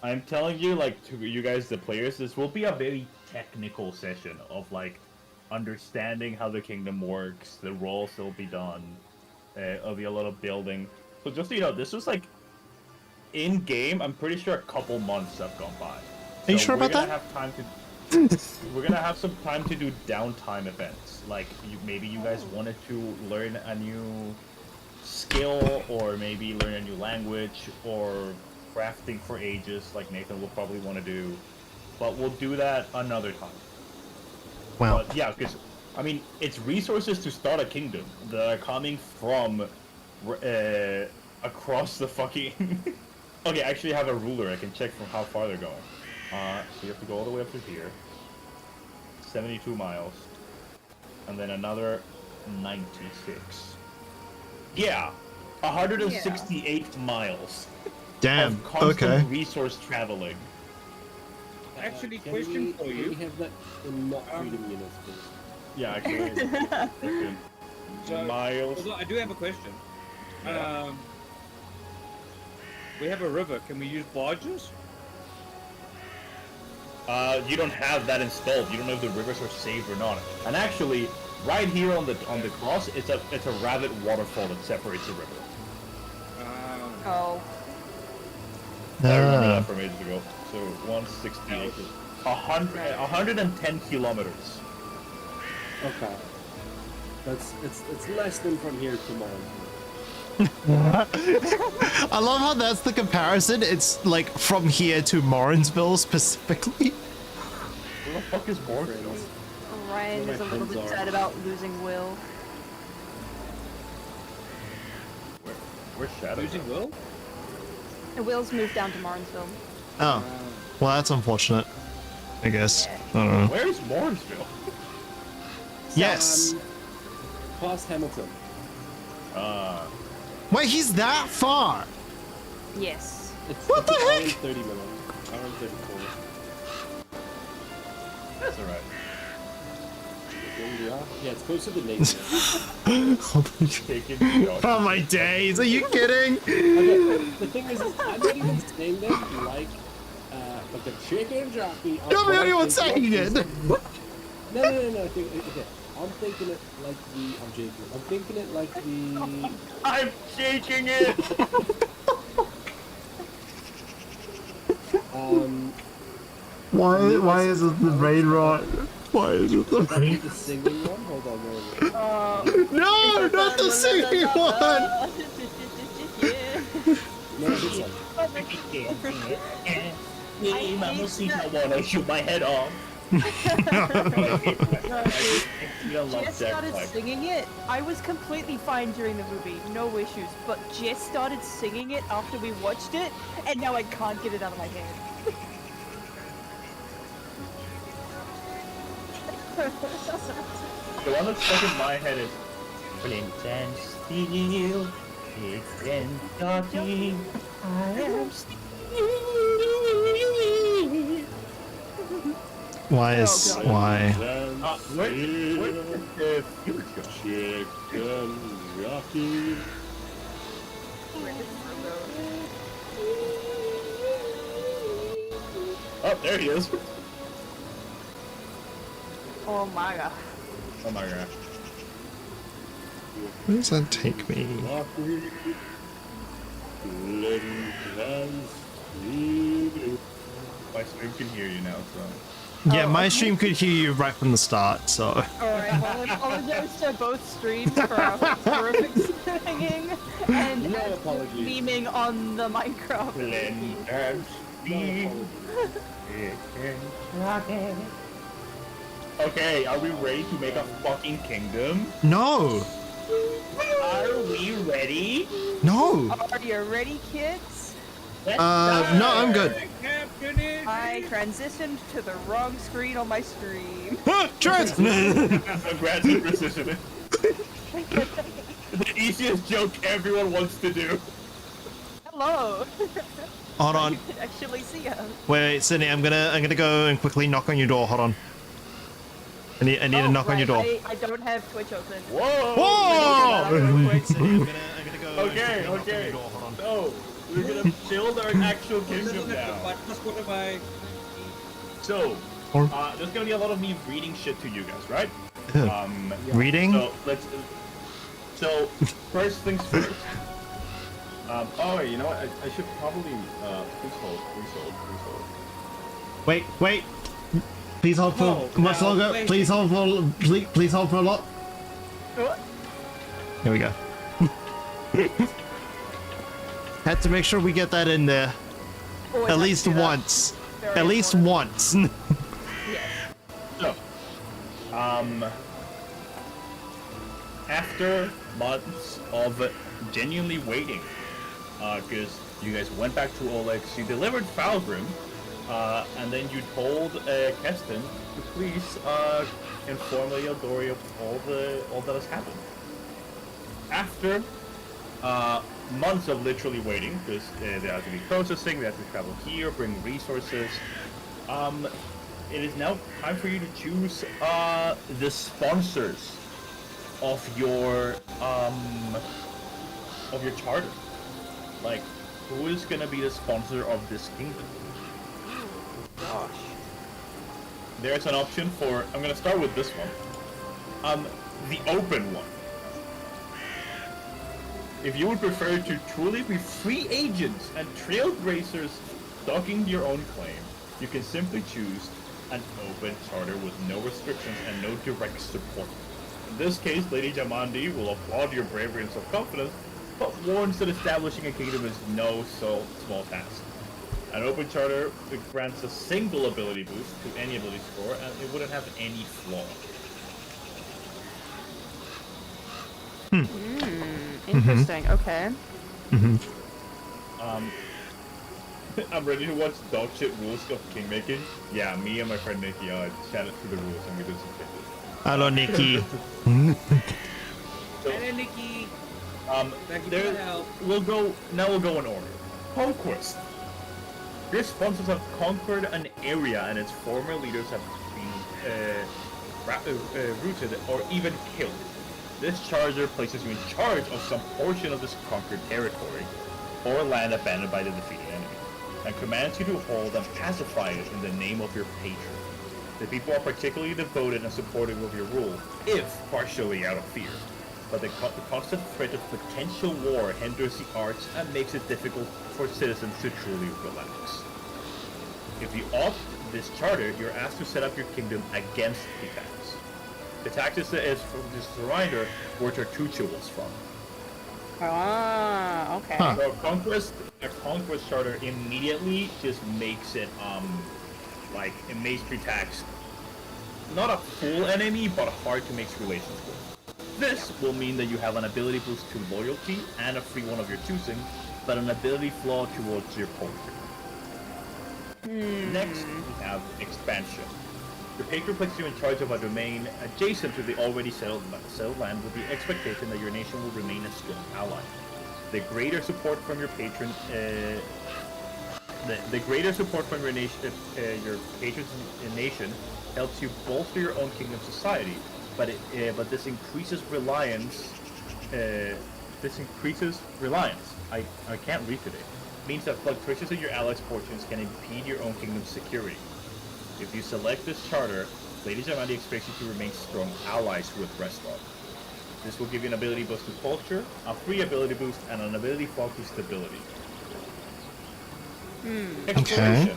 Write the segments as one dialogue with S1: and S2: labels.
S1: I'm telling you, like, to you guys, the players, this will be a very technical session of, like, understanding how the kingdom works, the roles that will be done, it'll be a lot of building. So just so you know, this was, like, in-game, I'm pretty sure a couple months have gone by.
S2: Are you
S1: So
S2: sure
S1: we're
S2: about
S1: gonna
S2: that?
S1: have time to... We're gonna have some time to do downtime events. Like, maybe you guys wanted to learn a new skill, or maybe learn a new language, or crafting for ages, like Nathan will probably want to do. But we'll do that another time.
S2: Wow.
S1: But yeah, because, I mean, it's resources to start a kingdom that are coming from across the fucking... Okay, I actually have a ruler. I can check from how far they're going. So you have to go all the way up to here. 72 miles. And then another 96. Yeah! 168 miles
S2: Damn.
S1: of constant
S2: Okay.
S1: resource traveling.
S3: Actually,
S4: Can
S3: question for
S4: Can we
S3: you.
S4: have that in not freedom units, please?
S1: Yeah, actually.
S3: So,
S1: Miles.
S3: although I do have a question.
S1: Yeah.
S3: We have a river. Can we use barges?
S1: You don't have that installed. You don't know if the rivers are safe or not. And actually, right here on the cross, it's a rabbit waterfall that separates the river.
S5: Oh.
S1: I remember
S2: Ah.
S1: that from ages ago. So 168, 110 kilometers.
S4: Okay. It's less than from here to mine.
S2: I love how that's the comparison. It's like from here to Morrinsville specifically.
S1: Where the fuck is Morganville?
S5: Ryan is a little bit sad about losing Will.
S1: Where's Shadow?
S3: Losing Will?
S5: And Will's moved down to Martinsville.
S2: Oh. Well, that's unfortunate. I guess. I don't know.
S1: Where's Morrinsville?
S2: Yes.
S4: Past Hamilton.
S2: Wait, he's that far?
S5: Yes.
S2: What the heck?
S4: 30 minutes. Hour and 34.
S1: That's alright.
S4: Yeah, it's closer to Navy.
S2: Oh my days, are you kidding?
S4: Okay, the thing is, I'm not even saying that like a chicken jockey.
S2: You're the only one saying it.
S4: No. Okay. I'm thinking it like I'm joking. I'm thinking it like
S1: I'm shaking it!
S2: Why is it the rain right? Why is it the rain?
S4: the singing one. Hold on, wait.
S2: No, not the singing one!
S4: No, this one.
S1: I wanna shoot my head off.
S5: Jess started singing it. I was completely fine during the movie, no issues. But Jess started singing it after we watched it, and now I can't get it out of my head.
S1: The one that's stuck in my head is Flint and steel, it's Kentucky, I am steel.
S2: Why is why?
S1: Where did the fuse go?
S4: Chicken jockey.
S1: Oh, there he is.
S5: Oh my god.
S1: Oh my god.
S2: Where does that take me?
S1: My stream can hear you now, so.
S2: Yeah, my stream could hear you right from the start, so.
S5: Alright, well, apologize to both streams for our horrific singing and
S4: No apologies.
S5: memeing on the Minecraft.
S1: Flint and steel, chicken. Okay, are we ready to make a fucking kingdom?
S2: No!
S1: Are we ready?
S2: No!
S5: Are you ready, kids?
S1: Let's
S2: No, I'm good.
S5: I transitioned to the wrong screen on my stream.
S2: Trans!
S1: Congrats on precision. The easiest joke everyone wants to do.
S5: Hello.
S2: Hold on.
S5: You can actually see us.
S2: Wait, Sydney, I'm gonna go and quickly knock on your door. Hold on. I need to knock on your door.
S5: I don't have Twitch open.
S1: Whoa!
S2: Whoa!
S5: Real quick.
S2: Sydney, I'm gonna go and
S1: Okay,
S2: quickly knock on
S1: okay.
S2: your door. Hold on.
S1: No, We're gonna build our actual kingdom now.
S3: What am I?
S1: So,
S2: Or-
S1: there's gonna be a lot of me reading shit to you guys, right?
S2: Reading?
S1: So So first things first. Oh, you know what? I should probably please hold.
S2: Wait. Please hold for much
S3: now,
S2: longer.
S3: wait.
S2: Please hold for please hold for a lot.
S5: What?
S2: Here we go. Had to make sure we get that in there
S5: Always
S2: at
S5: have to
S2: least
S5: do that.
S2: once.
S5: Very
S2: At least
S5: important.
S2: once.
S5: Yes.
S1: So, after months of genuinely waiting, because you guys went back to Olex, you delivered Falgrim, and then you told Keston to please inform the Eldori of all that has happened. After months of literally waiting, because they have to be processing, they have to travel here, bring resources. It is now time for you to choose the sponsors of your charter. Like, who is gonna be the sponsor of this kingdom?
S5: Gosh.
S1: There's an option for. I'm gonna start with this one. The open one. If you would prefer to truly be free agents and trailblazers stalking your own claim, you can simply choose an open charter with no restrictions and no direct support. In this case, Lady Jamandi will applaud your bravery and self-confidence, but warns that establishing a kingdom is no so small task. An open charter grants a single ability boost to any ability score, and it wouldn't have any flaw.
S5: Interesting. Okay.
S1: I'm ready to watch dog shit rules of Kingmaker. Yeah, me and my friend Nikki chatted through the rules and we did some changes.
S2: Hello, Nikki.
S1: So,
S3: Hello, Nikki. Thank you for
S1: there,
S3: the help.
S1: we'll go in order. Conquest. Your sponsors have conquered an area and its former leaders have been rooted or even killed. This charter places you in charge of some portion of this conquered territory or land abandoned by the defeated enemy, and commands you to hold and pacify it in the name of your patron. The people are particularly devoted and supportive of your rule, if partially out of fear. But the constant threat of potential war hinders the arts and makes it difficult for citizens to truly relax. If you opt this charter, you're asked to set up your kingdom against the tax. The tax is from this surrender, where Tartuccia was from.
S5: Ah, okay.
S2: Huh.
S1: So a conquest charter immediately just makes it like a mastery tax, not a full enemy, but hard to make relations with. This will mean that you have an ability boost to loyalty and a free one of your choosing, but an ability flaw towards your culture. Next, we have expansion. Your patron places you in charge of a domain adjacent to the already settled land with the expectation that your nation will remain a strong ally. The greater support from your patron, the greater support from your patron's nation helps you bolster your own kingdom society, but this increases reliance. I can't read today. Means that fluctuations in your allies' fortunes can impede your own kingdom's security. If you select this charter, Lady Jamandi expects you to remain strong allies with Restlove. This will give you an ability boost to culture, a free ability boost, and an ability fall to stability. Exploration.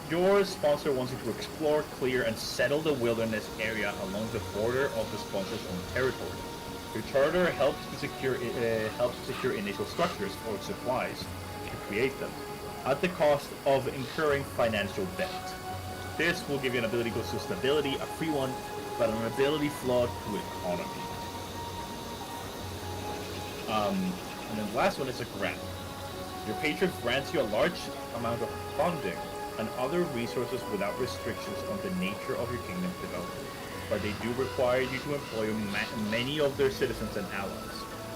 S1: Your sponsor wants you to explore, clear, and settle the wilderness area along the border of the sponsor's own territory. Your charter helps to secure initial structures or supplies to create them, at the cost of incurring financial debt. This will give you an ability boost to stability, a free one, but an ability flaw to economy. And then the last one is a grant. Your patron grants you a large amount of funding and other resources without restrictions on the nature of your kingdom's development, but they do require you to employ many of their citizens and allies.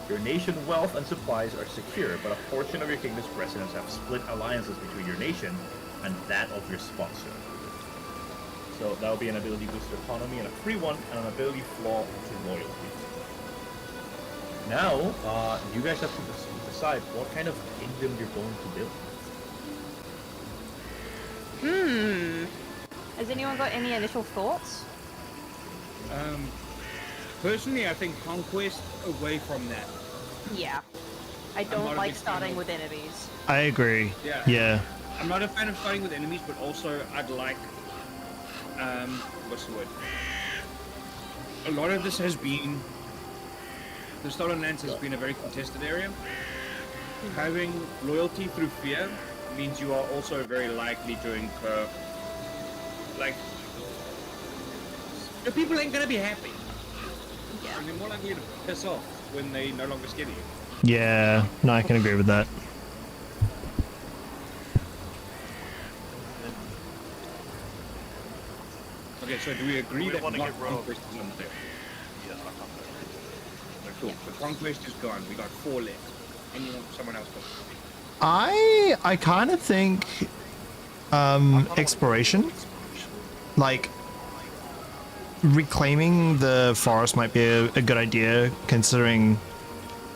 S1: Your nation's wealth and supplies are secure, but a portion of your kingdom's residents have split alliances between your nation and that of your sponsor. So that will be an ability boost to economy and a free one, and an ability flaw to loyalty. Now, you guys have to decide what kind of kingdom you're going to build.
S5: Has anyone got any initial thoughts?
S3: Personally, I think conquest away from that.
S5: Yeah. I
S3: not
S5: don't
S3: a
S5: like
S3: big fan
S5: starting
S3: of-
S5: with enemies.
S2: I agree.
S3: Yeah.
S2: Yeah.
S3: I'm not a fan of starting with enemies, but also I'd like, what's the word? A lot of this has been, the Stolen Lands has been a very contested area. Having loyalty through fear means you are also very likely to incur, like, the people ain't gonna be happy.
S5: Yeah.
S3: And they're more likely to piss off when they no longer scare you.
S2: Yeah. No, I can agree with that.
S3: Okay, so do we agree
S6: We
S3: that
S6: wanna
S3: not
S6: get rid of-
S3: conquest is on the table?
S6: Yes, I can't.
S3: Cool. So conquest is gone. We got 4 left. Anyone, someone else go.
S2: I kind of think exploration, like reclaiming the forest might be a good idea, considering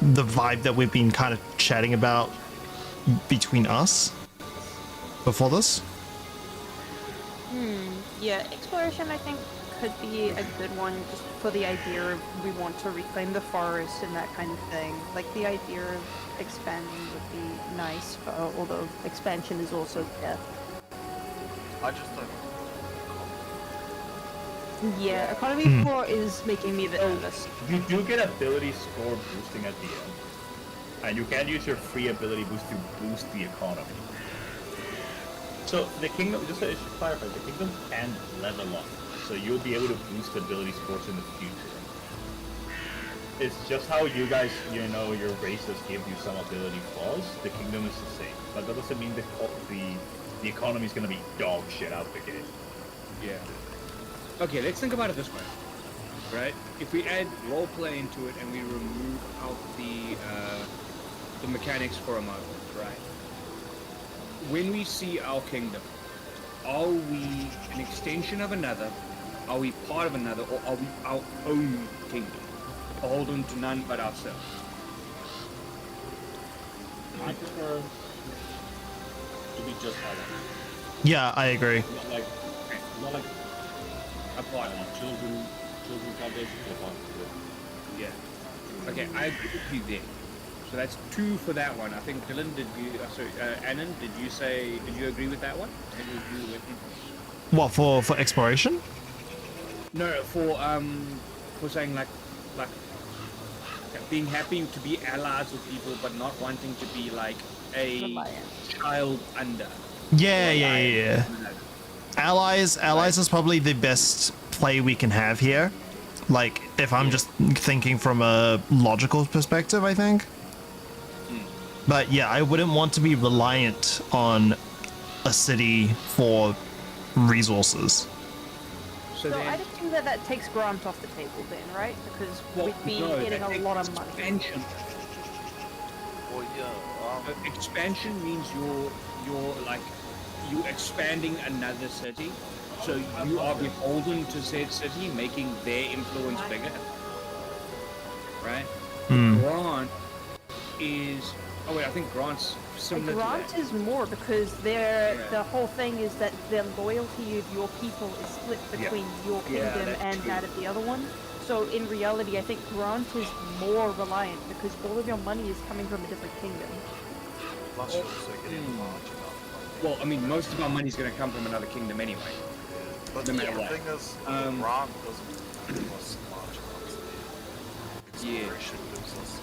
S2: the vibe that we've been kind of chatting about between us before this.
S5: Yeah, exploration I think could be a good one just for the idea of we want to reclaim the forest and that kind of thing. Like the idea of expanding would be nice, although expansion is also death.
S6: I just don't.
S5: Yeah, economy 4 is making me a bit nervous.
S1: You do get ability score boosting at the end, and you can use your free ability boost to boost the economy. So the kingdom, just to clarify, the kingdom can level up, so you'll be able to boost ability scores in the future. It's just how you guys, you know, your races give you some ability flaws. The kingdom is the same, but that doesn't mean the economy is gonna be dog shit out the gate.
S3: Yeah. Okay, let's think about it this way, right? If we add roleplay into it and we remove out the mechanics for a moment, right? When we see our kingdom, are we an extension of another? Are we part of another, or are we our own kingdom, beholden to none but ourselves?
S4: I prefer to be just allies.
S2: Yeah, I agree.
S4: Not like
S3: A part.
S4: children foundation for part.
S3: Yeah. Okay, I agree with you there. So that's 2 for that one. I think Dylan, did you? Sorry, Annan, did you agree with that one? Did you agree with him?
S2: What for exploration?
S3: No, for saying like being happy to be allies with people, but not wanting to be like a
S5: Reliant.
S3: child under.
S2: Yeah. Allies is probably the best play we can have here. Like, if I'm just thinking from a logical perspective, I think. But yeah, I wouldn't want to be reliant on a city for resources.
S3: So
S5: So
S3: then,
S5: I'd assume that takes Grant off the table then, right? Because we'd be
S3: no,
S5: getting
S3: that
S5: a lot of money.
S3: expansion.
S6: Well, yeah.
S3: Expansion means you're like you expanding another city, so you are beholden to said city, making their influence bigger. Right? Grant is. Oh wait, I think Grant's similar
S5: Grant
S3: to that.
S5: is more because the whole thing is that the loyalty of your people is split between your
S3: Yeah,
S5: kingdom
S3: that's
S5: and
S3: true.
S5: that of the other one. So in reality, I think Grant is more reliant because all of your money is coming from a different kingdom.
S6: Plus, you're also getting large enough.
S3: Well, I mean, most of our money's going to come from another kingdom anyway.
S6: But
S3: no
S6: the
S3: matter what.
S6: thing is,
S3: Um,
S6: Grant doesn't give us large amounts of exploration gives us,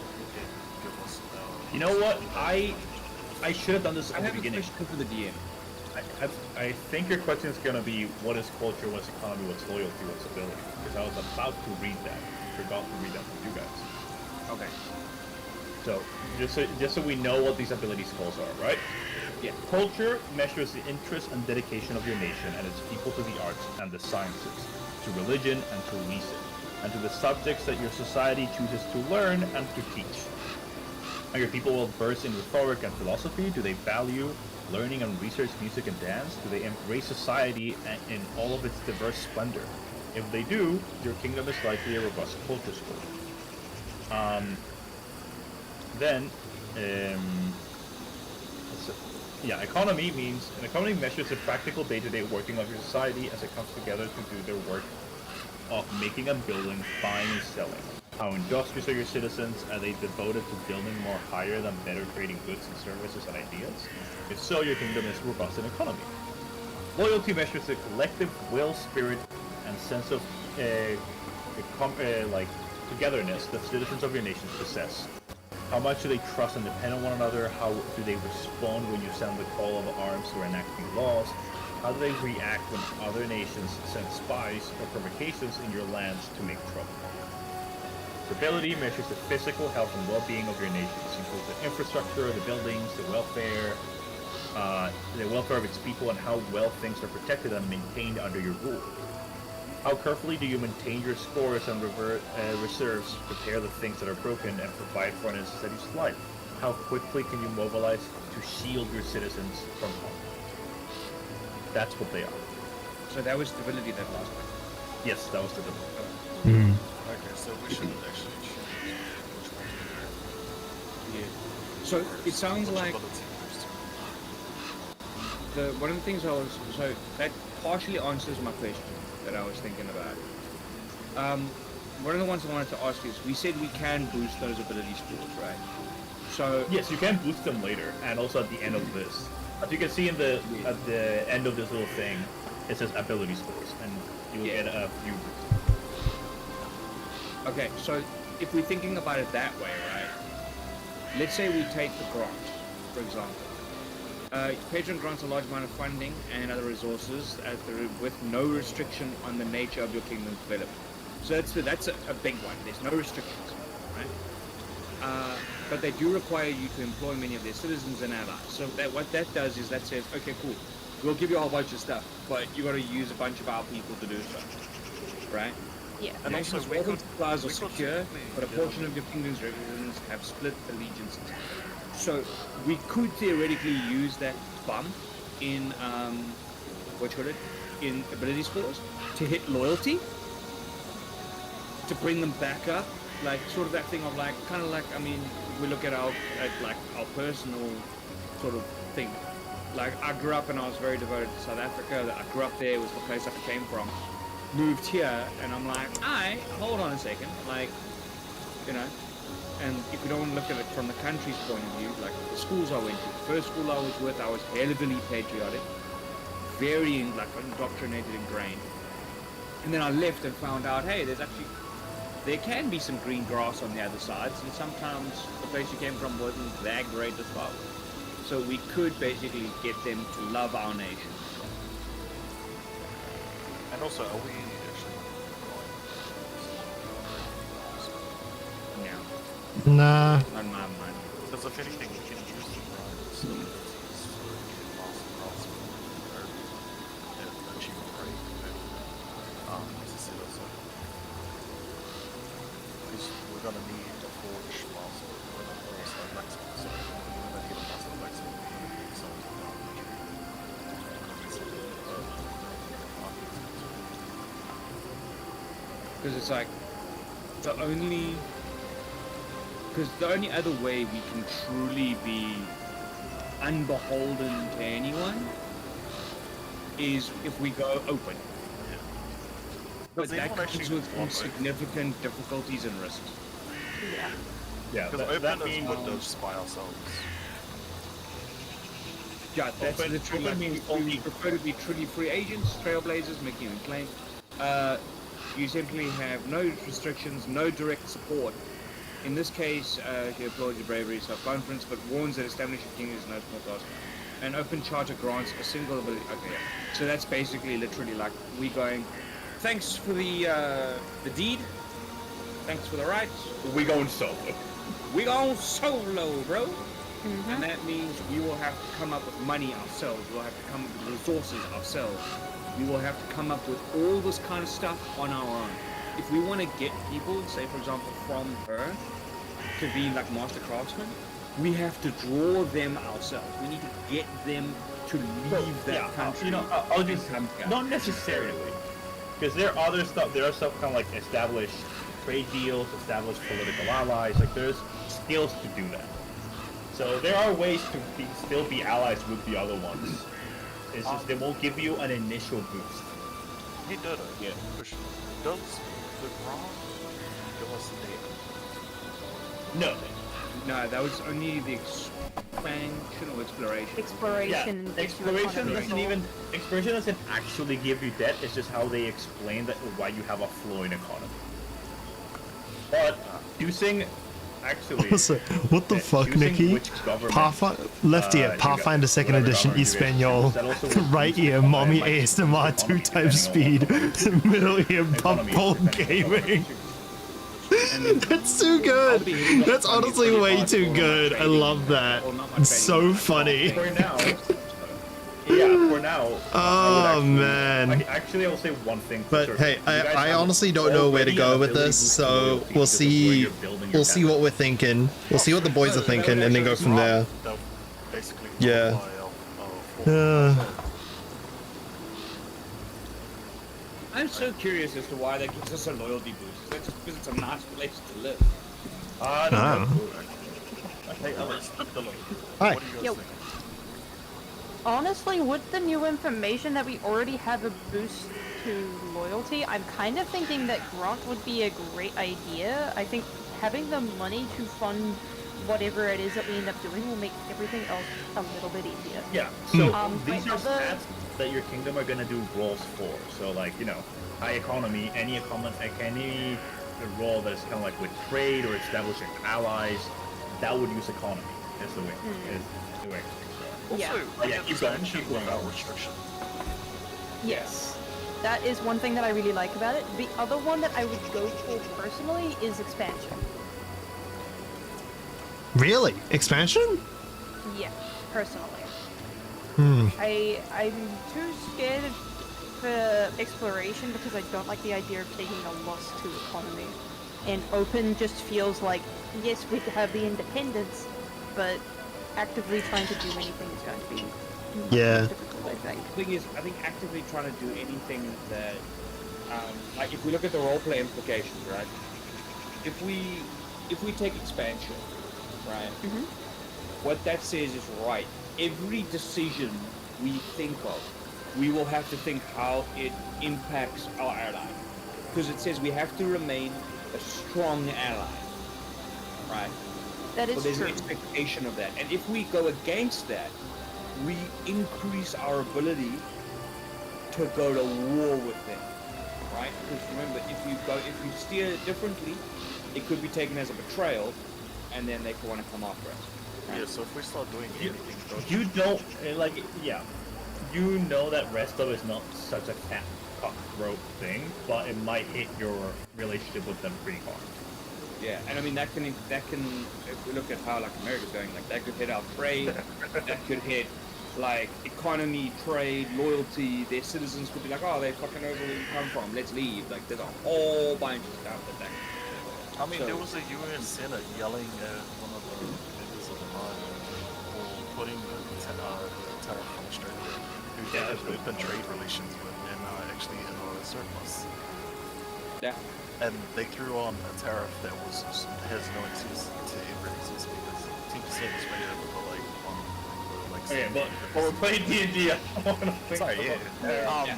S6: give us
S1: You know what? I should have done this
S3: I
S1: at the
S3: have a
S1: beginning.
S3: question for the DM.
S1: I think your question is gonna be what is culture, what's economy, what's loyalty, what's ability? Because I was about to read that. Forgot to read that for you guys.
S3: Okay.
S1: So just so we know what these ability scores are, right?
S3: Yeah.
S1: Culture measures the interest and dedication of your nation and its people to the arts and the sciences, to religion and to reason, and to the subjects that your society chooses to learn and to teach. Are your people well versed in rhetoric and philosophy? Do they value learning and research music and dance? Do they embrace society in all of its diverse splendor? If they do, your kingdom is likely a robust culture score. Then, So, yeah, economy means an economy measures the practical day-to-day working of your society as it comes together to do their work of making and building, buying and selling. How industrious are your citizens? Are they devoted to building more higher than better, creating goods and services and ideas? If so, your kingdom is robust in economy. Loyalty measures the collective will, spirit, and sense of like togetherness that citizens of your nation possess. How much do they trust and depend on one another? How do they respond when you sound the call of arms or enacting laws? How do they react when other nations send spies or provocations in your lands to make trouble? Stability measures the physical health and well-being of your nation. This includes the infrastructure, the buildings, the welfare of its people, and how well things are protected and maintained under your rule. How carefully do you maintain your scores and reserves, prepare the things that are broken, and provide for a necessary life? How quickly can you mobilize to shield your citizens from harm? That's what they are.
S3: So that was stability that last one.
S1: Yes, that was the dilemma.
S6: Okay, so we should actually choose which one to
S3: Yeah. So it sounds
S6: do.
S3: like
S6: Ability boost.
S3: one of the things I was so that partially answers my question that I was thinking about. One of the ones I wanted to ask is we said we can boost those ability scores, right? So
S1: Yes, you can boost them later, and also at the end of this. As you can see at the end of this little thing, it says ability scores, and you'll
S3: Yeah.
S1: get a few boosts.
S3: okay, so if we're thinking about it that way, right? Let's say we take the grant, for example. Patron grants a large amount of funding and other resources with no restriction on the nature of your kingdom's development. So that's a big one. There's no restrictions, right? But they do require you to employ many of their citizens and allies. So what that does is that says, okay, cool, we'll give you a whole bunch of stuff, but you got to use a bunch of our people to do so, right?
S5: Yeah.
S6: And also,
S3: Nation's
S6: we
S3: wealth
S6: could-
S3: supplies are
S6: we could
S3: secure,
S6: technically-
S3: but a portion of your kingdom's residents have split allegiances. So we could theoretically use that bump in in ability scores to hit loyalty, to bring them back up, like sort of that thing of like kind of like we look at our personal sort of thing. Like I grew up and I was very devoted to South Africa. I grew up there, was the place I came from. Moved here and I'm like, hold on a second, like, you know, and if we don't look at it from the country's point of view, like the schools I went to, the first school I was with, I was heavily patriotic, very indoctrinated, ingrained. And then I left and found out, hey, there can be some green grass on the other sides, and sometimes the place you came from wasn't that great as well. So we could basically get them to love our nation.
S6: And also, are we actually
S3: Now,
S2: Nah.
S3: on my mind.
S6: because if anything, we can use the bribes to get lost across or achievement rate. As I said also, because we're gonna need a forge master, or a blacksmith, sorry, we're gonna need a master blacksmith. So,
S3: Because it's like the only other way we can truly be unbeholden to anyone is if we go open. But
S6: Does
S3: that
S6: anyone
S3: comes
S6: actually
S3: with
S6: want, right?
S3: significant difficulties and risks.
S5: Yeah.
S1: Yeah,
S6: Because
S1: that
S6: open is
S1: means
S6: windows by ourselves.
S3: Yeah, that's
S1: Open-
S3: literally
S1: open
S3: like,
S1: means
S3: we
S1: only-
S3: prefer to be truly free agents, trailblazers, making a claim. You simply have no restrictions, no direct support. In this case, he applauds your bravery, self-confidence, but warns that establishing king is no small task. An open charter grants a single ability. Okay, yeah. So that's basically literally like we going, thanks for the deed, thanks for the rights,
S1: we going solo.
S3: we going solo, bro. And that means we will have to come up with money ourselves. We'll have to come up with resources ourselves. We will have to come up with all this kind of stuff on our own. If we want to get people, say for example, from her to be like master craftsmen, we have to draw them ourselves. We need to get them to leave that country.
S1: You know, I'll just
S3: and come here.
S1: not necessarily, because there are other stuff. There are stuff kind of like established trade deals, established political allies. Like there's skills to do that. So there are ways to still be allies with the other ones. It's just they won't give you an initial boost.
S6: Hey Dodo,
S3: Yeah.
S6: question. Does the Grom give us data?
S1: No.
S3: No, that was only the expansion or exploration.
S1: Yeah,
S5: Exploration. gives you
S1: exploration
S5: economy.
S1: doesn't actually give you debt. It's just how they explain that why you have a flowing economy. But using actually,
S2: Also, what the fuck,
S1: choosing
S2: Nikki?
S1: which government,
S2: Left ear,
S1: you
S2: Pathfinder
S1: got-
S2: 2nd
S1: whatever
S2: Edition,
S1: government you guys
S2: Espanol.
S1: choose, that also will
S2: Right
S1: boost
S2: ear,
S1: it by,
S2: mommy
S1: like,
S2: ASMR
S1: economy,
S2: 2 times speed.
S1: depending on
S2: Middle ear,
S1: what
S2: pump
S1: economy,
S2: ball
S1: depending on what
S2: gaming.
S1: you choose.
S2: That's too good. That's honestly way too good. I love that. It's so funny.
S1: For now, yeah, for now. I
S2: Oh, man.
S1: Actually, I will say one thing. For
S2: But
S1: sure.
S2: hey,
S1: You guys
S2: I
S1: have
S2: honestly don't know where to
S1: already
S2: go
S1: an
S2: with
S1: ability
S2: this,
S1: boost
S2: so
S1: loyalty
S2: we'll
S1: because of where
S2: see.
S1: you're building your
S2: We'll see what we're thinking. We'll see what the boys are thinking, and then go from there.
S6: They'll basically
S2: Yeah.
S6: multiply our
S3: I'm so curious as to why that gives us a loyalty boost. Is that just because it's a nice place to live?
S1: No.
S2: Ah.
S6: Hey Alex, Dylan,
S2: Hi.
S6: what do you guys
S5: Yo.
S6: think?
S5: Honestly, with the new information that we already have a boost to loyalty, I'm kind of thinking that Grant would be a great idea. I think having the money to fund whatever it is that we end up doing will make everything else a little bit easier.
S1: Yeah. So these
S5: my
S1: are
S5: other-
S1: stats that your kingdom are gonna do rolls for. So like high economy, any role that is kind of like with trade or establishing allies, that would use economy. Is the way. Is the way.
S5: Yeah.
S6: Also,
S1: Yeah,
S6: we get
S1: keep going,
S6: expansion
S1: keep going.
S6: without restriction.
S5: Yes. That is one thing that I really like about it. The other one that I would go for personally is expansion.
S2: Really? Expansion?
S5: Yeah, personally.
S2: Hmm.
S5: I'm too scared for exploration because I don't like the idea of taking a loss to economy. And open just feels like, yes, we have the independence, but actively trying to do anything is going to be much
S2: Yeah.
S5: more difficult, I think.
S3: The thing is, I think actively trying to do anything that, like if we look at the roleplay implications, right? If we take expansion, right?
S5: Mhm.
S3: What that says is right. Every decision we think of, we will have to think how it impacts our ally, because it says we have to remain a strong ally, right?
S5: That is
S3: So there's
S5: true.
S3: an expectation of that, and if we go against that, we increase our ability to go to war with them, right? Because remember, if you steer it differently, it could be taken as a betrayal, and then they could want to come after us.
S6: Yeah, so if we start doing anything,
S1: You don't you know that resto is not such a cutthroat thing, but it might hit your relationship with them pretty hard.
S3: Yeah, and I mean that can if we look at how like America's going, like that could hit our trade, that could hit like economy, trade, loyalty. Their citizens could be like, oh, they fucking over where we come from, let's leave. Like there's a whole bunch of stuff that.
S6: I mean,
S3: So-
S6: there was a UN Senate yelling at one of the members of the Nine for putting the tariff on Australia, who did have open trade relations with and actually in a surplus.
S3: Yeah.
S6: And they threw on a tariff that has no excuse to ever exist because 10% is way over the like
S1: Okay, but we're playing D&D. I wanna think
S6: Sorry,
S1: about-
S6: yeah.
S3: Yeah.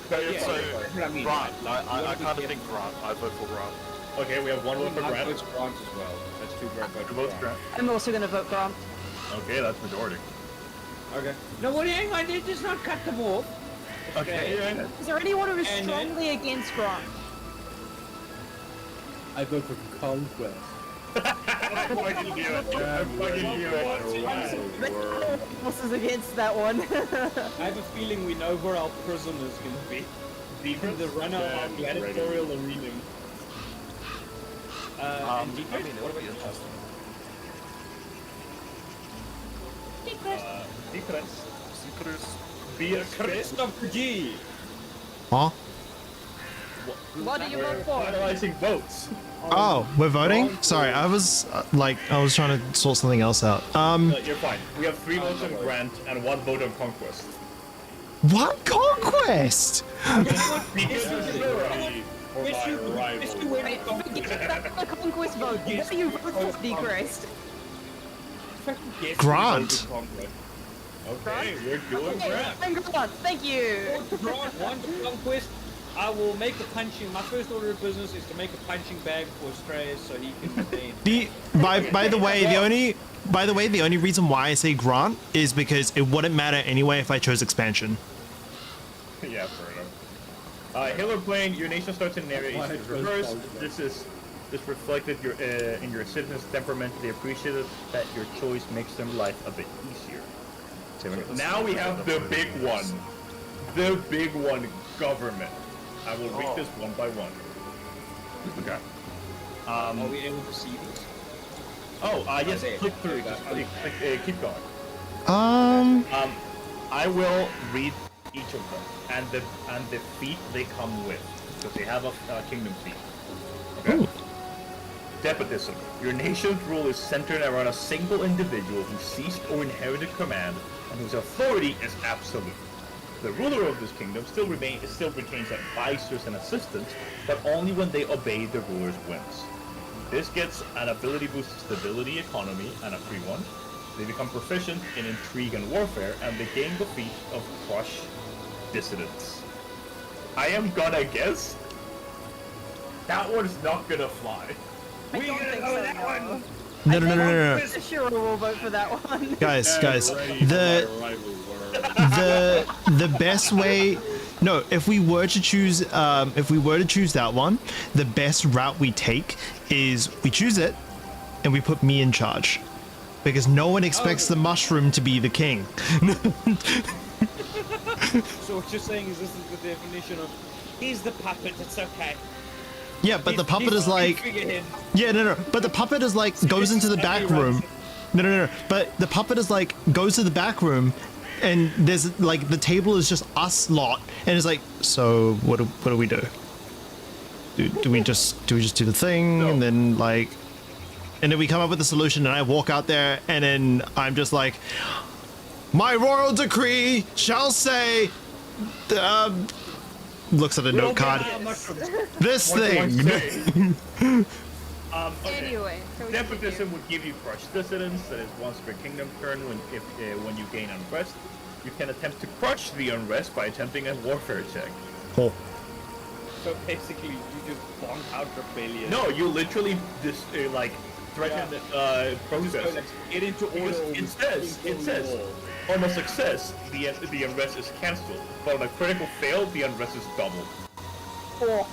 S6: So,
S3: that's what I mean.
S6: Grant,
S3: You
S6: I
S3: wanna
S6: kind
S3: be
S6: of think
S3: careful.
S6: Grant. I vote for Grant.
S1: Okay, we have one vote for
S3: My
S1: Grant.
S3: vote's Grant as well. That's two Grant votes.
S1: Two votes for Grant.
S5: I'm also going to vote Grant.
S1: Okay, that's majority.
S3: Okay. No, what? Hang on, let's just not cut them off.
S1: Okay, yeah.
S5: Is there anyone who is
S3: And-
S5: strongly against Grant?
S4: I vote for Conquest.
S1: I'm fucking you
S5: Who else is against that one?
S3: I have a feeling we know where our prison is going to be. In the runner of our gladiatorial arena.
S6: I
S3: And
S6: mean,
S3: Decred,
S6: it
S3: what
S6: would be
S3: about
S6: interesting. Secrets.
S1: Be a
S3: Crest of the G.
S2: Huh?
S5: What do you vote for?
S1: finalizing votes.
S2: Oh, we're voting? Sorry, I was trying to sort something else out.
S1: No, you're fine. We have 3 votes on Grant and 1 vote on Conquest.
S2: What conquest?
S1: Because for my rival.
S5: Forget about the conquest vote. What do you vote for, Decrest?
S3: fucking guess
S2: Grant.
S3: who voted Congress.
S1: Okay, we're doing
S5: Okay,
S1: Grant.
S5: Grant, thank you.
S3: Grant won the conquest. I will make a punching. My first order of business is to make a punching bag for Strays so he can remain.
S2: By the way, the only reason why I say Grant is because it wouldn't matter anyway if I chose expansion.
S1: Yeah, fair enough. Hiller playing, your nation starts in an area
S4: Why
S1: east is
S4: I chose
S1: reversed.
S4: Congress.
S1: This reflected your in your citizens' temperament. They appreciated that your choice makes their life a bit easier. Now we have the big one. The big one, government. I will read this one by one. Okay.
S3: Are we able to see these?
S1: Yes,
S3: there.
S1: click through.
S3: There
S1: Just
S3: we go.
S1: keep going. I will read each of them and the feat they come with, because they have a kingdom feat. Okay.
S2: Ooh.
S1: Despotism. Your nation's rule is centered around a single individual who ceased or inherited command and whose authority is absolute. The ruler of this kingdom still retains advisors and assistants, but only when they obey the ruler's whims. This gets an ability boost to stability, economy, and a free one. They become proficient in intrigue and warfare, and they gain the feat of crush dissidents. I am gonna guess that one's not gonna fly.
S5: I
S1: We
S5: don't
S1: gonna
S5: think
S1: go
S5: so,
S1: that
S5: no.
S1: one.
S2: No.
S5: For sure we'll vote for that one.
S2: Guys,
S4: Ready
S2: the
S4: for my rival world.
S2: the best way. No, if we were to choose that one, the best route we take is we choose it, and we put me in charge, because no one expects the mushroom to be the king.
S3: So what you're saying is this is the definition of he's the puppet, it's okay.
S2: Yeah, but the puppet is like,
S3: Figurehead.
S2: yeah, no, but the puppet is like goes into the back room. No, but the puppet is like goes to the back room, and there's like the table is just us lot, and it's like, so what do we do? Do we just do the thing, and then like, and then we come up with a solution, and I walk out there, and then I'm just like, my royal decree shall say, looks at a note card. This
S1: What do I
S2: thing.
S1: say? Okay.
S5: Anyway, so we
S1: Despotism would give you crush dissidents, that is once per kingdom turn when you gain unrest. You can attempt to crush the unrest by attempting a warfare check.
S2: Cool.
S3: So basically you just bonk out rebellion.
S1: No, you literally just threaten the process.
S3: So let's get into
S1: Because
S3: order.
S1: it says on a success the unrest is cancelled, but on a critical fail the unrest is doubled.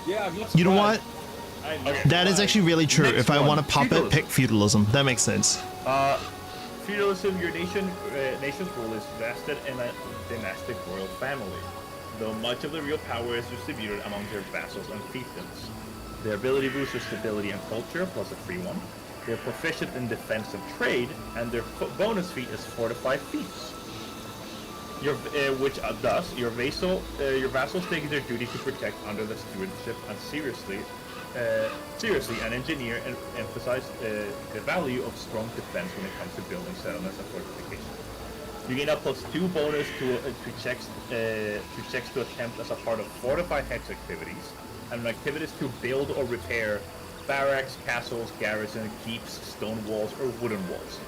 S3: Yeah, I'm not
S2: You know what?
S3: surprised. I know.
S1: Okay.
S2: That is actually really true.
S1: Next
S2: If I
S1: one,
S2: want a puppet,
S1: feudalism.
S2: pick feudalism. That makes sense.
S1: Feudalism, your nation's rule is vested in a dynastic royal family, though much of the real power is distributed among their vassals and fiefdoms. Their ability boosts their stability and culture, plus a free one. They're proficient in defense and trade, and their bonus feat is fortified feats. Thus, your vassals take their duty to protect under the stewardship and seriously and engineer and emphasize the value of strong defense when it comes to building settlements and fortifications. You gain a +2 bonus to checks to attempt as a part of fortified hex activities, and activities to build or repair barracks, castles, garrison, keeps, stone walls, or wooden walls.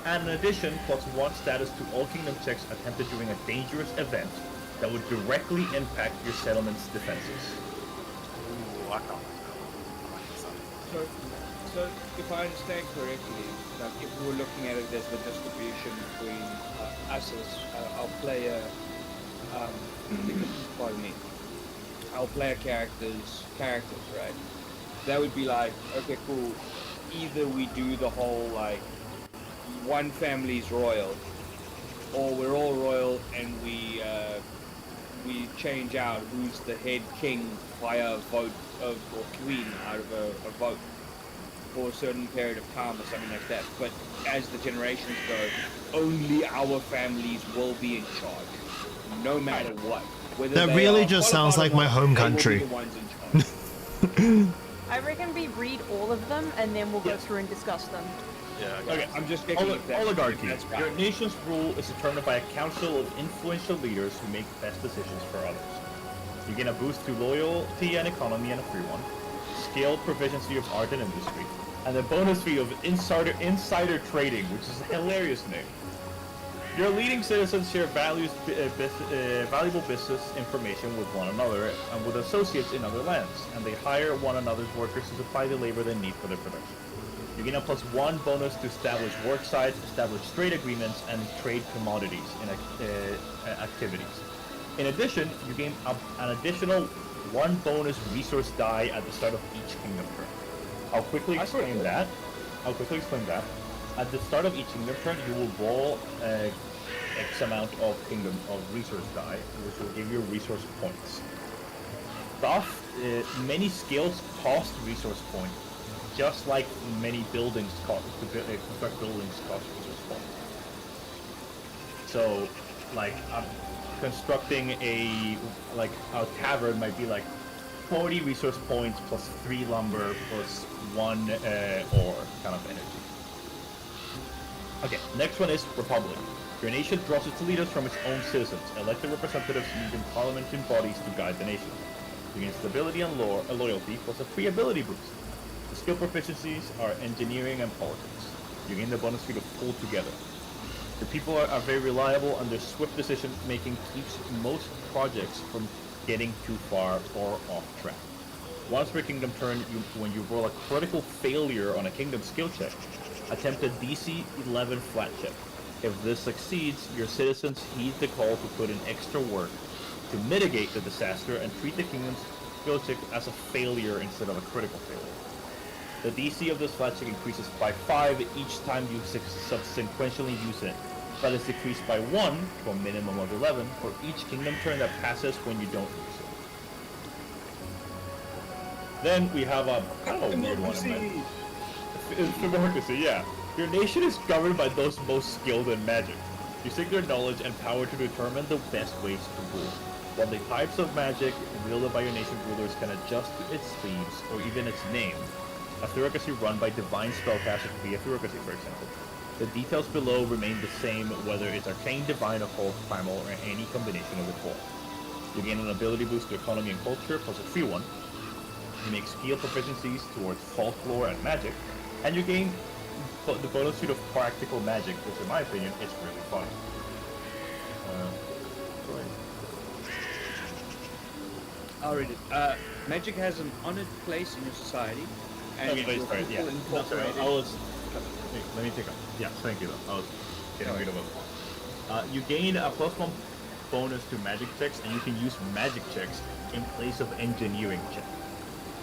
S1: And in addition, +1 status to all kingdom checks attempted during a dangerous event that would directly impact your settlement's defenses.
S6: Ooh, I can't
S3: So if I understand correctly, like if we were looking at it as the distribution between us as our player, pardon me, our player characters, right? That would be like, okay, cool. Either we do the whole like one family's royal, or we're all royal and we change out who's the head king via a vote of or queen out of a vote for a certain period of time or something like that. But as the generations go, only our families will be in charge, no matter what. Whether
S2: That
S3: they
S2: really
S3: are
S2: just sounds
S3: qualified
S2: like
S3: or
S2: my
S3: not,
S2: home
S3: they will be
S2: country.
S3: the ones in charge.
S5: I reckon we read all of them and then we'll go
S1: Yes.
S5: through and discuss them.
S6: Yeah, I got
S1: Okay,
S6: it.
S3: I'm just checking if that's,
S1: Oligarchy.
S3: if that's right.
S1: Your nation's rule is determined by a council of influential leaders who make best decisions for others. You gain a boost to loyalty and economy and a free one. Scale proficiency of art and industry. and the bonus fee of insider trading, which is a hilarious name. Your leading citizens share valuable business information with one another and with associates in other lands, and they hire one another's workers to supply the labor they need for their production. You gain a +1 bonus to establish work sites, establish trade agreements, and trade commodities in activities. In addition, you gain an additional 1 bonus resource die at the start of each kingdom turn. I'll quickly explain that. At the start of each kingdom turn, you will roll X amount of resource die, which will give you resource points. Thus, many skills cost resource points, just like many buildings construct buildings cost resource points. So, like, constructing a tavern might be like 40 resource points plus 3 lumber plus 1 ore kind of energy. Okay, next one is Republic. Your nation draws its leaders from its own citizens. Elected representatives used in parliamentary bodies to guide the nation. You gain stability and loyalty plus a free ability boost. The skill proficiencies are engineering and politics. You gain the bonus fee to pull together. The people are very reliable, and their swift decision making keeps most projects from getting too far or off track. Once per kingdom turn, when you roll a critical failure on a kingdom skill check, attempt a DC 11 flat check. If this succeeds, your citizens heed the call to put in extra work to mitigate the disaster and treat the kingdom's skill check as a failure instead of a critical failure. The DC of this flat check increases by 5 each time you subsequently use it, but is decreased by 1 to a minimum of 11 for each kingdom turn that passes when you don't use it. Then we have a weird one. It's democracy, yeah. Your nation is governed by those most skilled in magic. You seek their knowledge and power to determine the best ways to rule. While the types of magic wielded by your nation rulers can adjust to its sleeves or even its name, a theocracy run by divine spellcasters could be a theocracy, for example. The details below remain the same whether it's arcane, divine, occult, primal, or any combination of the four. You gain an ability boost to economy and culture plus a free one. You make skill proficiencies towards folklore and magic, and you gain the bonus suit of practical magic, which in my opinion is really fun.
S3: I'll read it. Magic has an honored place in your society. And
S1: Let me take up. Yeah, thank you though. I was getting rid of it. You gain a +1 bonus to magic checks, and you can use magic checks in place of engineering checks.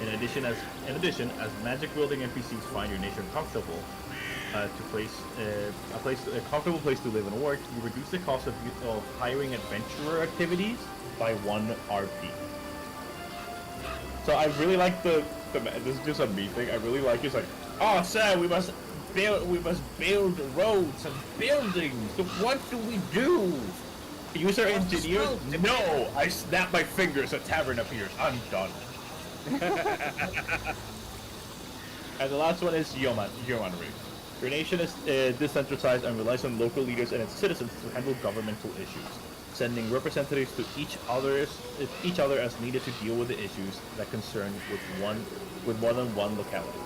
S1: In addition, as magic wielding NPCs find your nation comfortable, a comfortable place to live and work, you reduce the cost of hiring adventurer activities by 1 RP. So I really like this is just a me thing. I really like it's like, oh sir, we must build roads and buildings. So what do we do? Use our engineers? No, I snap my fingers, a tavern appears. I'm done. And the last one is Yeomanry. Your nation is decentralized and relies on local leaders and its citizens to handle governmental issues, sending representatives to each other as needed to deal with the issues that concern with more than one locality.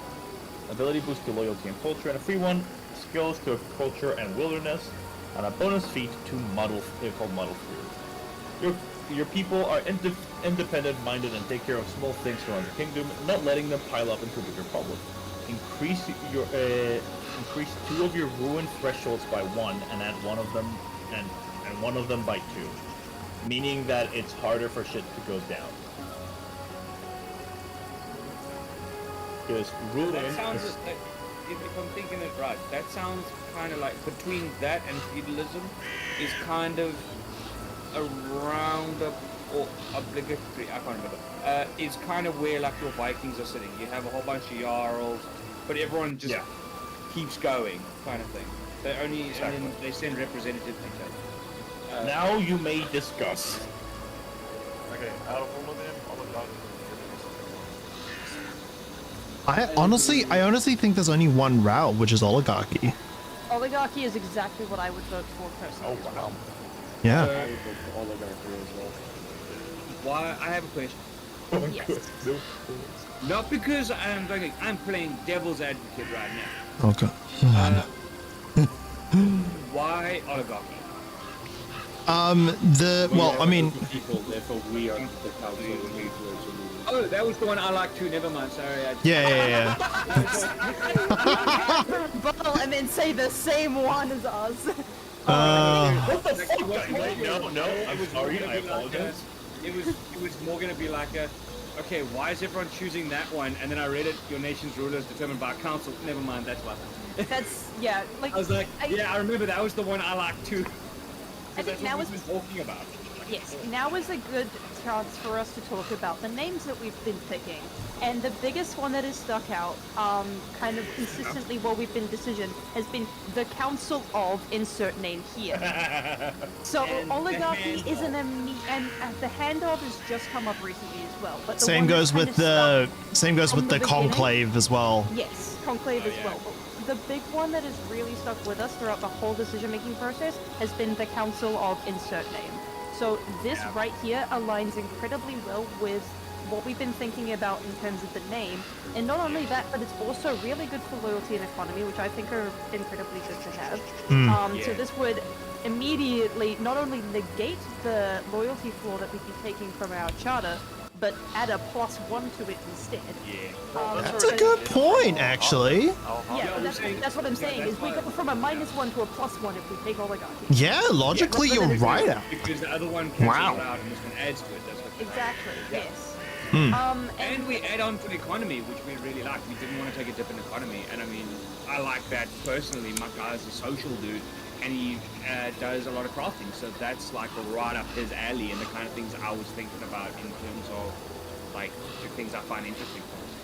S1: Ability boost to loyalty and culture, and a free one, skills to culture and wilderness, and a bonus feat to muddle through. Your people are independent-minded and take care of small things around your kingdom, not letting them pile up into a bigger problem. Increase 2 of your ruin thresholds by 1, and add one of them by 2, meaning that it's harder for shit to go down. Because ruin
S3: that sounds like, if I'm thinking it right, that sounds kind of like between that and feudalism is kind of around or obligatory. I can't remember. Is kind of where like your Vikings are sitting. You have a whole bunch of jarls, but everyone just keeps going, kind of thing. They only and then they send representatives to each other.
S1: Now you may discuss.
S6: Okay, out of all of them, all of them.
S2: I honestly think there's only one route, which is oligarchy.
S5: Oligarchy is exactly what I would vote for personally.
S1: Oh wow.
S2: Yeah.
S4: I would vote for oligarchy as well.
S3: Why? I have a question.
S5: Yes.
S1: No.
S3: Not because I'm playing devil's advocate right now.
S2: Okay.
S3: Why oligarchy?
S2: Well, I mean,
S4: people, therefore we are the council and we influence your movement.
S3: Oh, that was the one I like too. Never mind. Sorry.
S2: yeah.
S5: Rebuttal and then say the same one as us.
S1: What the fuck?
S3: Wait,
S1: Wait, no. I'm sorry. I apologize.
S3: It was more gonna be like a, okay, why is everyone choosing that one? And then I read it. Your nation's ruler is determined by council. Never mind. That's why.
S5: That's yeah. Like
S3: I was like, yeah, I remember that was the one I like too.
S5: I think
S3: That's
S5: now
S3: what
S5: is
S3: we've been talking about.
S5: yes. Now is a good chance for us to talk about the names that we've been picking. And the biggest one that has stuck out, kind of consistently while we've been decision, has been the Council of insert name here. So
S3: And
S5: oligarchy
S3: the
S5: is an and the handoff has just come up recently as well. But the
S2: same
S5: one that
S2: goes with
S5: kinda
S2: the
S5: from the beginning-
S2: conclave as well.
S5: Yes, conclave as
S3: yeah.
S5: well. But the big one that has really stuck with us throughout the whole decision-making process has been the Council of Insert Name. So this right here aligns incredibly well with what we've been thinking about in terms of the name. And not only that, but it's also really good for loyalty and economy, which I think are incredibly good to have. So this would immediately not only negate the loyalty flaw that we'd be taking from our charter, but add a +1 to it instead.
S3: Yeah.
S2: That's a good point, actually.
S5: Yeah, that's what I'm saying, is we go from a -1 to a +1 if we take oligarchy.
S2: Yeah, logically, you're right.
S3: Because the other one cancels
S2: Wow.
S3: out and this one adds to it. That's what
S5: Exactly, yes.
S3: And we add on to economy, which we really like. We didn't want to take a dip in economy, and I mean, I like that personally. My guy's a social dude, and he does a lot of crafting, so that's like right up his alley and the kind of things I was thinking about in terms of like the things I find interesting.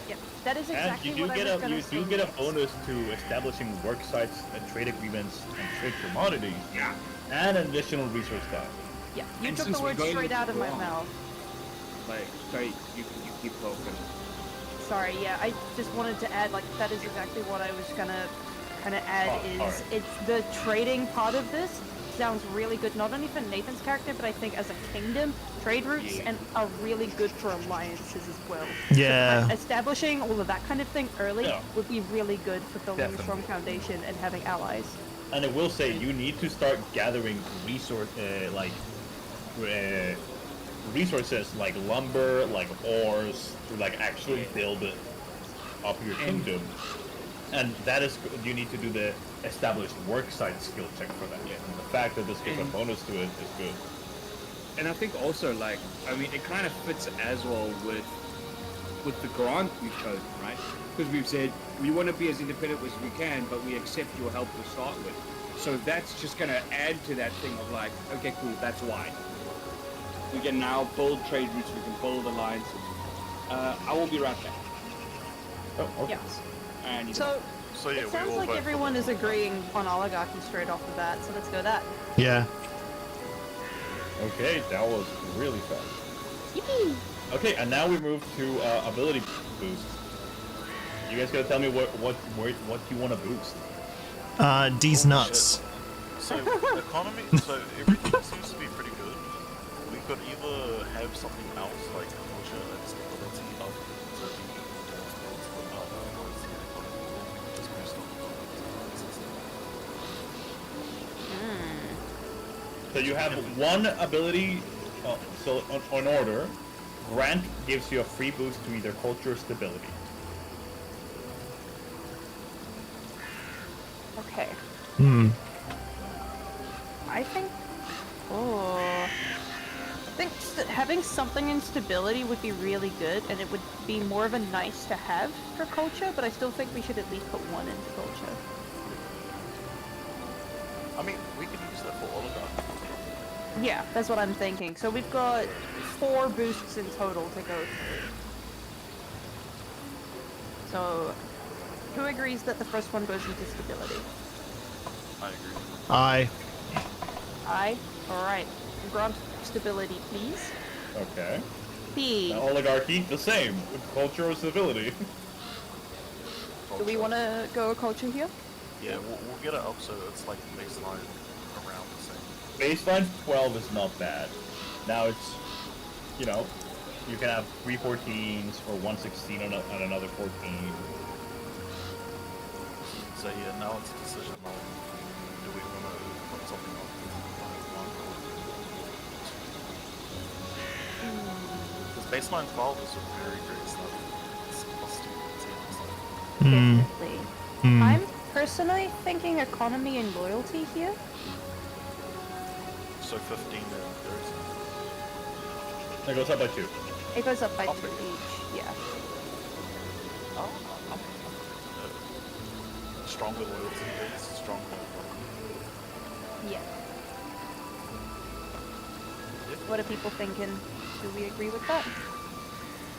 S5: Yeah, that is
S1: And
S5: exactly
S1: you do
S5: what
S1: get
S5: I was
S1: a
S5: gonna
S1: you
S5: say
S1: do get a
S5: next.
S1: bonus to establishing work sites and trade agreements and trade commodities.
S3: Yeah.
S1: And an additional resource tab.
S5: Yeah, you
S3: And
S5: took
S3: since
S5: the
S3: we're
S5: words
S3: going
S5: straight out of my
S3: wrong.
S5: mouth.
S3: Like, sorry, you keep talking.
S5: Sorry, yeah, I just wanted to add, like, that is exactly what I was gonna kind of add,
S1: Oh,
S5: is
S1: alright.
S5: it's the trading part of this sounds really good, not only for Nathan's character, but I think as a kingdom, trade routes and are really good for alliances as well.
S2: Yeah.
S5: Like, establishing all of that kind of thing early
S1: Yeah.
S5: would be really good for building a strong
S1: Definitely.
S5: foundation and having allies.
S1: And I will say, you need to start gathering resources like lumber, like ores, to like actually build up your kingdom. And that is, you need to do the established worksite skill check for that.
S3: Yeah.
S1: And the fact that this gives a bonus to it is good.
S3: And I think also, like, I mean, it kind of fits as well with the grant we've chosen, right? Because we've said we want to be as independent as we can, but we accept your help to start with. So that's just going to add to that thing of like, okay, cool, that's why. We can now build trade routes, we can build alliances. I will be right back.
S1: Oh, okay.
S5: Yes.
S3: And you
S5: So,
S6: So yeah,
S5: it
S6: we
S5: sounds
S6: all
S5: like
S6: vote for
S5: everyone
S6: the
S5: is agreeing on oligarchy straight off the bat, so let's go that.
S2: Yeah.
S1: Okay, that was really fast.
S5: Yippee!
S1: Okay, and now we move to ability boost. You guys gotta tell me what you want to boost.
S2: D's nuts.
S6: So economy, so everything seems to be pretty good. We could either have something else like culture and stability up to the just boost up
S1: So you have one ability. So on order, Grant gives you a free boost to either culture or stability.
S5: Okay.
S2: Hmm.
S5: I think. Oh. I think having something in stability would be really good, and it would be more of a nice to have for culture, but I still think we should at least put one into culture.
S6: I mean, we can use that for oligarchy.
S5: Yeah, that's what I'm thinking. So we've got 4 boosts in total to go through. So, who agrees that the first one goes into stability?
S6: I agree.
S2: Aye.
S5: Aye. Alright. Grant stability, please.
S1: Okay.
S5: B.
S1: Now, oligarchy, the same. Culture or stability.
S5: Do we want to go culture here?
S6: Yeah, we'll get it up so it's like baseline around the same.
S1: Baseline 12 is not bad. Now it's, you know, you can have 3 14s or 116 on another 14.
S6: So yeah, now it's a decision on do we want to put something on one or because baseline 12 is a very great stuff. It's plus 2 stuff.
S5: Definitely.
S2: Hmm.
S5: I'm personally thinking economy and loyalty here.
S6: So 15 and 30.
S1: It goes up by 2.
S5: It goes up by
S6: I'll
S5: 2
S6: take it.
S5: each, yeah.
S6: Oh, stronger loyalty base, stronger.
S5: Yeah. What are people thinking? Do we agree with that?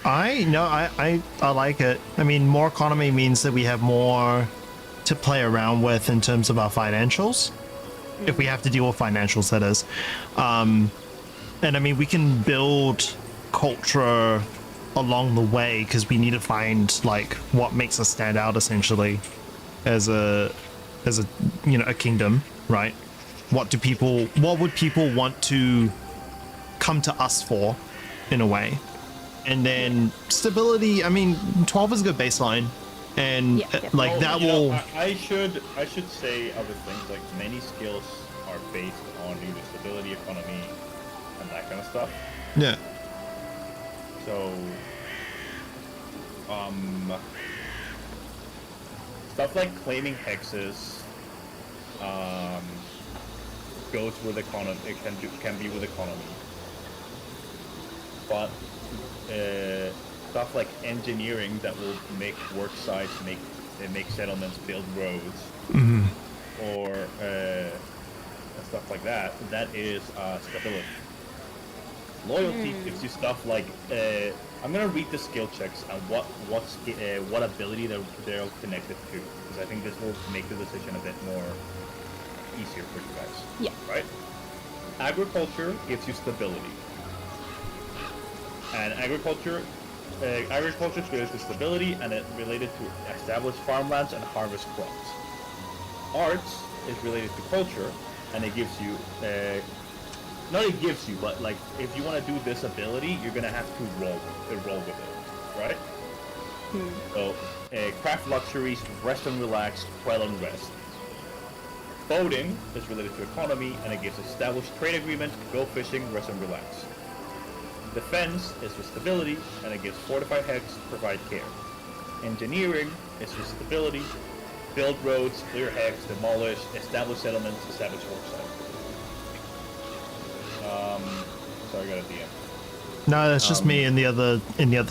S2: I like it. I mean, more economy means that we have more to play around with in terms of our financials. If we have to deal with financials, that is. And I mean, we can build culture along the way because we need to find like what makes us stand out essentially as a a kingdom, right? What would people want to come to us for in a way? And then stability, I mean, 12 is a good baseline, and
S5: Yeah, definitely.
S2: like that
S1: you know,
S2: will
S1: I should say other things like many skills are based on either stability, economy, and that kind of stuff.
S2: yeah.
S1: So, stuff like claiming hexes, goes with economy. It can be with economy, but stuff like engineering that will make work sites, make settlements, build roads, or stuff like that. That is stability. Loyalty gives you stuff like I'm gonna read the skill checks and what ability they're connected to, because I think this will make the decision a bit more easier for you guys.
S5: Yeah.
S1: Right? Agriculture gives you stability, and agriculture is related to stability, and it's related to establish farmlands and harvest crops. Arts is related to culture, and it gives you not it gives you, but like if you want to do this ability, you're gonna have to roll with it, right? So, craft luxuries, rest and relax, dwell and rest. Boating is related to economy, and it gives established trade agreements, go fishing, rest and relax. Defense is for stability, and it gives fortified hex, provide care. Engineering is for stability, build roads, clear hex, demolish, establish settlements, establish worksites. Sorry, I got a DM.
S2: No, that's just me in the other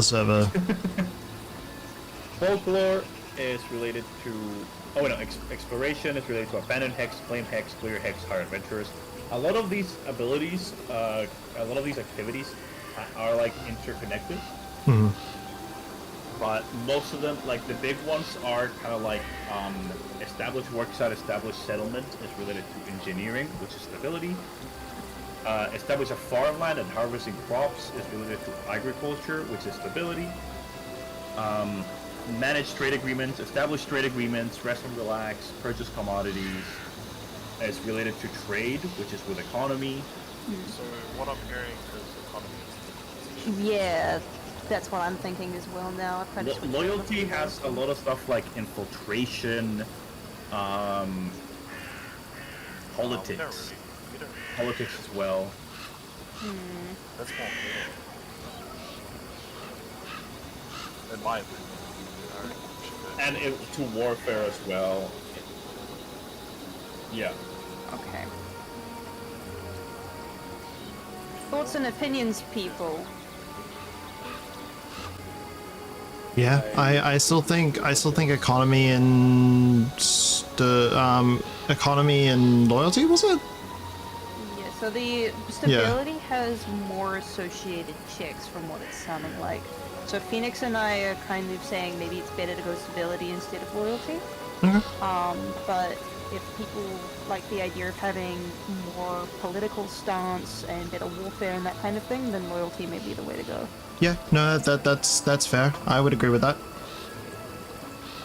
S2: server.
S1: Folklore is related to exploration is related to abandoned hex, claim hex, clear hex, hire adventurers. A lot of these abilities, a lot of these activities are like interconnected. But most of them, like the big ones, are kind of like established worksite, established settlement is related to engineering, which is stability. Establish a farmland and harvesting crops is related to agriculture, which is stability. Manage trade agreements, establish trade agreements, rest and relax, purchase commodities is related to trade, which is with economy.
S6: So what I'm hearing is economy.
S5: Yeah, that's what I'm thinking as well now. I've kind of
S1: Loyalty has a lot of stuff like infiltration, politics. Politics as well.
S6: That's more good. In my opinion.
S1: And to warfare as well. Yeah.
S5: Okay. Thoughts and opinions, people.
S2: Yeah, I still think economy and economy and loyalty, was it?
S5: Yeah, so the stability has more associated checks from what it's sounding like. So Phoenix and I are kind of saying maybe it's better to go stability instead of loyalty. But if people like the idea of having more political stance and better warfare and that kind of thing, then loyalty may be the way to go.
S2: Yeah, no, that's fair. I would agree with that.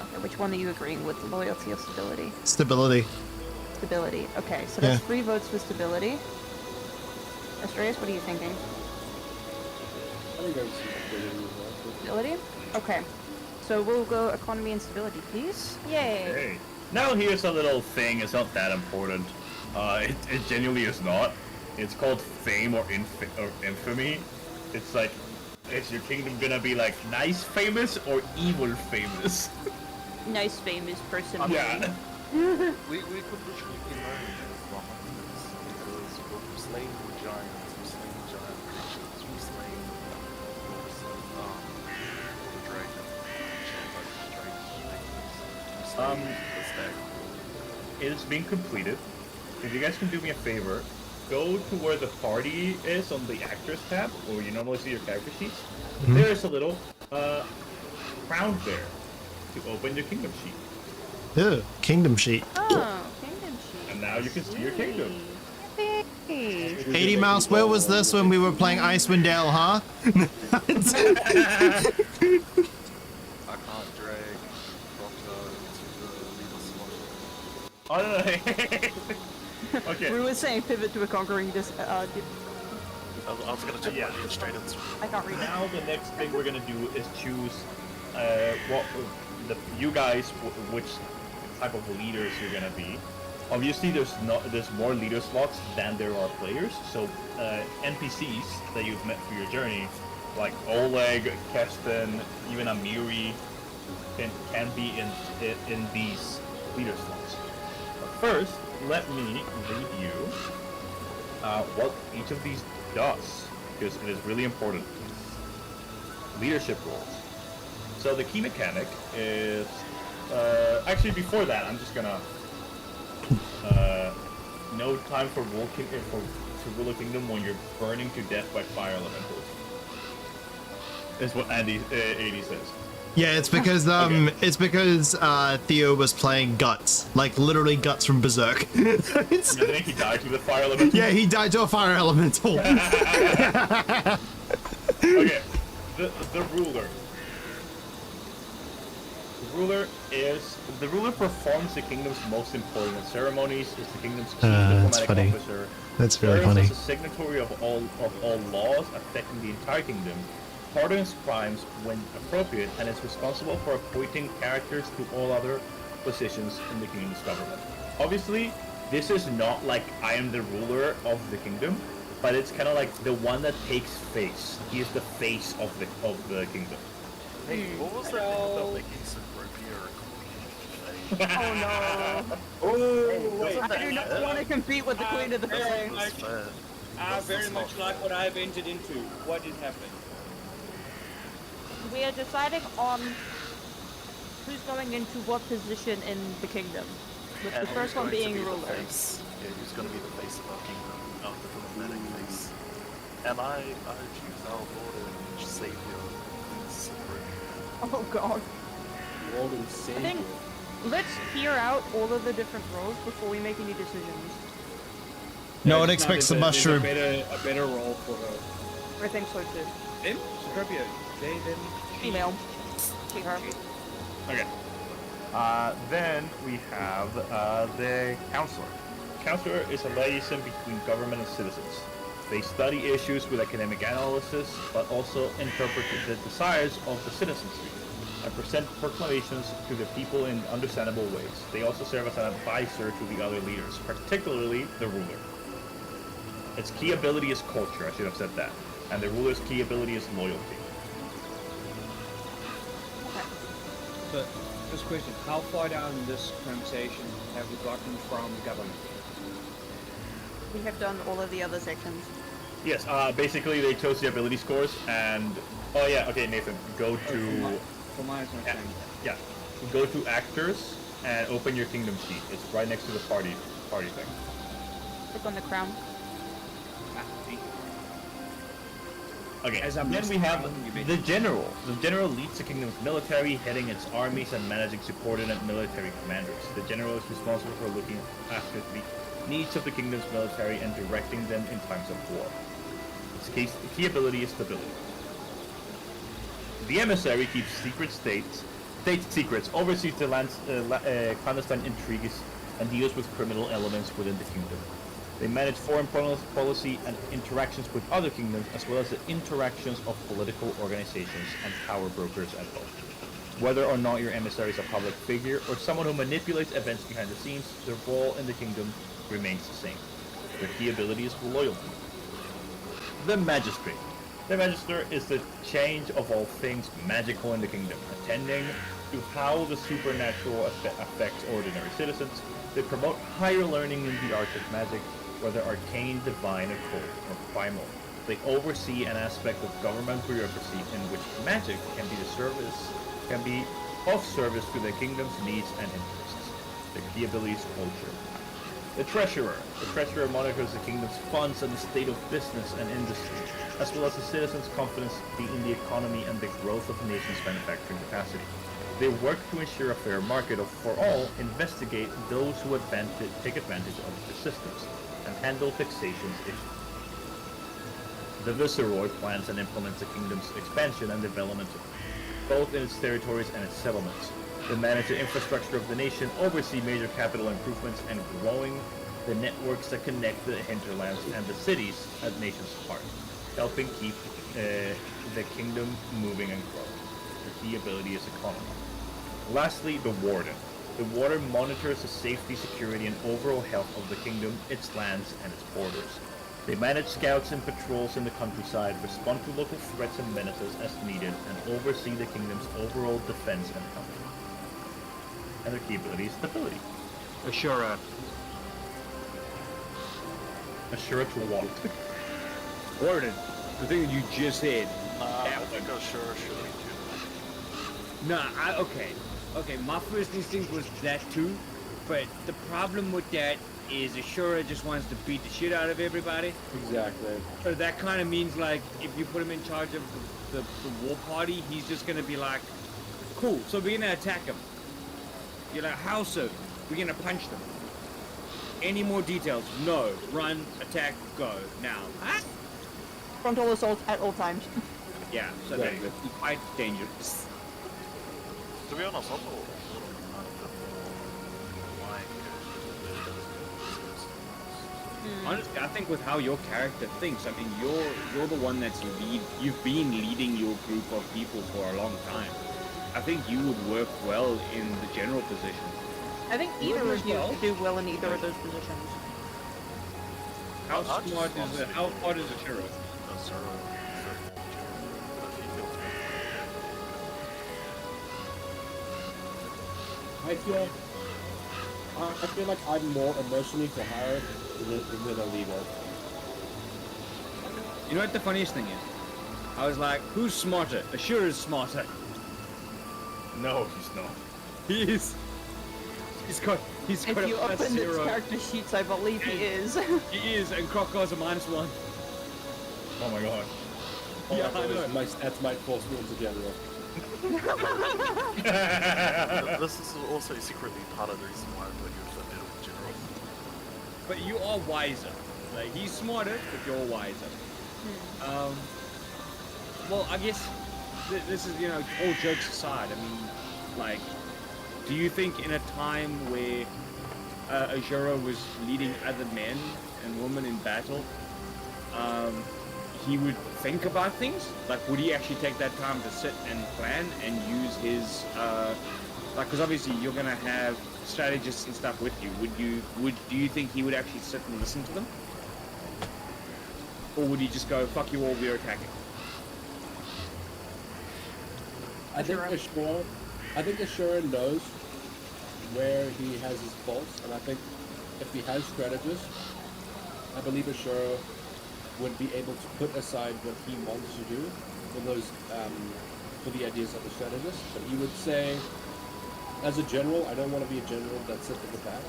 S5: Okay, which one are you agreeing with, loyalty or stability?
S2: Stability.
S5: Stability. Okay, so that's 3 votes for stability. Asturias, what are you thinking?
S4: I think there's some stability as well.
S5: Stability? Okay. So we'll go economy and stability, please. Yay!
S1: Hey. Now here's a little thing. It's not that important. It genuinely is not. It's called fame or infamy. It's like, is your kingdom gonna be like nice famous or evil famous?
S5: Nice famous person.
S1: Yeah.
S6: We could literally be known as the hunters because we've slain giants, we've slain giant creatures, we've slain all the dragon, we've slain the stag.
S1: It is being completed. If you guys can do me a favor, go to where the party is on the actors tab, or you normally see your character sheets. There's a little crown there to open your kingdom sheet.
S2: Ew, kingdom sheet.
S5: Oh, kingdom sheet.
S1: And now you can see your kingdom.
S5: Yay.
S2: 80 Mouse, where was this when we were playing Icewind Dale, huh?
S6: I can't drag Crocodile into the leader slot.
S1: Oh no, no. Okay.
S5: We were saying pivot to a conquering
S6: I was gonna jump
S1: Yeah.
S6: right straight into it.
S5: I can't read it.
S1: Now the next thing we're gonna do is choose you guys which type of leaders you're gonna be. Obviously, there's more leader slots than there are players. So NPCs that you've met through your journey, like Oleg, Keston, even Amiri, can be in these leader slots. But first, let me read you what each of these does, because it is really important. Leadership roles. So the key mechanic is actually before that, I'm just gonna no time for to rule a kingdom when you're burning to death by fire elementals. Is what Andy 80 says.
S2: Yeah, it's because Theo was playing Guts, like literally Guts from Berserk.
S1: I think he died to the fire elemental.
S2: Yeah, he died to a fire elemental.
S1: Okay, the ruler. The ruler performs the kingdom's most important ceremonies. Is the kingdom's chief
S2: That's
S1: diplomatic
S2: funny.
S1: officer.
S2: That's very
S1: Serves
S2: funny.
S1: as a signatory of all laws affecting the entire kingdom. Pardons crimes when appropriate, and is responsible for appointing characters to all other positions in the kingdom's government. Obviously, this is not like I am the ruler of the kingdom, but it's kind of like the one that takes face. He is the face of the kingdom.
S6: Hey, what was that thing about making Suburbia a queen?
S5: Oh no.
S4: Oh, wait.
S5: I do not want to compete with the queen of the
S3: Very
S5: thing.
S3: much, very much like what I've entered into. What did happen?
S5: We are deciding on who's going into what position in the kingdom. With the
S6: And
S5: first
S6: who's
S5: one
S6: going to
S5: being
S6: be the
S5: ruler.
S6: face? Yeah, who's going to be the face of our kingdom, our diplomatic face? And I choose our Lord and Savior, Suburbia.
S5: Oh god.
S4: Lord and
S5: I
S4: Savior.
S5: think let's hear out all of the different roles before we make any decisions.
S2: No one expects the mushroom.
S3: A better role for her.
S5: I think so too.
S3: Him? Suburbia. They, them.
S5: Female. She, her.
S1: Okay. Then we have the counselor. Counselor is a liaison between government and citizens. They study issues with academic analysis, but also interpret the desires of the citizenry and present proclamations to the people in understandable ways. They also serve as an advisor to the other leaders, particularly the ruler. Its key ability is culture, I should have said that, and the ruler's key ability is loyalty.
S3: So, this question, how far down this conversation have we gotten from government?
S5: We have done all of the other sections.
S1: Yes, basically they chose the ability scores and... Oh yeah, okay Nathan, go to...
S3: For my understanding.
S1: Yeah, go to actors and open your kingdom sheet. It's right next to the party thing.
S5: Click on the crown.
S1: Okay,
S3: As I'm
S1: then we
S3: listening,
S1: have
S3: you mean-
S1: the general. The general leads the kingdom's military, heading its armies and managing subordinate military commanders. The general is responsible for looking after the needs of the kingdom's military and directing them in times of war. Its key ability is stability. The emissary keeps state secrets, oversees the clandestine intrigues, and deals with criminal elements within the kingdom. They manage foreign policy and interactions with other kingdoms, as well as the interactions of political organizations and power brokers at home. Whether or not your emissary is a public figure or someone who manipulates events behind the scenes, their role in the kingdom remains the same. Their key ability is loyalty. The Magistrate. The Magister is the change of all things magical in the kingdom, attending to how the supernatural affects ordinary citizens. They promote higher learning in the arts of magic, whether arcane, divine, occult, or primal. They oversee an aspect of government bureaucracy in which magic can be of service to the kingdom's needs and interests. The key ability is culture. The Treasurer. The Treasurer monitors the kingdom's funds and the state of business and industry, as well as the citizens' confidence in the economy and the growth of the nation's manufacturing capacity. They work to ensure a fair market for all, investigate those who take advantage of the systems, and handle taxation issues. The Viceroy plans and implements the kingdom's expansion and development, both in its territories and its settlements. They manage the infrastructure of the nation, oversee major capital improvements, and growing the networks that connect the hinterlands and the cities at nation's heart, helping keep the kingdom moving and growing. The key ability is economy. Lastly, the Warden. The Warden monitors the safety, security, and overall health of the kingdom, its lands, and its borders. They manage scouts and patrols in the countryside, respond to local threats and menaces as needed, and oversee the kingdom's overall defense and health. And their key ability is stability.
S3: Ashura.
S1: Ashura to what?
S3: Warden. The thing that you just said.
S6: I think Ashura should be too.
S3: Nah, okay, my first instinct was that too, but the problem with that is Ashura just wants to beat the shit out of everybody.
S4: Exactly.
S3: So that kind of means like, if you put him in charge of the war party, he's just gonna be like, cool, so we're gonna attack him. You're like, how so? We're gonna punch them. Any more details? No. Run, attack, go. Now. Huh?
S5: Frontal assault at all times.
S3: Yeah, so
S4: Yeah.
S3: that would be quite dangerous.
S6: To be honest, I'm a little like
S3: Honestly, I think with how your character thinks, I mean, you're the one that's you've been leading your group of people for a long time. I think you would work well in the general position.
S5: I think
S3: You
S5: either
S3: would
S5: of you
S3: as well.
S5: could do well in either of those positions.
S3: How
S6: I just
S3: smart is
S6: honestly
S3: it? How
S6: think
S3: smart is Ashura?
S4: I feel like I'm more a mercenary for hire than a leader.
S3: You know what the funniest thing is? I was like, who's smarter? Ashura's smarter.
S1: No, he's not.
S3: He is. He's got
S5: If
S3: a
S5: you
S3: plus
S5: open the
S3: 0.
S5: character sheets, I believe he is.
S3: He is, and Crocodile's a -1.
S1: Oh my god.
S3: Yeah, I know.
S4: My stats might force me into general.
S6: This is also secretly part of the reason why I put you for middle general.
S3: But you are wiser. Like, he's smarter, but you're wiser. Well, I guess this is, you know, all jokes aside. I mean, like, do you think in a time where Ashura was leading other men and women in battle, he would think about things? Like, would he actually take that time to sit and plan and use his, like, because obviously you're gonna have strategists and stuff with you. Do you think he would actually sit and listen to them? Or would he just go, fuck you all, we're attacking?
S4: I think Ashura knows where he has his faults, and I think if he has strategists, I believe Ashura would be able to put aside what he wants to do for those for the ideas of the strategist. But he would say, as a general, I don't want to be a general that sits at the back.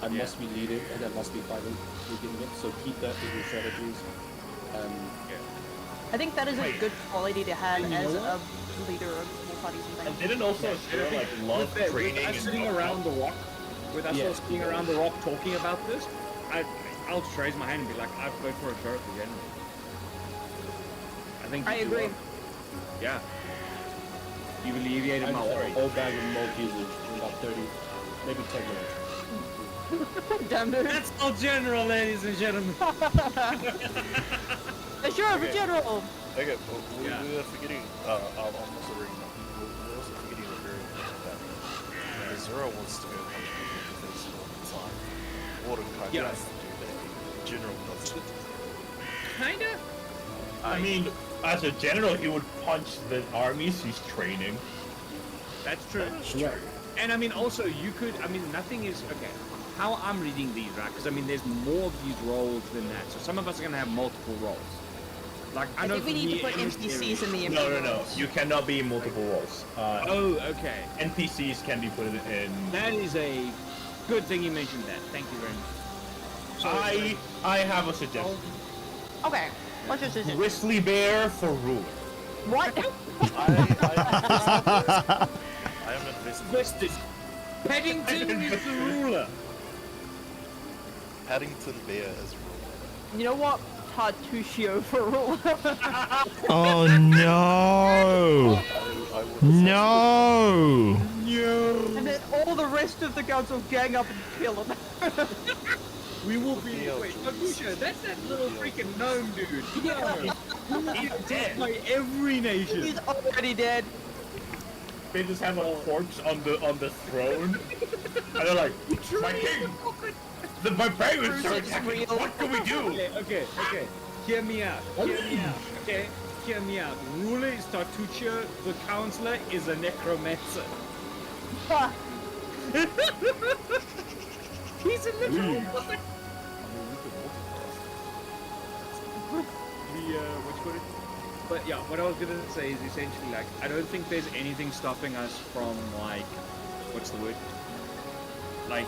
S4: I must be leading, and I must be fighting, beginning it. So keep that in your strategies.
S5: I think that is a good quality to have
S3: And you
S5: as
S3: know
S5: a leader of war parties and
S1: And
S5: things.
S1: didn't also Ashura like love training
S3: with us
S1: and
S3: sitting around the rock, with us all sitting around the rock talking about this, I'll just raise my hand and be like, I'd vote for Ashura for general. I think
S5: I
S3: you do
S5: agree.
S3: well. Yeah. You've alleviated
S4: I
S3: my
S4: just have a
S3: worry.
S4: whole bag of Maltesers in about 30, maybe 10 minutes.
S5: Damn it.
S3: That's all general, ladies and gentlemen.
S5: Sure, for general.
S6: Okay, but
S3: Yeah.
S6: we are forgetting, I'm also reading that. We're also forgetting a very important factor. Zero wants to go punch people in the face all the time. Warden kind of
S3: Yeah.
S6: has to do that. General doesn't.
S3: Kinda.
S1: I mean, as a general, he would punch the armies he's training.
S3: That's true.
S4: Right.
S3: And I mean, also, you could, I mean, nothing is, okay, how I'm reading these, right? Because I mean, there's more of these roles than that. So some of us are going to have multiple roles. Like, I
S5: I
S3: know
S5: think we
S3: for
S5: need
S3: me,
S5: to put
S3: in this
S5: NPCs in
S3: area-
S5: the
S1: No. You cannot be in multiple roles.
S3: Oh, okay.
S1: NPCs can be put in.
S3: That is a good thing you mentioned that. Thank you very much. So,
S1: I have a suggestion.
S5: Okay. What's your suggestion?
S1: Grizzly bear for ruler.
S5: What?
S6: I am invested.
S3: Twisted. Paddington is the ruler.
S6: Paddington Bear as well.
S5: You know what? Tartuccio for ruler.
S2: Oh no!
S6: I would
S2: No!
S5: And then all the rest of the guards will gang up and kill him.
S3: We will be.
S6: Yeah,
S3: Wait,
S6: please.
S3: Tartuccio, that's that little freaking gnome dude.
S5: Yeah.
S1: He's dead.
S3: By every nation.
S5: He's already dead.
S1: They just have a corpse on the throne, and they're like, "My king, my parents are attacking. What can we do?"
S3: Okay. Hear me out. Okay? Hear me out. Ruler is Tartuccio, the counselor is a necromancer.
S5: Ha.
S3: He's a literal
S6: I mean, we could multitask.
S3: what you call it? But yeah, what I was gonna say is essentially like, I don't think there's anything stopping us from like, what's the word? Like,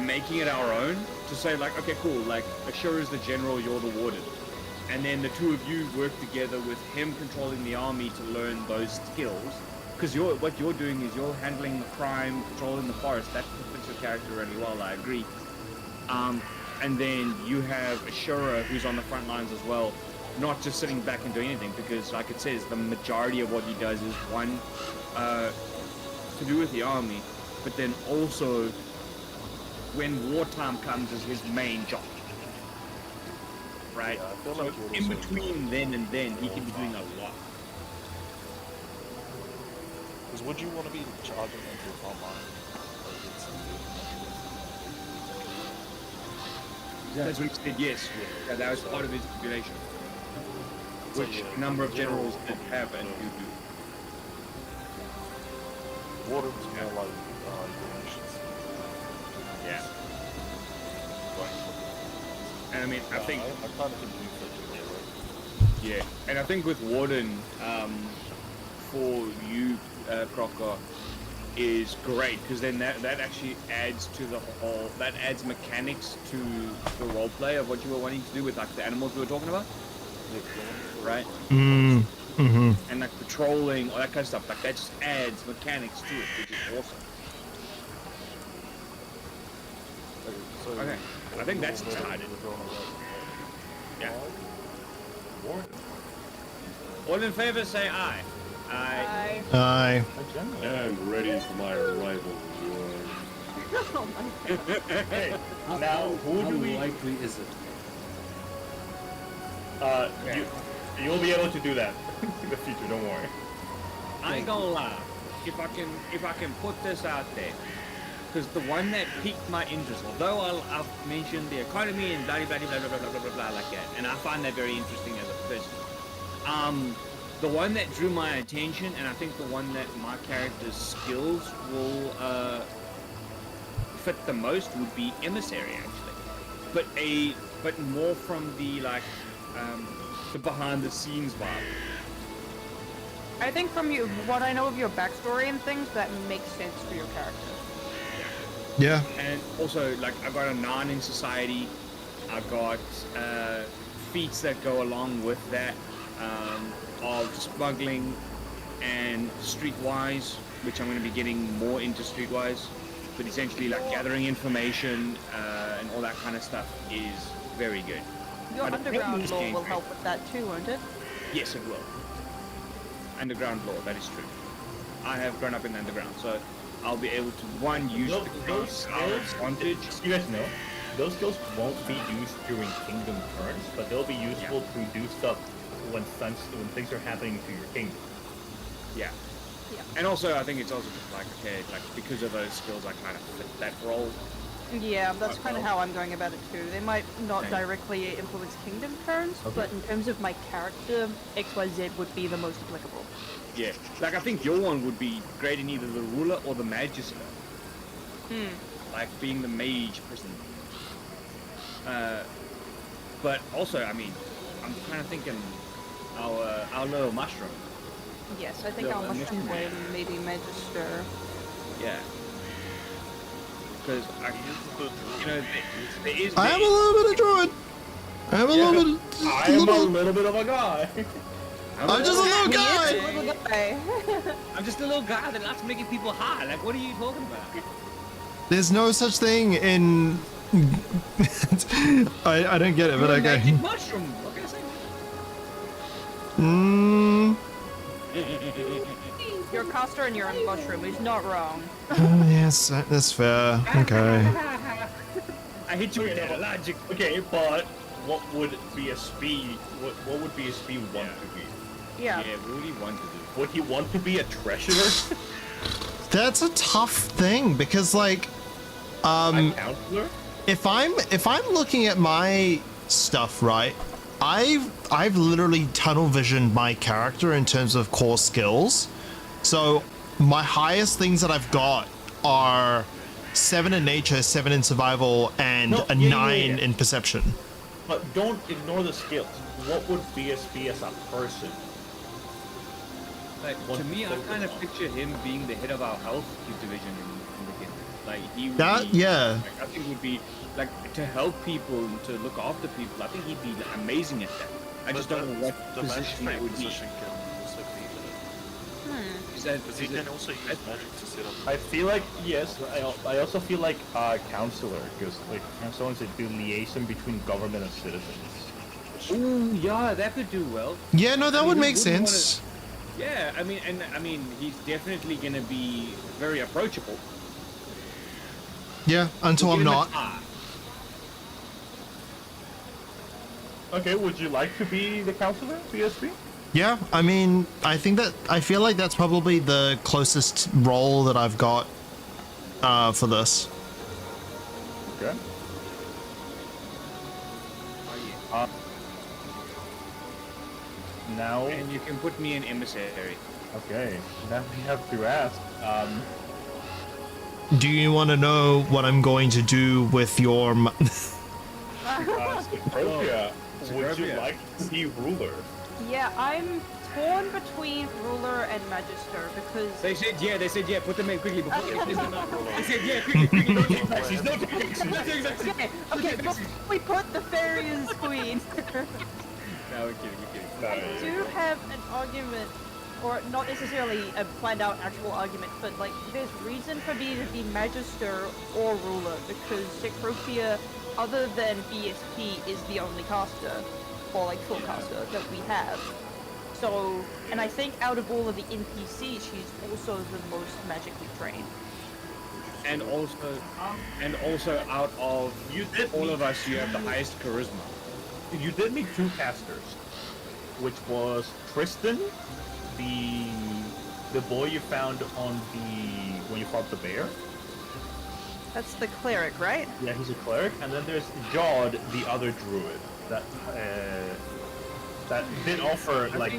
S3: making it our own. To say like, okay, cool, like, Ashura is the general, you're the warden. And then the two of you work together with him controlling the army to learn those skills. Because what you're doing is you're handling the crime, controlling the forest. That fits your character really well, I agree. And then you have Ashura, who's on the front lines as well, not just sitting back and doing anything, because like it says, the majority of what he does is one, to do with the army, but then also when wartime comes is his main job. Right?
S6: Yeah, I feel
S3: So
S6: like you're
S3: in
S6: also-
S3: between then and then, he can be doing a lot.
S6: Because would you want to be charging into the front line?
S3: That's what he said, yes. Yeah, that was part of his stipulation.
S6: So,
S3: Which
S6: yeah,
S3: a number of
S6: the
S3: generals
S6: general-
S3: did have and do do.
S6: Warden's more like donations.
S3: Yeah. And I mean, I think,
S6: I kind of think you fit in there, right?
S3: yeah. And I think with Warden, for you, Crocker, is great, because then that actually adds to the whole, that adds mechanics to the roleplay of what you were wanting to do with like the animals we were talking about, right?
S2: Mm-hmm.
S3: And like patrolling, all that kind of stuff, like that just adds mechanics to it, which is awesome.
S6: So,
S3: Okay, I think that's
S6: we're
S3: decided.
S6: going on
S3: Yeah.
S6: Warden.
S3: All in favor, say aye. Aye.
S2: Aye.
S4: I'm ready for my arrival,
S5: Oh my god.
S1: Hey, now who
S4: How
S1: do we?
S4: likely is it?
S1: You'll be able to do that in the future. Don't worry.
S3: I ain't gonna lie. If I can put this out there, because the one that piqued my interest, although I've mentioned the economy and blah blah blah blah blah blah blah blah like that, and I find that very interesting as a person. The one that drew my attention, and I think the one that my character's skills will fit the most, would be emissary actually, but more from the like the behind the scenes vibe.
S5: I think from you, what I know of your backstory and things, that makes sense for your character.
S2: Yeah.
S3: And also, like, I got a 9 in society. I got feats that go along with that of smuggling and streetwise, which I'm going to be getting more into streetwise. But essentially, like, gathering information and all that kind of stuff is very good.
S5: Your
S3: But
S5: underground
S3: this
S5: law
S3: game-
S5: will help with that too, won't it?
S3: Yes, it will. Underground law, that is true. I have grown up in the underground, so I'll be able to use
S1: Those,
S3: the
S1: those
S3: skills
S1: skills,
S3: advantage.
S1: just so you guys know, those skills won't be used during kingdom turns, but they'll be useful to do stuff when things are happening to your kingdom.
S3: Yeah.
S5: Yeah.
S3: And also, I think it's also just like, okay, like because of those skills, I kind of fit that role.
S5: Yeah, that's kind of how I'm going about it too. They might not
S3: Same.
S5: directly influence kingdom turns, but in terms of my character, XYZ would be the most applicable.
S3: Yeah. Like, I think your one would be great in either the ruler or the magister. Like being the mage person. But also, I mean, I'm kind of thinking our little mushroom.
S5: Yes, I think
S3: Yeah,
S5: our
S3: but
S5: mushroom
S3: Mushroom
S5: way,
S3: Man.
S5: maybe Magister.
S3: Yeah. Because I,
S6: He is a good
S3: you know, there is.
S2: I am a little bit of druid. I am a
S3: Yeah,
S2: little bit.
S1: I am a little bit of a guy.
S2: I'm just a little
S5: He is
S2: guy.
S5: a little guy.
S3: I'm just a little guy that likes making people high. Like, what are you talking about?
S2: There's no such thing in. I don't get it, but
S3: You're a
S2: okay.
S3: magic mushroom. What can I say?
S2: Mm,
S5: You're a caster and you're a mushroom. He's not wrong.
S2: yes, that's fair. Okay.
S3: I hit you with that logic.
S1: Okay, but what would BSB? What would BSB want to be?
S5: Yeah.
S3: Yeah, what would he want to do?
S1: Would he want to be a treasurer?
S2: That's a tough thing because, like,
S1: A counselor?
S2: if I'm looking at my stuff, right, I've literally tunnel visioned my character in terms of core skills. So my highest things that I've got are 7 in nature, 7 in survival, and
S1: No,
S2: a
S1: yeah,
S2: 9
S1: yeah.
S2: in perception.
S1: But don't ignore the skills. What would BSB as a person?
S3: Like,
S1: What
S3: to me, I
S1: focus
S3: kind of
S1: on?
S3: picture him being the head of our health division in the game. Like, he would
S2: That
S3: be,
S2: yeah.
S3: like, I think would be, like, to help people, to look after people. I think he'd be amazing at that. I just don't know what
S6: the
S3: position that
S6: magistrate
S3: would be.
S6: position can also be there.
S3: Is that,
S6: Because he
S3: is
S6: can
S3: it,
S6: also use magic to set up.
S1: I feel like yes. I also feel like counselor because like someone to do liaison between government and citizens.
S3: ooh, yeah, that could do well.
S2: Yeah, no, that
S3: I mean,
S2: would
S3: who
S2: make
S3: wouldn't
S2: sense.
S3: Yeah, I mean, he's definitely gonna be very approachable.
S2: Yeah, until
S3: We'll
S2: I'm
S3: give him a
S2: not.
S3: try.
S1: Okay, would you like to be the counselor, BSB?
S2: Yeah, I mean, I feel like that's probably the closest role that I've got for this.
S1: Okay.
S3: Oh,
S1: Now,
S3: yeah. And you can put me in emissary.
S1: okay. Now we have to ask.
S2: Do you want to know what I'm going to do with your?
S1: Cecropia, would you
S3: Cecropia.
S1: like to be ruler?
S5: Yeah, I'm torn between ruler and magister because
S3: They said yeah, put them in quickly before
S5: Okay.
S3: they said yeah, quickly.
S1: No take backsies, no take backsies.
S5: okay, before we put the fairy as queen.
S3: No, we're kidding, we're kidding.
S5: I do have an argument, or not necessarily a planned out actual argument, but like there's reason for me to be magister or ruler because Cecropia, other than BSP, is the only caster, or like full caster that we have. So, and I think out of all of the NPCs, she's also the most magically trained.
S3: And also out of
S1: You did
S3: all
S1: meet-
S3: of us, you have the highest charisma.
S1: You did meet two casters, which was Tristan, the boy you found on when you fought the bear.
S5: That's the cleric, right?
S1: Yeah, he's a cleric, and then there's Jod, the other druid that did offer
S3: I
S1: like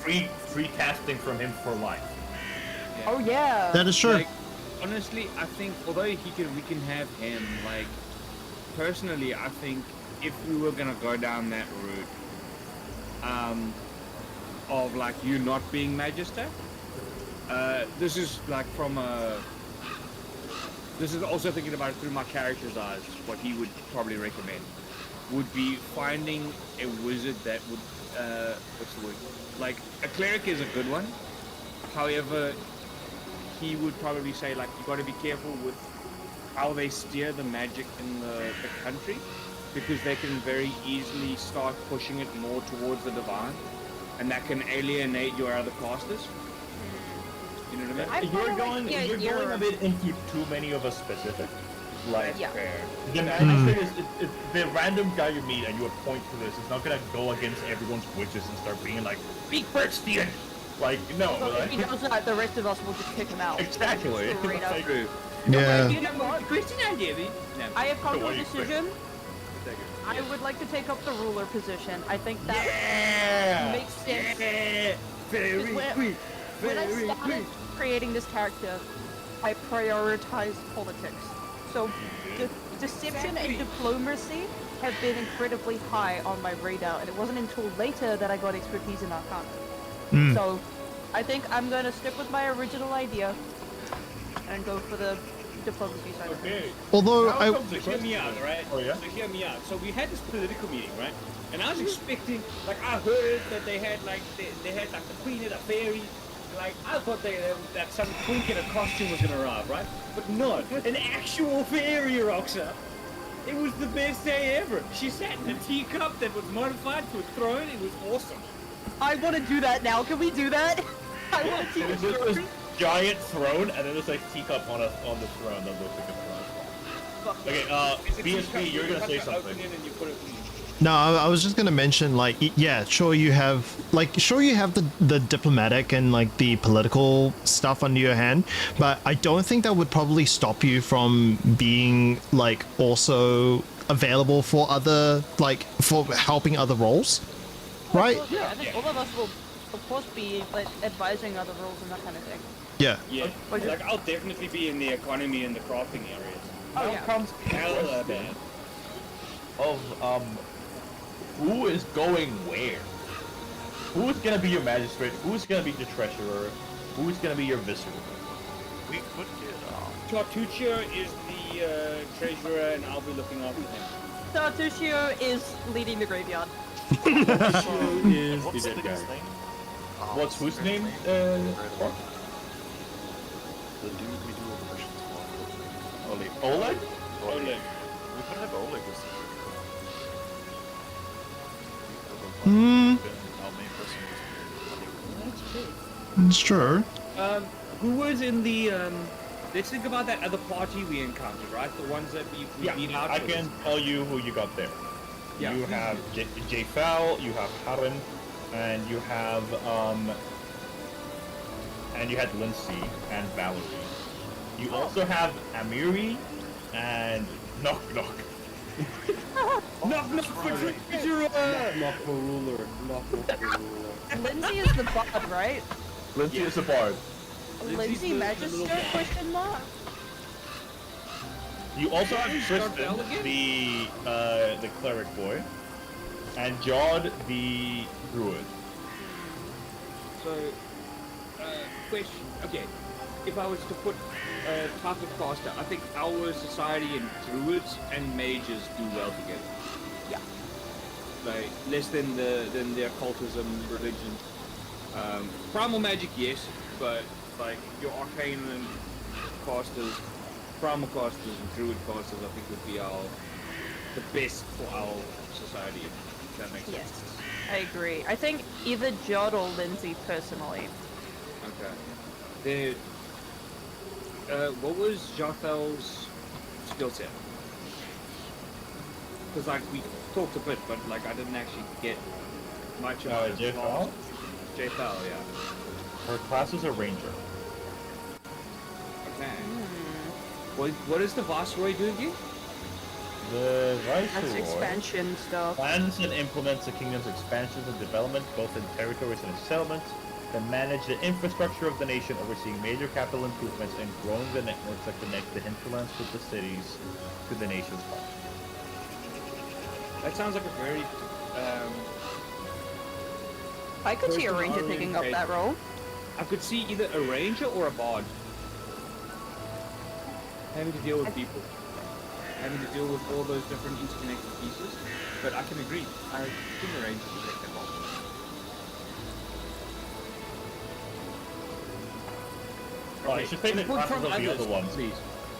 S3: think-
S1: free casting from him for life.
S5: Oh yeah.
S2: That is true.
S3: Like, honestly, I think although we can have him. Like, personally, I think if we were gonna go down that route, of like you not being magister, this is like this is also thinking about it through my character's eyes. What he would probably recommend would be finding a wizard that would what's the word? Like a cleric is a good one. However, he would probably say like you got to be careful with how they steer the magic in the country because they can very easily start pushing it more towards the divine, and that can alienate your other casters. You know what I man.
S5: I
S1: You're
S5: kinda like
S1: going,
S5: the
S1: you're
S5: idea
S1: going a
S5: of-
S1: bit into too many of a specific. Like,
S5: Yeah.
S3: Fair.
S1: the magistrate is the random guy you meet and you appoint to this is not gonna go against everyone's wishes and start being like, "Speak first, Steven!" Like, no.
S5: Although if he
S1: Like,
S5: does that, the rest of us will just kick him out.
S1: exactly.
S5: Straight up.
S1: Like,
S3: True.
S2: Yeah.
S3: You know what? Christian idea, man. No.
S5: I have come to
S1: What
S5: a
S1: do you think?
S5: decision.
S3: Take it.
S5: I would like to take up the ruler position. I think that
S1: yeah.
S5: makes sense.
S3: Very
S5: When-
S3: quick.
S5: When I
S3: Very
S5: started
S3: quick.
S5: creating this character, I prioritized politics. So deception and diplomacy have been incredibly high on my radar, and it wasn't until later that I got expertise in Arcana. So I think I'm going to stick with my original idea and go for the diplomacy side of things.
S1: Okay.
S2: Although
S1: Now
S2: I,
S1: comes the
S3: Hear me
S1: question.
S3: out, right?
S1: Oh yeah.
S3: So hear me out. So we had this political meeting, right? And I was expecting, like, I heard that they had like they had like the queen and the fairy. Like, I thought that some twink in a costume was gonna arrive, right? But no, an actual fairy rocks up. It was the best day ever. She sat in a teacup that was modified to a throne. It was awesome.
S5: I want to do that now. Can we do that? I want to
S1: It was just this giant throne, and then there's like teacup on the throne that looks like a throne. Okay,
S3: It's a
S1: BSP,
S3: teacup,
S1: you're
S3: you
S1: gonna
S3: cut
S1: say
S3: the
S1: something.
S3: opening and you put it in.
S2: no, I was just gonna mention like yeah, sure you have the diplomatic and like the political stuff under your hand, but I don't think that would probably stop you from being like also available for other like for helping other roles, right?
S5: Yeah, I think all of us will, of course, be like advising other rules and that kind of thing.
S2: Yeah.
S3: Yeah,
S5: Okay.
S3: like I'll definitely be in the economy and the crafting areas.
S5: Oh
S1: Now
S5: yeah.
S1: comes the
S3: Hella
S1: question
S3: bad.
S1: of who is going where? Who's gonna be your magistrate? Who's gonna be your treasurer? Who's gonna be your viceroy?
S6: We could get
S3: Tortuccio is the treasurer, and I'll be looking after him.
S5: Tartuccio is leading the graveyard.
S1: Who is
S6: what's
S1: the
S6: the
S1: dead guy?
S6: guy's name?
S1: What's whose name? What?
S6: The dude we do all the missions for.
S1: Oleg. Oleg?
S3: Oleg.
S6: We could have Oleg as the our main person is
S2: It's true.
S3: Who was in the let's think about that other party we encountered, right? The ones that we beat
S1: Yeah,
S3: out.
S1: I
S3: with.
S1: can tell you who you got there.
S3: Yeah.
S1: You have J Fowl, you have Harren, and you have and you had Lindsay and Valerie. You also have Amiri and Knock Knock.
S3: Knock knock for treasurer.
S4: Knock for ruler. Knock for ruler.
S5: Lindsay is the bard, right?
S1: Lindsay is a bard.
S3: Lindsay's
S5: Lindsay
S3: the
S5: Magister?
S3: little guy.
S5: Question mark.
S1: You also have
S3: Start
S1: Tristan,
S3: Elegant?
S1: the cleric boy, and Jod, the druid.
S3: So, question. Okay, if I was to put type of caster, I think our society and druids and mages do well together.
S5: Yeah.
S3: Like less than the occultism religion. Primal magic, yes, but like your arcane and casters, primal casters and druid casters, I think would be the best for our society. If that makes
S5: Yes,
S3: sense.
S5: I agree. I think either Jod or Lindsay personally.
S3: Okay. Then, what was Jaffel's skill set? Because like we talked a bit, but like I didn't actually get much of his
S1: Jafel?
S3: Jafel, yeah.
S1: Her class is a ranger.
S3: Okay.
S5: Hmm.
S3: What does the Viceroy do again?
S1: The
S5: That's
S1: viceroy
S5: expansion stuff.
S1: plans and implements the kingdom's expansions and development, both in territories and in settlements, to manage the infrastructure of the nation, overseeing major capital improvements and growing the networks that connect the hinterlands with the cities to the nation's heart.
S3: That sounds like a very
S5: I could see a
S3: person
S5: ranger picking up that role.
S3: I could see either a ranger or a bard. Having to deal with people. Having to deal with all those different interconnected pieces. But I can agree. I think a ranger would take that role.
S1: I should say the
S3: From
S1: classes of the
S3: others,
S1: other ones.
S3: please.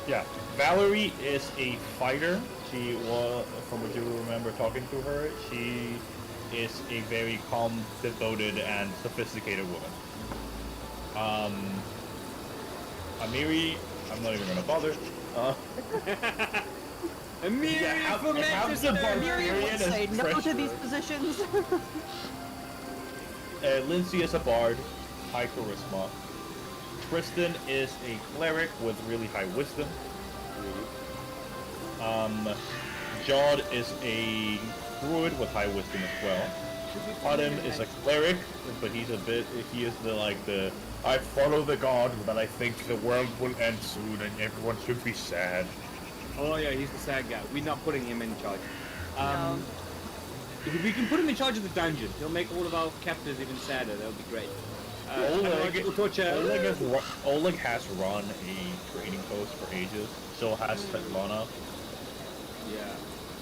S1: Yeah, Valerie is a fighter. She was, from what you remember talking to her, she is a very calm, devoted, and sophisticated woman. Amiri, I'm not even gonna bother.
S3: Amiri
S1: Yeah,
S3: for
S1: have the
S3: Manchester!
S1: barbarian
S5: Miriam would say
S1: as
S5: no to
S1: treasurer.
S5: these positions.
S1: Lindsay is a bard, high charisma. Tristan is a cleric with really high wisdom. Jod is a druid with high wisdom as well. Autumn is a cleric, but he is the I follow the god, but I think the world will end soon and everyone should be sad.
S3: Oh yeah, he's the sad guy. We're not putting him in charge.
S5: No.
S3: If we can put him in charge of the dungeon, he'll make all of our captors even sadder. That would be great.
S1: Oleg has run a trading post for ages. So has Svetlana.
S3: Yeah.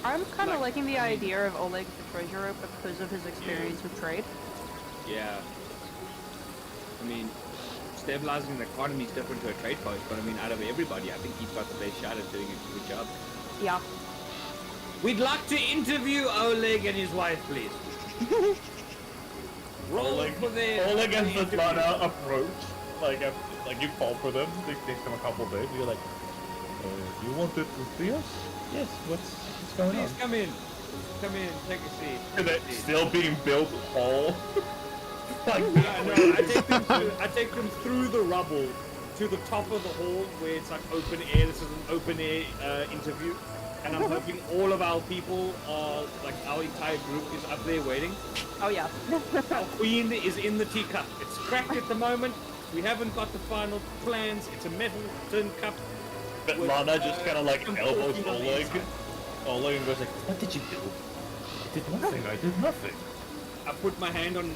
S5: I'm kind of liking the idea of Oleg the treasurer because of his experience with trade.
S3: Yeah. I mean, stabilizing the economy is different to a trade post, but I mean, out of everybody, I think he's got the best shot at doing a good job.
S5: Yeah.
S3: We'd like to interview Oleg and his wife, please.
S1: Oleg and Svetlana approach. Like you call for them. They come a couple days. You're like, you wanted to see us? Yes. What's going on?
S3: Please come in. Come in. Take a seat.
S1: And that still being built hall. Like,
S3: I take them through the rubble to the top of the hall where it's like open air. This is an open air interview. And I'm hoping all of our people are, like, our entire group is up there waiting.
S5: Oh yeah.
S3: Our queen is in the teacup. It's cracked at the moment. We haven't got the final plans. It's a metal tin cup.
S1: But Lana just kind of like elbows Oleg. Oleg goes like, "What did you do?" "I did nothing. I did nothing."
S3: I put my hand on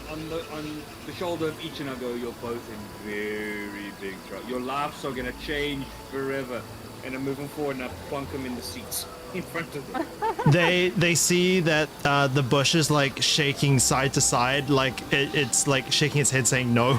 S3: the shoulder of each and I go, "You're both in very big trouble. Your lives are gonna change forever." And I'm moving forward and I plunk them in the seats in front of them.
S2: They see that the bush is like shaking side to side, like it's like shaking its head saying no.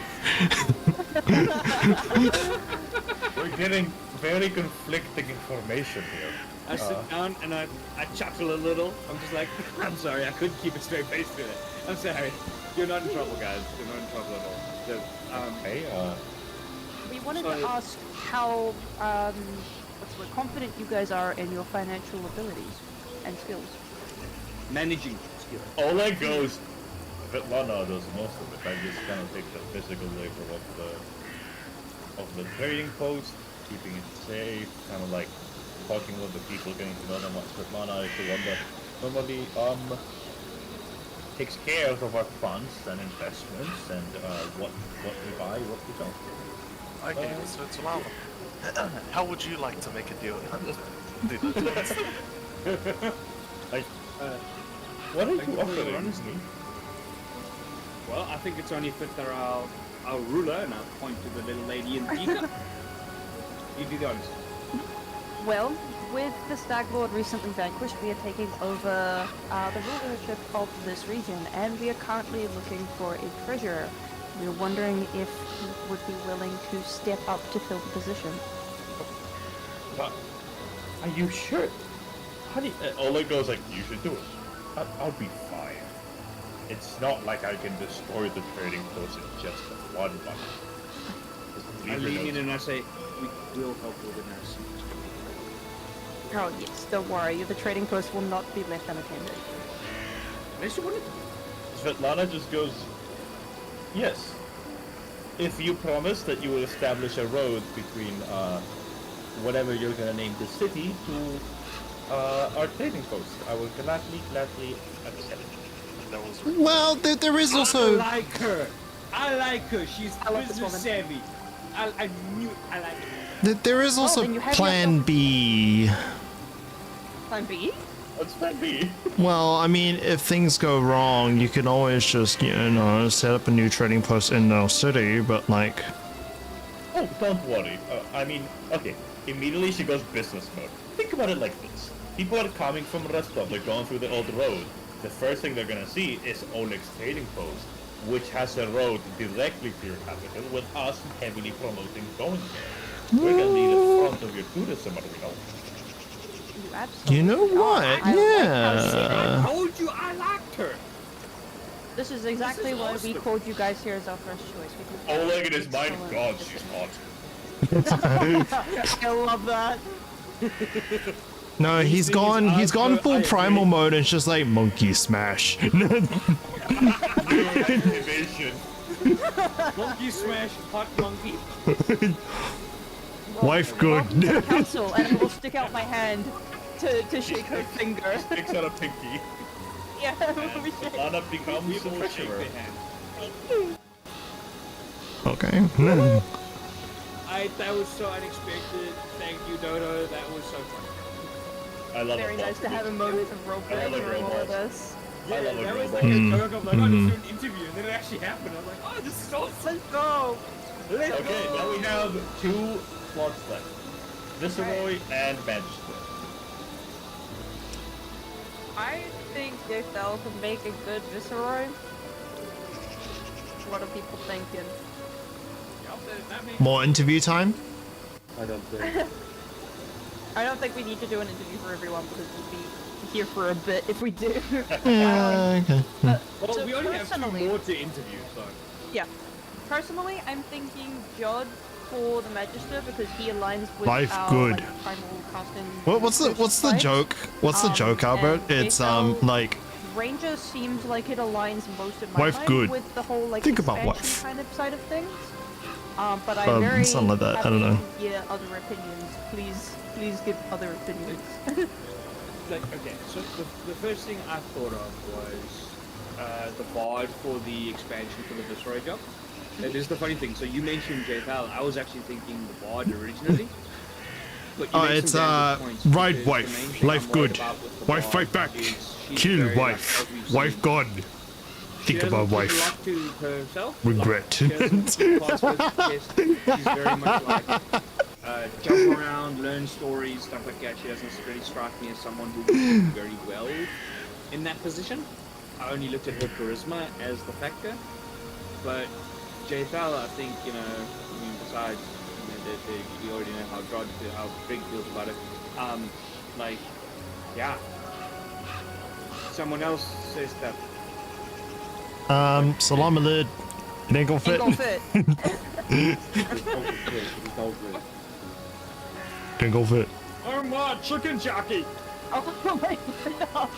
S1: We're getting very conflicting information here.
S3: I sit down and I chuckle a little. I'm just like, I'm sorry, I couldn't keep a straight face with it. I'm sorry. You're not in trouble, guys. You're not in trouble at all. So,
S1: Hey,
S5: We wanted
S3: Sorry.
S5: to ask how confident you guys are in your financial abilities and skills.
S3: managing skill.
S1: Oleg goes. Svetlana does most of it. I just kind of take the physical labor of the trading post, keeping it safe, kind of like talking with the people, getting to know them. Svetlana is the one that normally takes care of our funds and investments and what we buy, what we don't.
S6: Okay, so it's allowed. How would you like to make a deal? Do that.
S1: Like, what are
S3: Thank you
S1: you
S3: for your
S1: offering
S3: honesty.
S1: me?
S3: Well, I think it's only fit that our ruler, and I'll point to the little lady in the teacup. You do the honest.
S5: Well, with the Stag Lord recently vanquished, we are taking over the rulership of this region, and we are currently looking for a treasurer. We're wondering if he would be willing to step up to fill the position.
S1: But are you sure? How do you, Oleg goes like, you should do it. I'll be fine. It's not like I can destroy the trading post in just one month.
S3: I lean in and I say, we will help organize.
S5: Oh yes, don't worry, the trading post will not be left unattended.
S3: Unless you wanted to.
S1: Svetlana just goes, yes. If you promise that you will establish a road between whatever you're gonna name the city to our trading post, I will gladly accept it.
S6: That was
S2: Well, there is also.
S3: I like her. She's
S5: I love this
S3: business
S5: woman.
S3: savvy. I knew I like her.
S2: There is also
S5: then you have
S2: Plan
S5: yourself-
S2: B.
S5: Plan B?
S1: What's that be?
S2: Well, I mean, if things go wrong, you can always just, set up a new trading post in our city, but like...
S1: Oh, don't worry. I mean, okay. Immediately she goes business mode. Think about it like this. People are coming from Rostov, they're going through the old road. The first thing they're gonna see is Oleg's trading post, which has a road directly to your capital, with us heavily promoting going there. We're gonna be the front of your tourism arena.
S5: You absolutely
S2: You know
S5: are.
S2: what?
S5: I like how
S2: Yeah.
S3: I told you I liked her.
S5: This is exactly why we
S3: awesome.
S5: called you guys here as our first choice. Because
S1: Oleg in his mind,
S5: excellent
S1: God,
S5: decision.
S1: she's hot.
S5: I love that.
S2: No, he's
S1: thing is,
S2: gone. He's gone
S1: after
S2: full
S1: I
S2: primal
S1: agree-
S2: mode, and it's just like monkey smash.
S1: Activation.
S3: Monkey smash, hot monkey.
S2: Wife good.
S5: Welcome to the council, and I will stick out my hand to shake her finger.
S1: Sticks out a pinky.
S5: Yeah, we should.
S1: Lana becomes
S3: We all shake
S1: treasurer.
S3: their hand.
S2: Okay.
S3: That was so unexpected. Thank you, Dodo. That was so fun.
S1: I love
S5: Very
S1: it.
S5: nice to have a moment of roleplay
S1: I love
S5: during all of
S1: robots.
S5: this.
S1: I love
S3: that
S1: it,
S3: was
S1: robot.
S3: like a joke of like, oh, let's do an interview, and then it actually happened. I was like, oh, this is awesome.
S5: Let's go.
S3: Let's
S1: Okay,
S3: go.
S1: now we have 2 slots left. Viceroy and Magistrate.
S5: I think Yethel could make a good Viceroy. What are people thinking?
S2: More interview time.
S4: I don't think.
S5: I don't think we need to do an interview for everyone because we'll be here for a bit if we do.
S2: Yeah. Okay.
S5: But
S3: Well,
S5: so
S3: we only have 2
S5: personally-
S3: more to interview, so.
S5: Yeah. Personally, I'm thinking Jod for the Magister because he aligns with
S2: Life
S5: our
S2: good.
S5: like, primal casting.
S2: What's the
S5: types.
S2: joke? What's the joke, Albert?
S5: and
S2: It's
S5: Yethel-
S2: like
S5: Ranger seems like it aligns most of my
S2: Wife
S5: mind
S2: good.
S5: with the whole like
S2: Think about
S5: expansion
S2: wife.
S5: kind of side of things. But I'm very
S2: something like that, I don't
S5: happy
S2: know.
S5: to hear other opinions. Please give other opinions.
S3: Like, okay, so the first thing I thought of was the bard for the expansion for the Viceroy job. That is the funny thing. So you mentioned J-Pal. I was actually thinking the bard originally. But you
S2: Oh,
S3: made
S2: it's,
S3: some damn good points,
S2: ride
S3: because the
S2: wife,
S3: main thing
S2: life
S3: I'm worried
S2: good.
S3: about with the
S2: Wife
S3: bard
S2: fight back.
S3: is she's
S2: Kill
S3: very,
S2: wife.
S3: like, as we've
S2: Wife
S3: seen,
S2: gone.
S3: she
S2: Think
S3: doesn't
S2: about
S3: keep a
S2: wife.
S3: lot to herself.
S2: Regret.
S3: She doesn't keep parts with her chest. She's very much like jump around, learn stories, stuff like that. She doesn't necessarily strike me as someone who would do very well in that position. I only looked at her charisma as the factor. But J-Thal, I think, I mean, besides, you already know how Big feels about it. Like, yeah. Someone else says that.
S2: Salam alid. It ain't gonna fit.
S5: Ain't gonna fit.
S2: Ain't gonna fit.
S3: I'm a chicken jockey!
S5: Oh my god.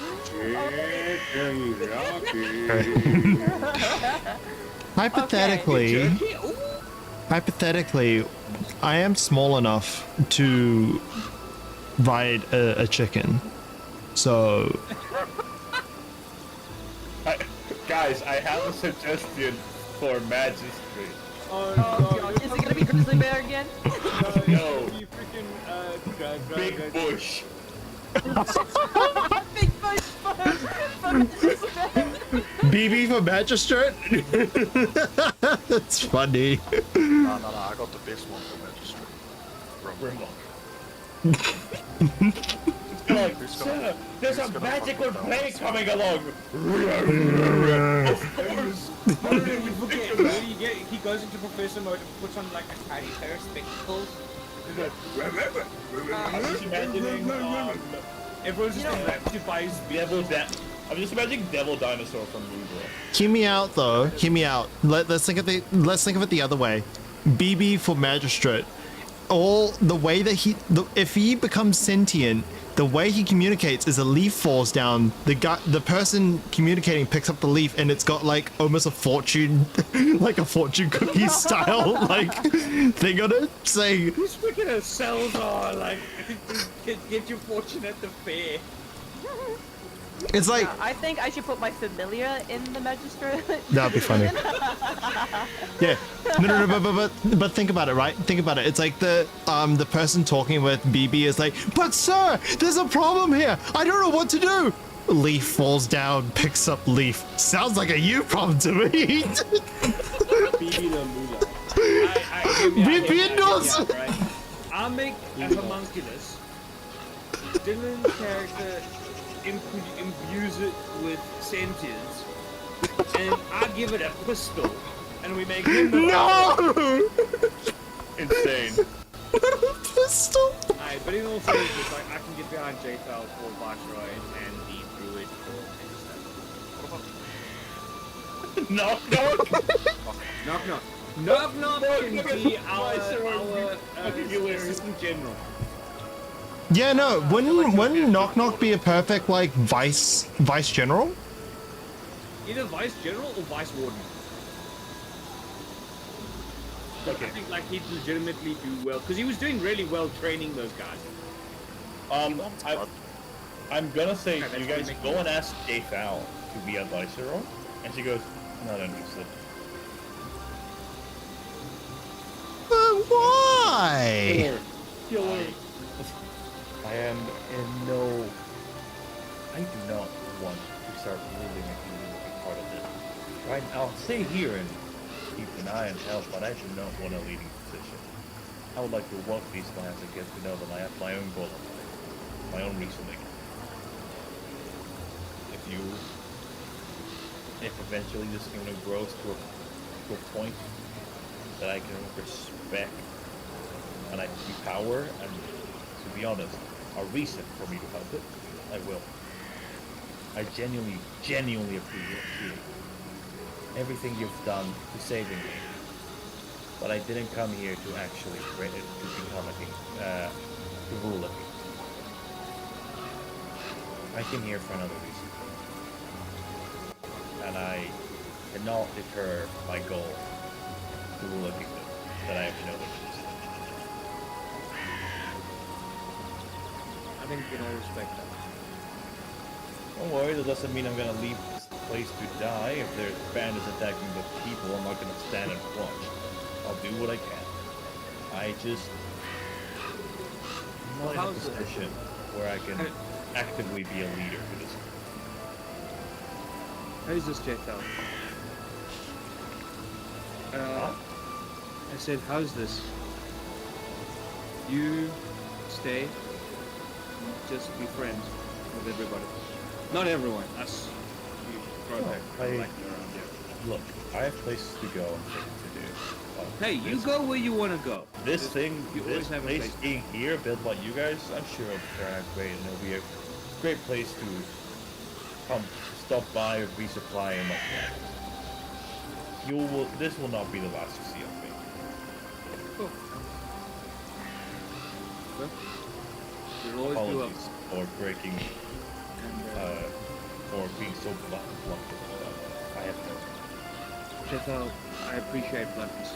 S2: Hypothetically,
S3: Jerky? Ooh.
S2: hypothetically, I am small enough to ride a chicken. So
S1: Guys, I have a suggestion for Magistrate.
S3: Oh,
S5: Oh god. Is it gonna be Grizzly Bear again?
S1: No.
S3: You freaking,
S1: Big Bush.
S5: Big bush for
S2: BB for magistrate. That's funny.
S6: No, I got the best one for Magistrate.
S1: Like,
S6: Who's
S1: sir,
S6: gonna-
S1: there's
S6: who's
S1: a
S6: gonna
S1: magical
S6: fuck with
S1: plane
S6: that?
S1: coming along. Of course.
S3: He goes into professor mode and puts on like a tiny pair of spectacles. He's like,
S1: I'm just imagining
S3: everyone's just enraptured by his
S1: I'm just imagining Devil Dinosaur from Google.
S2: Hear me out, though. Hear me out. Let's think of it the other way. BB for magistrate. All the way that if he becomes sentient, the way he communicates is a leaf falls down. The person communicating picks up the leaf, and it's got like almost a fortune, like a fortune cookie style like thing on it, saying,
S3: Who's freaking a Salazar? Like, get your fortune at the fair.
S2: it's like
S5: I think I should put my familiar in the Magistrate.
S2: that'd be funny. Yeah. No, but think about it, right? Think about it. It's like the person talking with BB is like, but sir, there's a problem here. I don't know what to do. Leaf falls down, picks up leaf. Sounds like a you problem to me.
S4: BB the Moolah.
S3: Right? I'll make a homunculus. Dylan's character imbues it with sentience, and I give it a pistol, and we make him the
S2: No!
S1: Insane.
S2: Pistol.
S3: Alright, but in all seriousness, like, I can get behind J-Fal for Viceroy and the Druid for Magister.
S1: Knock knock.
S3: Knock knock. Knock Knock can be our
S1: fucking hilarious.
S3: assistant general.
S2: Yeah, no. Wouldn't Knock Knock be a perfect like vice general?
S3: Either vice general or vice warden.
S1: Okay.
S3: I think like he'd legitimately do well because he was doing really well training those guys.
S1: I'm gonna say
S3: Okay, that's
S1: you
S3: what
S1: guys
S3: we make
S1: go
S3: it.
S1: and ask J-Fowl to be advisor on, and she goes, not interested.
S2: Why?
S1: Killer. I am in no. I do not want to start ruling a kingdom to be part of this. Right? I'll stay here and keep an eye and help, but I do not want a leading position. I would like to walk these lands and get to know them. I have my own goal, my own reasoning. If eventually this kingdom grows to a point that I can respect and I see power and, to be honest, a reason for me to help it, I will. I genuinely appreciate everything you've done to saving me. But I didn't come here to actually to become a king, to rule a king. I came here for another reason. And I cannot deter my goal to rule a kingdom that I have no interest in.
S3: I think we can all respect that.
S1: Don't worry, that doesn't mean I'm gonna leave this place to die. If their band is attacking the people, I'm not gonna stand and watch. I'll do what I can. I'm not in a position where I can actively be a leader for this.
S3: How's this checked out? I said, how's this? You stay, just be friends with everybody. Not everyone, us. You protect around here.
S1: Look, I have places to go and things to do.
S3: Hey, you go where you want to go.
S1: This
S3: Just-
S1: thing,
S3: you
S1: this
S3: always have a
S1: place
S3: place.
S1: being here, built by you guys, I'm sure it'll turn out great, and it'll be a great place to come, stop by, resupply, and whatnot. This will not be the last you see of me.
S3: Cool. Well, you'll always do up.
S1: Apologies for breaking,
S3: And,
S1: or being so blunt with stuff. I have no.
S3: Cheto, I appreciate bluntness.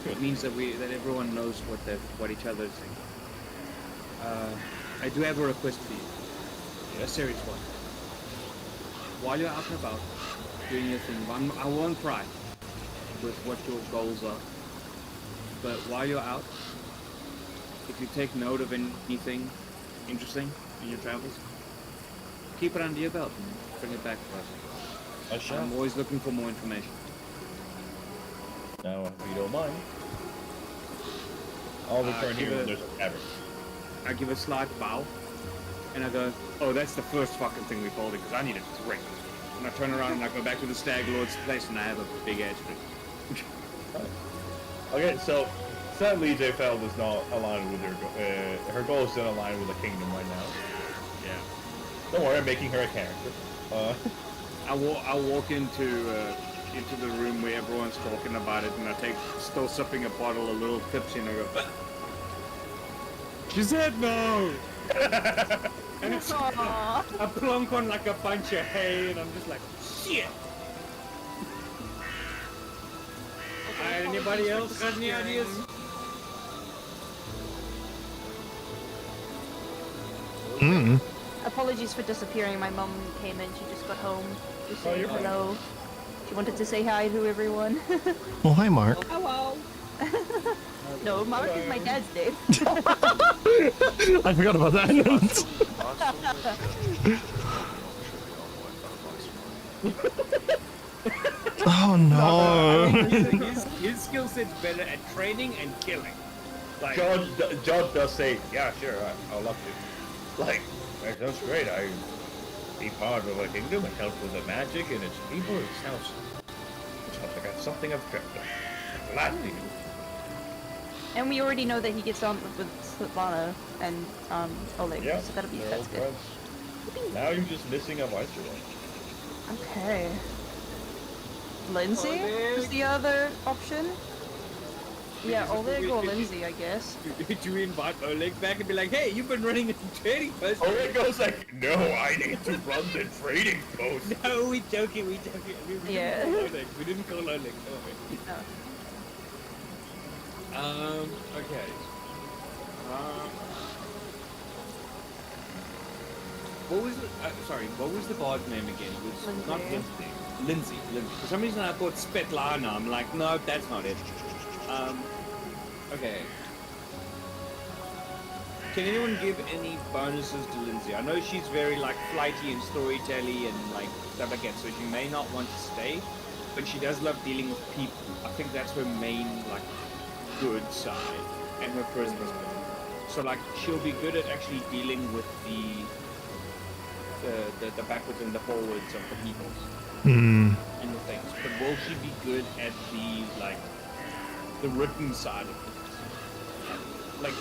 S1: Good.
S3: It means that everyone knows what each other is saying. I do have a request for you. A serious one. While you're out and about, doing your thing, I won't pry with what your goals are. But while you're out, if you take note of anything interesting in your travels, keep it under your belt and bring it back to us.
S1: I shall.
S3: I'm always looking for more information.
S1: Now, if you don't mind, I'll return
S3: give
S1: here when
S3: it-
S1: there's a tavern.
S3: I give a slight bow, and I go, oh, that's the first fucking thing we folded, because I need a drink. And I turn around and I go back to the Stag Lord's place, and I have a big-ass drink.
S1: Okay, so sadly, J-Fowl does not align with her goals don't align with the kingdom right now.
S3: Yeah.
S1: Don't worry, I'm making her a character.
S3: I walk into the room where everyone's talking about it, and I still sipping a bottle, a little tipsy, and I go, she said no! And it's,
S5: Aww.
S3: I plunk on like a bunch of hay, and I'm just like, shit! Anybody else got any ideas?
S5: Apologies for disappearing. My mum came in. She just got home. Just
S1: Oh,
S5: saying
S1: you're fine.
S5: hello. She wanted to say hi to everyone.
S2: Well, hi, Mark.
S5: Hello. No, Mark is my dad's name.
S2: I forgot about that. Oh no.
S3: His skill set's better at training and killing. Like,
S1: John does say, yeah, sure, I'll love to. Like, that sounds great. I be part of a kingdom and help with the magic and its people. It sounds like something I've dreamt of. Gladly.
S5: And we already know that he gets on with Svetlana and Oleg,
S1: Yeah,
S5: so
S1: they're
S5: that's
S1: old
S5: good.
S1: friends. Now you're just missing a viceroy.
S5: Okay. Lindsay is the other option. Yeah,
S3: Because
S5: Oleg or
S3: we-
S5: Lindsay, I guess.
S3: Do we invite Oleg back and be like, hey, you've been running a trading post?
S1: Oleg goes like, no, I need to run the trading post.
S3: No, we joking. We
S5: Yeah.
S3: didn't call Oleg. We didn't call Oleg. No.
S5: No.
S3: Okay. What was it? Sorry, what was the bard's name again? It was not
S5: Lindsay.
S3: Lindsay. Lindsay. For some reason I thought Svetlana. I'm like, no, that's not it. Okay. Can anyone give any bonuses to Lindsay? I know she's very like flighty and storytelling and like stuff like that, so she may not want to stay, but she does love dealing with people. I think that's her main like good side and her charisma. So like she'll be good at actually dealing with the backwards and the forwards of the peoples
S2: Hmm.
S3: and the things. But will she be good at the written side of things? Like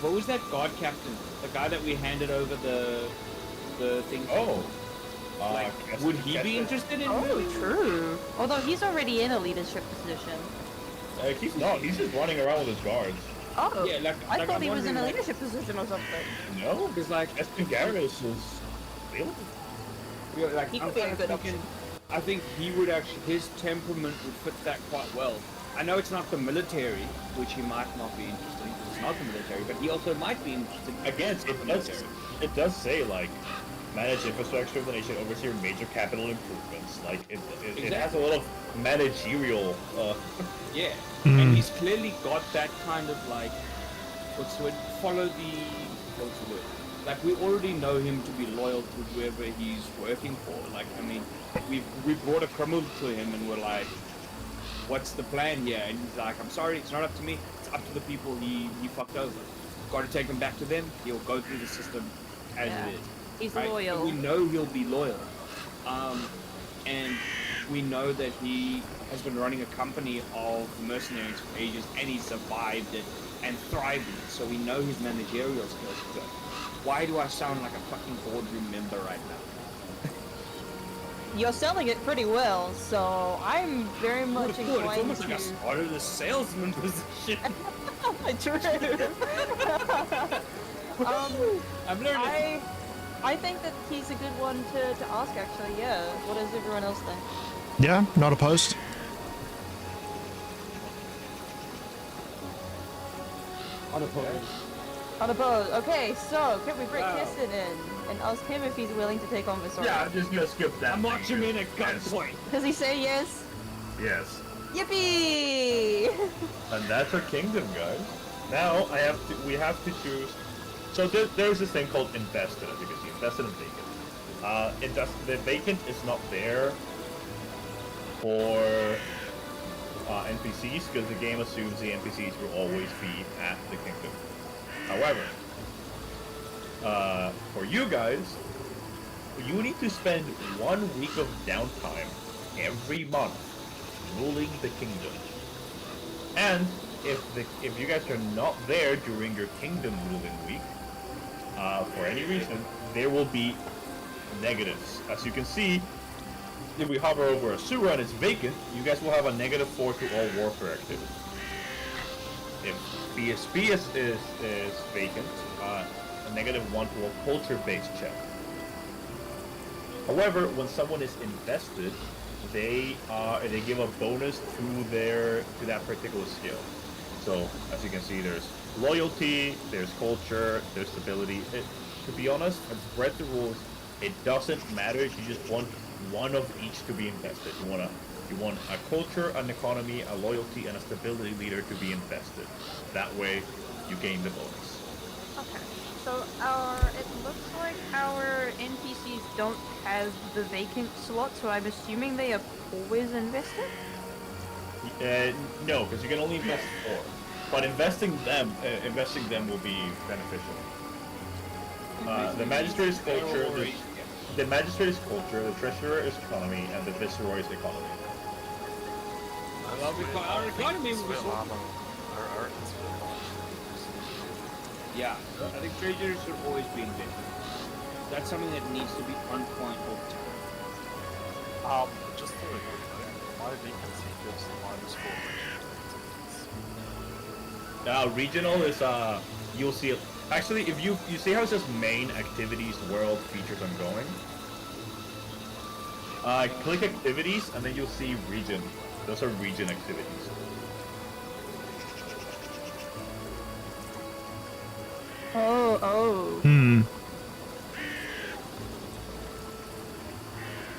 S3: what was that guard captain? The guy that we handed over the thing to?
S1: Oh.
S3: Like, would he be interested in
S5: Oh,
S3: her?
S5: true. Although he's already in a leadership position.
S1: He's not. He's just running around with his guards.
S5: Oh,
S3: Yeah, like
S5: I thought
S3: I'm
S5: he was in a
S3: wondering, like-
S5: leadership position or something.
S1: No,
S3: Because like
S1: Garrus is available.
S3: Yeah, like,
S5: He
S3: I'm
S5: could be a
S3: kind of
S5: good
S3: thinking, I think he would actually, his temperament would fit that quite well. I know it's not the military, which he might not be interested in because it's not the military, but he also might be interested in
S1: Again,
S3: the military.
S1: it does say like manage infrastructure of the nation, oversee major capital improvements. Like it has a lot of managerial.
S3: Yeah,
S2: Mm.
S3: and he's clearly got that kind of like, what's the word? Follow the, what's the word? Like we already know him to be loyal to whoever he's working for. Like I mean, we brought a criminal to him and we're like, what's the plan here? And he's like, I'm sorry, it's not up to me. It's up to the people he fucked over. Got to take him back to them. He'll go through the system as
S5: Yeah.
S3: it is.
S5: He's
S3: Right?
S5: loyal.
S3: We know he'll be loyal. And we know that he has been running a company of mercenaries for ages and he survived it and thrived in it. So we know his managerial skills are good. Why do I sound like a fucking boardroom member right now?
S5: You're selling it pretty well, so I'm very much
S3: It's
S5: inclined
S3: almost
S5: to.
S3: like I started a salesman position.
S5: True.
S3: I'm learning.
S5: I think that he's a good one to ask actually, yeah. What does everyone else think?
S2: Yeah, not opposed.
S4: Unopposed.
S5: Unopposed. Okay, so can we bring Keston in and ask him if he's willing to take on Visora?
S1: Yeah, I'm just gonna skip that.
S3: I'm watching him in at
S1: Yes.
S3: gunpoint.
S5: Does he say yes?
S1: Yes.
S5: Yippee!
S1: And that's our kingdom, guys. Now we have to choose. So there's this thing called invested, as you can see, invested and vacant. The vacant is not there for NPCs because the game assumes the NPCs will always be at the kingdom. However, for you guys, you need to spend 1 week of downtime every month ruling the kingdom. And if you guys are not there during your kingdom ruling week, for any reason, there will be negatives. As you can see, if we hover over a sewer and it's vacant, you guys will have a -4 to all warfare activity. If BSB is vacant, a -1 to all culture-based check. However, when someone is invested, they give a bonus to that particular skill. So as you can see, there's loyalty, there's culture, there's stability. To be honest, I've read the rules. It doesn't matter if you just want one of each to be invested. You want a culture, an economy, a loyalty, and a stability leader to be invested. That way, you gain the bonus.
S5: Okay. So it looks like our NPCs don't have the vacant slot, so I'm assuming they are always invested?
S1: No, because you can only invest 4. But investing them will be beneficial. The magistrate is culture. The magistrate is culture. The treasurer is economy, and the viceroy is economy.
S3: Our economy was
S6: Svetlana, our Svetlana.
S3: Yeah, I think treasures should always be invested. That's something that needs to be on point all the time.
S6: Just to my vacancy gives -4
S1: Regional is you'll see it. Actually, if you see how it says main activities, world, features, ongoing. Click activities and then you'll see region. Those are region activities.
S5: Oh.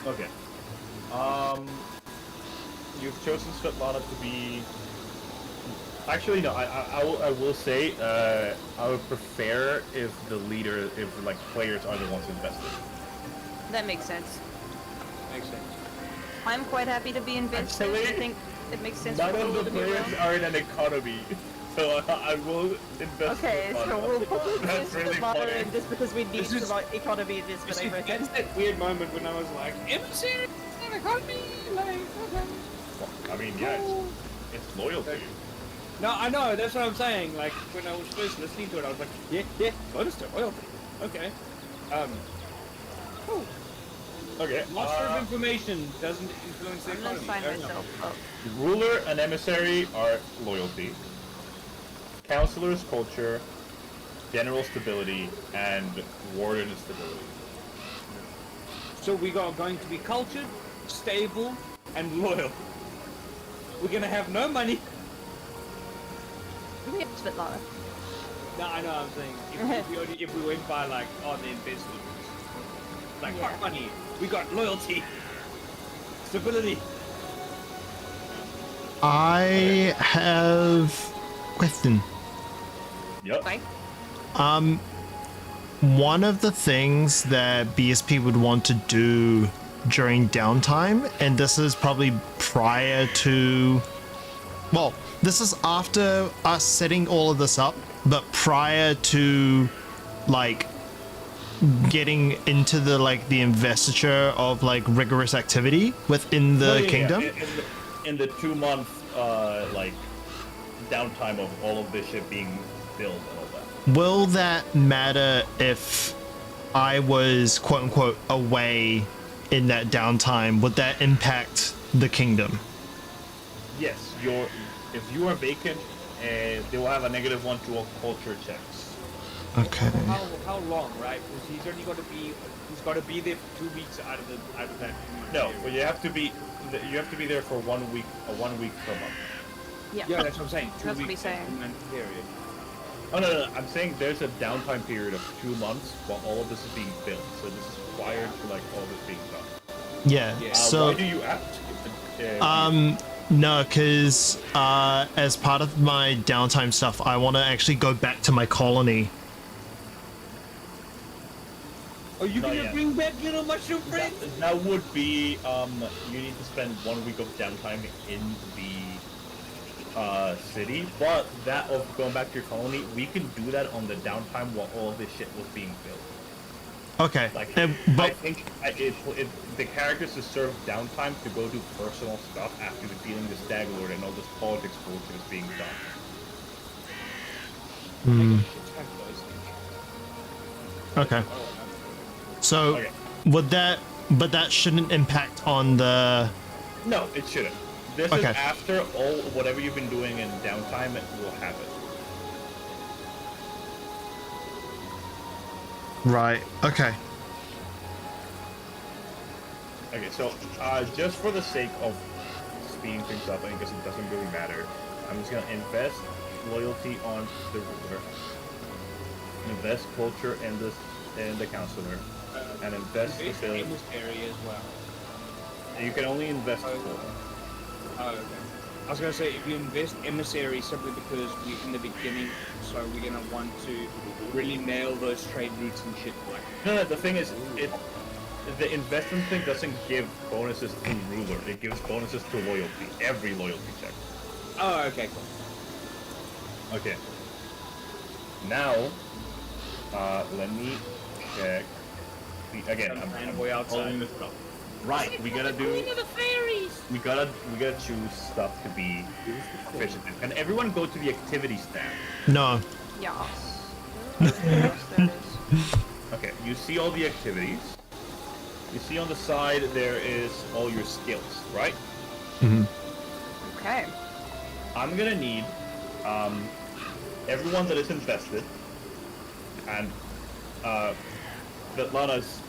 S1: Okay. You've chosen Svetlana to be. Actually, no. I will say I would prefer if the leader, if like players are the ones invested.
S5: That makes sense.
S3: Makes sense.
S5: I'm quite happy to be invested. I
S1: Actually,
S5: think it makes sense
S1: None
S5: for
S1: of
S5: me
S1: the
S5: to be
S1: players
S5: around.
S1: are in an economy, so I will invest.
S5: Okay,
S1: in
S5: so
S1: Svetlana.
S5: we'll put
S1: That's
S5: this
S1: really
S5: together
S1: funny.
S5: and just because we need
S3: This is-
S5: to economy this, but I reckon.
S3: That's that weird moment when I was like, emissary, economy, like, okay.
S1: I mean, yeah, it's loyalty.
S3: No, I know, that's what I'm saying. Like, when I was first listening to it, I was like, yeah, bonus to royalty. Okay. Cool.
S1: Okay.
S3: Lots of information doesn't influence the
S5: I'm gonna
S3: economy.
S5: sign
S3: Fair enough.
S5: myself up.
S1: Ruler and emissary are loyalty. Counselor's culture, general stability, and warden stability.
S3: So we are going to be cultured, stable, and loyal. We're gonna have no money.
S5: Do we have Svetlana?
S3: No, I know. I'm saying if we went by like on the investment, like
S5: Yeah.
S3: fuck money, we got loyalty, stability.
S2: I have question.
S1: Yep.
S5: Like,
S2: One of the things that BSP would want to do during downtime, and this is probably prior to, well, this is after us setting all of this up, but prior to like getting into the like the investiture of like rigorous activity within the
S1: Oh, yeah,
S2: kingdom.
S1: In the 2-month like downtime of all of this shit being built and all that.
S2: Will that matter if I was quote unquote away in that downtime? Would that impact the kingdom?
S1: Yes, if you are vacant, they will have a -1 to all culture checks.
S2: Okay.
S3: How long, right? Because he's got to be there for 2 weeks out of that.
S1: No,
S3: period.
S1: but you have to be there for 1 week, 1 week per month.
S5: yeah.
S3: Yeah, that's what I'm saying.
S5: That's what
S3: 2
S5: he's
S3: weeks
S5: saying.
S3: in that period.
S1: Oh no, I'm saying there's a downtime period of 2 months while all of this is being built. So this is prior to like all this being done.
S2: Yeah.
S3: Yeah.
S2: So
S1: why do you ask?
S2: no, because as part of my downtime stuff, I want to actually go back to my colony.
S3: Are you
S1: Not
S3: gonna
S1: yet.
S3: bring back little mushroom friends?
S1: That would be you need to spend 1 week of downtime in the city, but that of going back to your colony, we can do that on the downtime while all of this shit was being built.
S2: Okay.
S1: Like,
S2: And-
S1: I
S2: but
S1: think the characters deserve downtime to go do personal stuff after defeating the Stag Lord and all this politics bullshit is being done.
S2: okay. So
S1: Okay.
S2: would that? But that shouldn't impact on the.
S1: No, it shouldn't. This is
S2: Okay.
S1: after all whatever you've been doing in downtime will happen.
S2: Right. Okay.
S1: Okay, so just for the sake of speeding things up, I guess it doesn't really matter. I'm just gonna invest loyalty on the ruler, invest culture in the counselor, and invest
S3: Based
S1: stability.
S3: in this area as well.
S1: You can only invest
S3: Oh.
S1: 4.
S3: Oh, okay. I was gonna say if you invest emissary simply because we're in the beginning, so we're gonna want to really nail those trade routes and shit like.
S1: No, the thing is, the investment thing doesn't give bonuses to ruler. It gives bonuses to loyalty. Every loyalty check.
S3: Oh, okay, cool.
S1: Okay. Now, let me check. Again,
S3: Some
S1: I'm
S3: fanboy outside.
S1: holding this up. Right, we gotta choose stuff to be efficient. Can everyone go to the activities tab?
S2: No.
S5: Yeah. There it is.
S1: Okay, you see all the activities. You see on the side there is all your skills, right?
S5: Okay.
S1: I'm gonna need everyone that is invested, and Svetlana's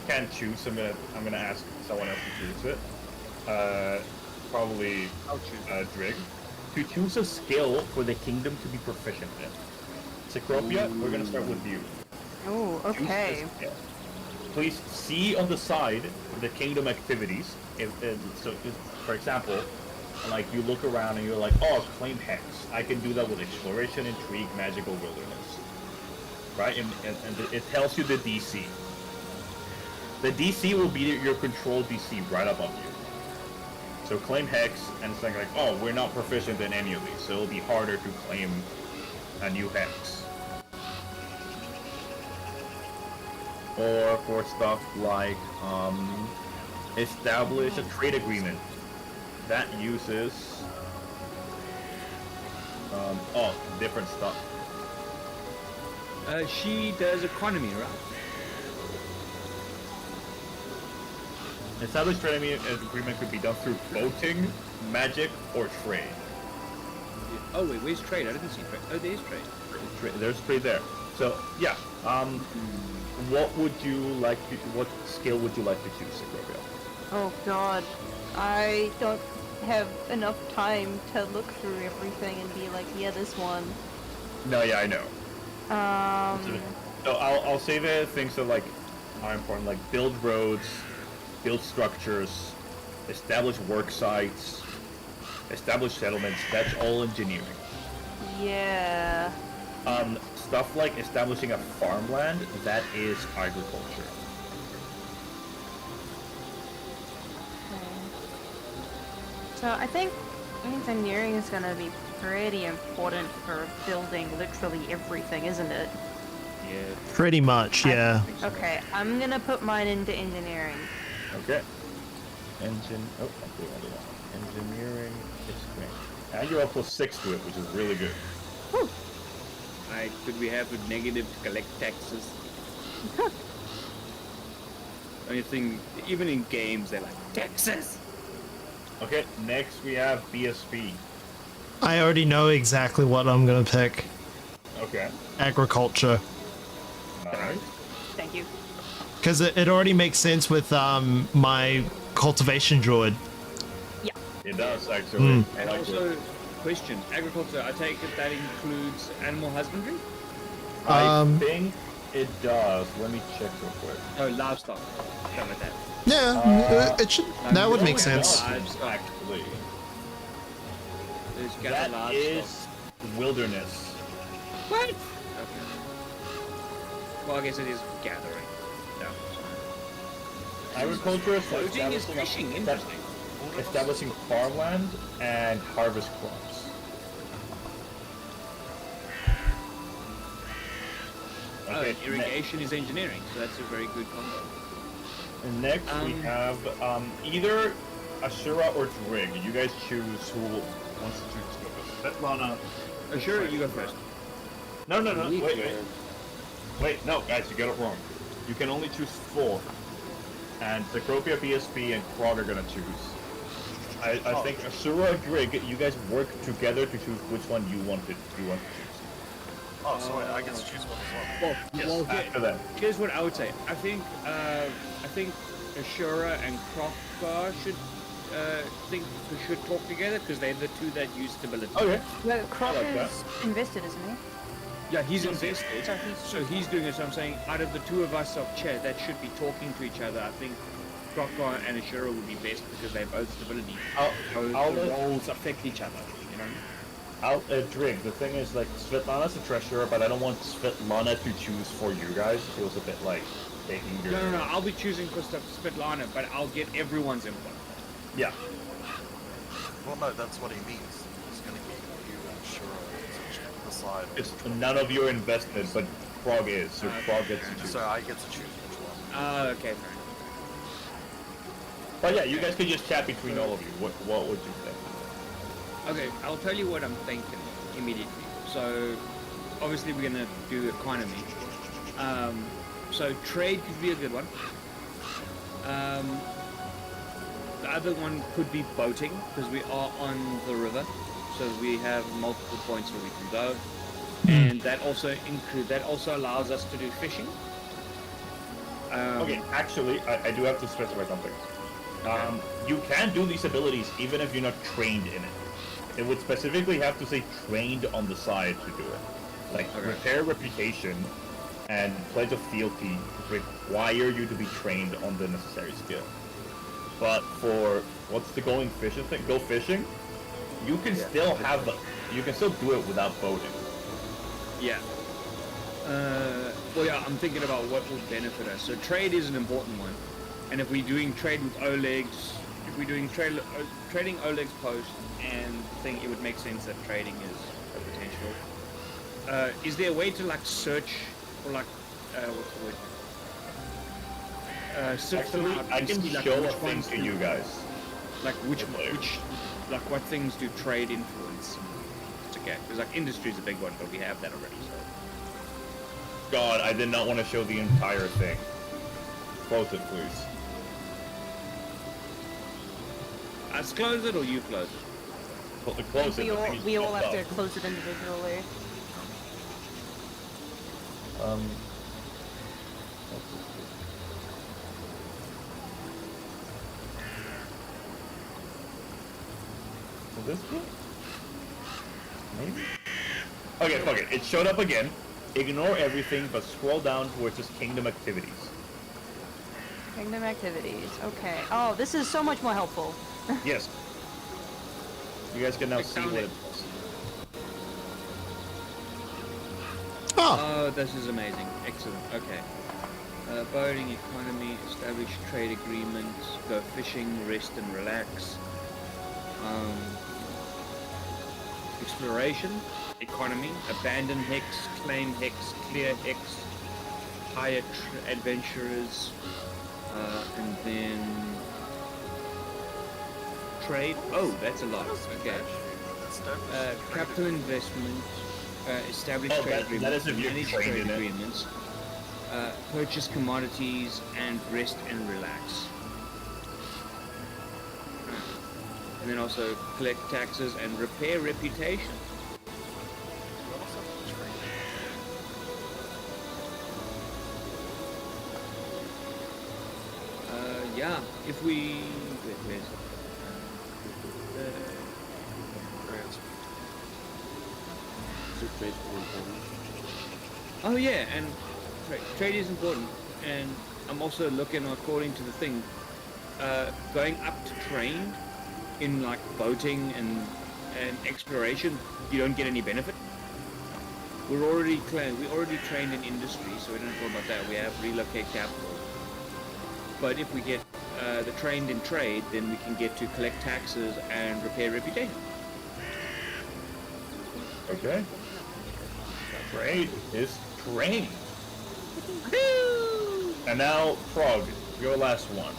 S1: can't choose. So I'm gonna ask someone else to choose it. Probably
S3: I'll choose.
S1: Drig, to choose a skill for the kingdom to be proficient in. Cecropia, we're gonna start with you.
S5: Oh,
S1: Choose
S5: okay.
S1: a skill. Please see on the side the kingdom activities. For example, like you look around and you're like, oh, claim hex. I can do that with exploration, intrigue, magical wilderness, right? And it tells you the DC. The DC will be your control DC right above you. So claim hex, and it's like, oh, we're not proficient in any of these, so it'll be harder to claim a new hex. Or for stuff like establish a trade agreement that uses different stuff.
S3: She does economy, right?
S1: Establish trade agreement could be done through voting, magic, or trade.
S3: Oh wait, where's trade? I didn't see trade. Oh, there's trade.
S1: There's trade there. So yeah, what would you like to? What skill would you like to choose, Cecropia?
S5: Oh god. I don't have enough time to look through everything and be like, yeah, this one.
S1: No, yeah, I know.
S5: Um,
S1: So I'll say the things that like are important, like build roads, build structures, establish work sites, establish settlements. That's all engineering.
S5: yeah.
S1: Stuff like establishing a farmland, that is agriculture.
S5: So I think engineering is gonna be pretty important for building literally everything, isn't it?
S1: Yeah.
S2: Pretty much, yeah.
S5: Okay, I'm gonna put mine into engineering.
S1: Okay. Engineering is great. And you're up +6 to it, which is really good.
S5: Whew.
S3: Could we have a negative to collect taxes? Only thing, even in games, they're like, taxes!
S1: Okay, next we have BSP.
S2: I already know exactly what I'm gonna pick.
S1: Okay.
S2: Agriculture.
S1: Nice.
S5: Thank you.
S2: Because it already makes sense with my cultivation druid.
S5: Yeah.
S1: It does, actually. I
S3: And
S1: like
S3: also,
S1: it.
S3: question, agriculture, I take it that includes animal husbandry?
S1: I think it does. Let me check real quick.
S3: Oh, livestock. Something like that.
S2: Yeah, it should. That would
S1: No,
S2: make
S1: it
S2: sense.
S1: does, actually.
S3: There's gather
S1: That
S3: livestock.
S1: is wilderness.
S3: What? Okay. Well, I guess it is gathering. No.
S1: Agriculture is like
S3: Floating is fishing. Interesting.
S1: establishing farmland and harvest crops.
S3: Oh,
S1: Okay,
S3: and irrigation is engineering, so that's a very good combo.
S1: and next we have either Ashura or Drig. You guys choose who wants to choose. Svetlana.
S3: Sure, you go first.
S1: No, wait, no, guys, you got it wrong. You can only choose 4. And Cecropia, BSP, and Krog are gonna choose. I think Ashura or Drig, you guys work together to choose which one you want to choose.
S6: Oh, so wait, I get to choose one as well.
S3: Well,
S1: After that.
S3: here's what I would say. I think Ashura and Krofgar should talk together because they're the two that use stability.
S1: Okay.
S5: Well, Croc
S1: I like that.
S5: is invested, isn't he?
S3: Yeah, he's invested.
S5: So
S3: So he's doing it. So I'm saying, out of the two of us of chair that should be talking to each other, I think Krofgar and Ashura would be best because they're both stability.
S1: I'll
S3: the
S1: let-
S3: roles affect each other. You know.
S1: I'll Drig. The thing is, like, Svetlana's a treasurer, but I don't want Svetlana to choose for you guys. It feels a bit like taking your...
S3: No. I'll be choosing for Svetlana, but I'll get everyone's input.
S1: Yeah.
S6: Well, no, that's what he means. He's going to give you and Shura to decide.
S1: It's none of you are invested, but Krog is, so Krog gets to choose.
S6: So I get to choose which one.
S3: Okay, fair enough.
S1: But yeah, you guys can just chat between all of you. What would you think?
S3: Okay, I'll tell you what I'm thinking immediately. So, obviously we're gonna do economy. So trade could be a good one. The other one could be boating, because we are on the river, so we have multiple points where we can go, and that also allows us to do fishing.
S1: Okay, actually, I do have to specify something. You can do these abilities even if you're not trained in it. It would specifically have to say trained on the side to do it. Like, repair reputation and pledge of fealty require you to be trained on the necessary skill. But for what's the going fishing thing? Go fishing, you can still have you can still do it without boating.
S3: Yeah. Well, yeah, I'm thinking about what will benefit us. So trade is an important one, and if we're doing trade with Oleg's, if we're doing trading Oleg's post and thing, it would make sense that trading is a potential. Is there a way to like search or like what's the word? Search them
S1: Actually,
S3: out
S1: I
S3: and
S1: can
S3: see, like,
S1: show
S3: which
S1: a thing
S3: ones
S1: to
S3: do-
S1: you guys.
S3: Like which like what things do trade influence? It's okay, because like industry is a big one, but we have that already. So.
S1: God, I did not want to show the entire thing. Close it, please.
S3: Let's close it, or you close it.
S1: Close it.
S5: We
S1: the
S5: all
S1: thing is
S5: we all
S1: fucked
S5: have to
S1: up.
S5: close it individually.
S1: Will this be? Maybe? Okay, fuck it. It showed up again. Ignore everything, but scroll down towards this Kingdom Activities.
S5: Kingdom activities. Okay. Oh, this is so much more helpful.
S1: Yes. You guys can now see
S3: found
S1: what
S3: it.
S1: it does.
S3: Oh, this is amazing. Excellent. Okay. Boating, economy, establish trade agreements, go fishing, rest and relax. Exploration, economy, abandon hex, claim hex, clear hex, hire adventurers, and then trade. Oh, that's a lot. Okay. Capital investment, establish
S1: Oh,
S3: trade
S1: that
S3: agreements,
S1: is if you're
S3: manage
S1: trained
S3: trade
S1: in it.
S3: agreements, purchase commodities, and rest and relax. And then also collect taxes and repair reputation. Yeah, if we... Where's
S4: So trade's more important.
S3: Oh yeah, and trade is important, and I'm also looking according to the thing, going up to trained in like boating and exploration, you don't get any benefit. We're already trained in industry, so we don't have to worry about that. We have relocate capital. But if we get the trained in trade, then we can get to collect taxes and repair reputation.
S1: Okay. Trade is trained. And now, Frog, your last one.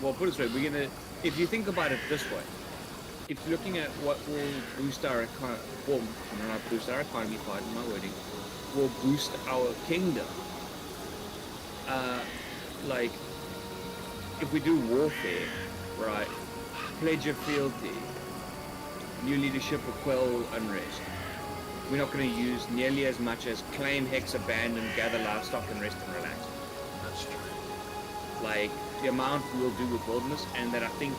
S3: Well, put it this way, we're gonna, if you think about it this way, if you're looking at what will boost our economy, well, not boost our economy, pardon my wording, will boost our kingdom. Like, if we do warfare, right, pledge of fealty, new leadership will quell unrest. We're not going to use nearly as much as claim, hex, abandon, gather livestock, and rest and relax.
S6: That's true.
S3: Like, the amount we'll do with wilderness, and that I think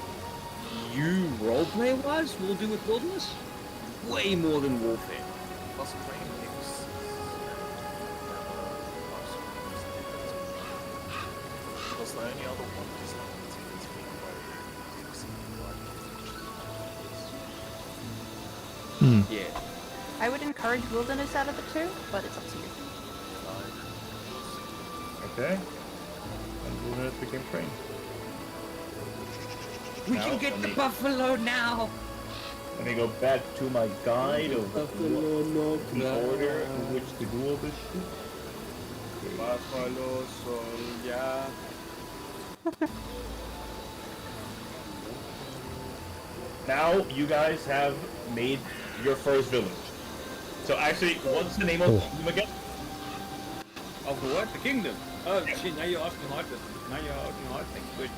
S3: you roleplay-wise will do with wilderness, way more than warfare.
S6: Plus, playing games. Because the only other one is not is being played.
S3: Yeah.
S5: I would encourage wilderness out of the two, but it's up to you.
S1: Okay. And Wilderness became trained.
S3: We
S1: Now,
S3: can get
S1: let
S3: the
S1: me-
S3: buffalo now!
S1: Let me go back to my guide of
S4: Buffalo no
S1: the order in which to do all this shit.
S3: Buffalo soldier.
S1: Now you guys have made your first village. So actually, what's the name of the kingdom again?
S3: Of the what? The kingdom. Oh shit! Now you're asking hard. Now you're asking hard things. Good.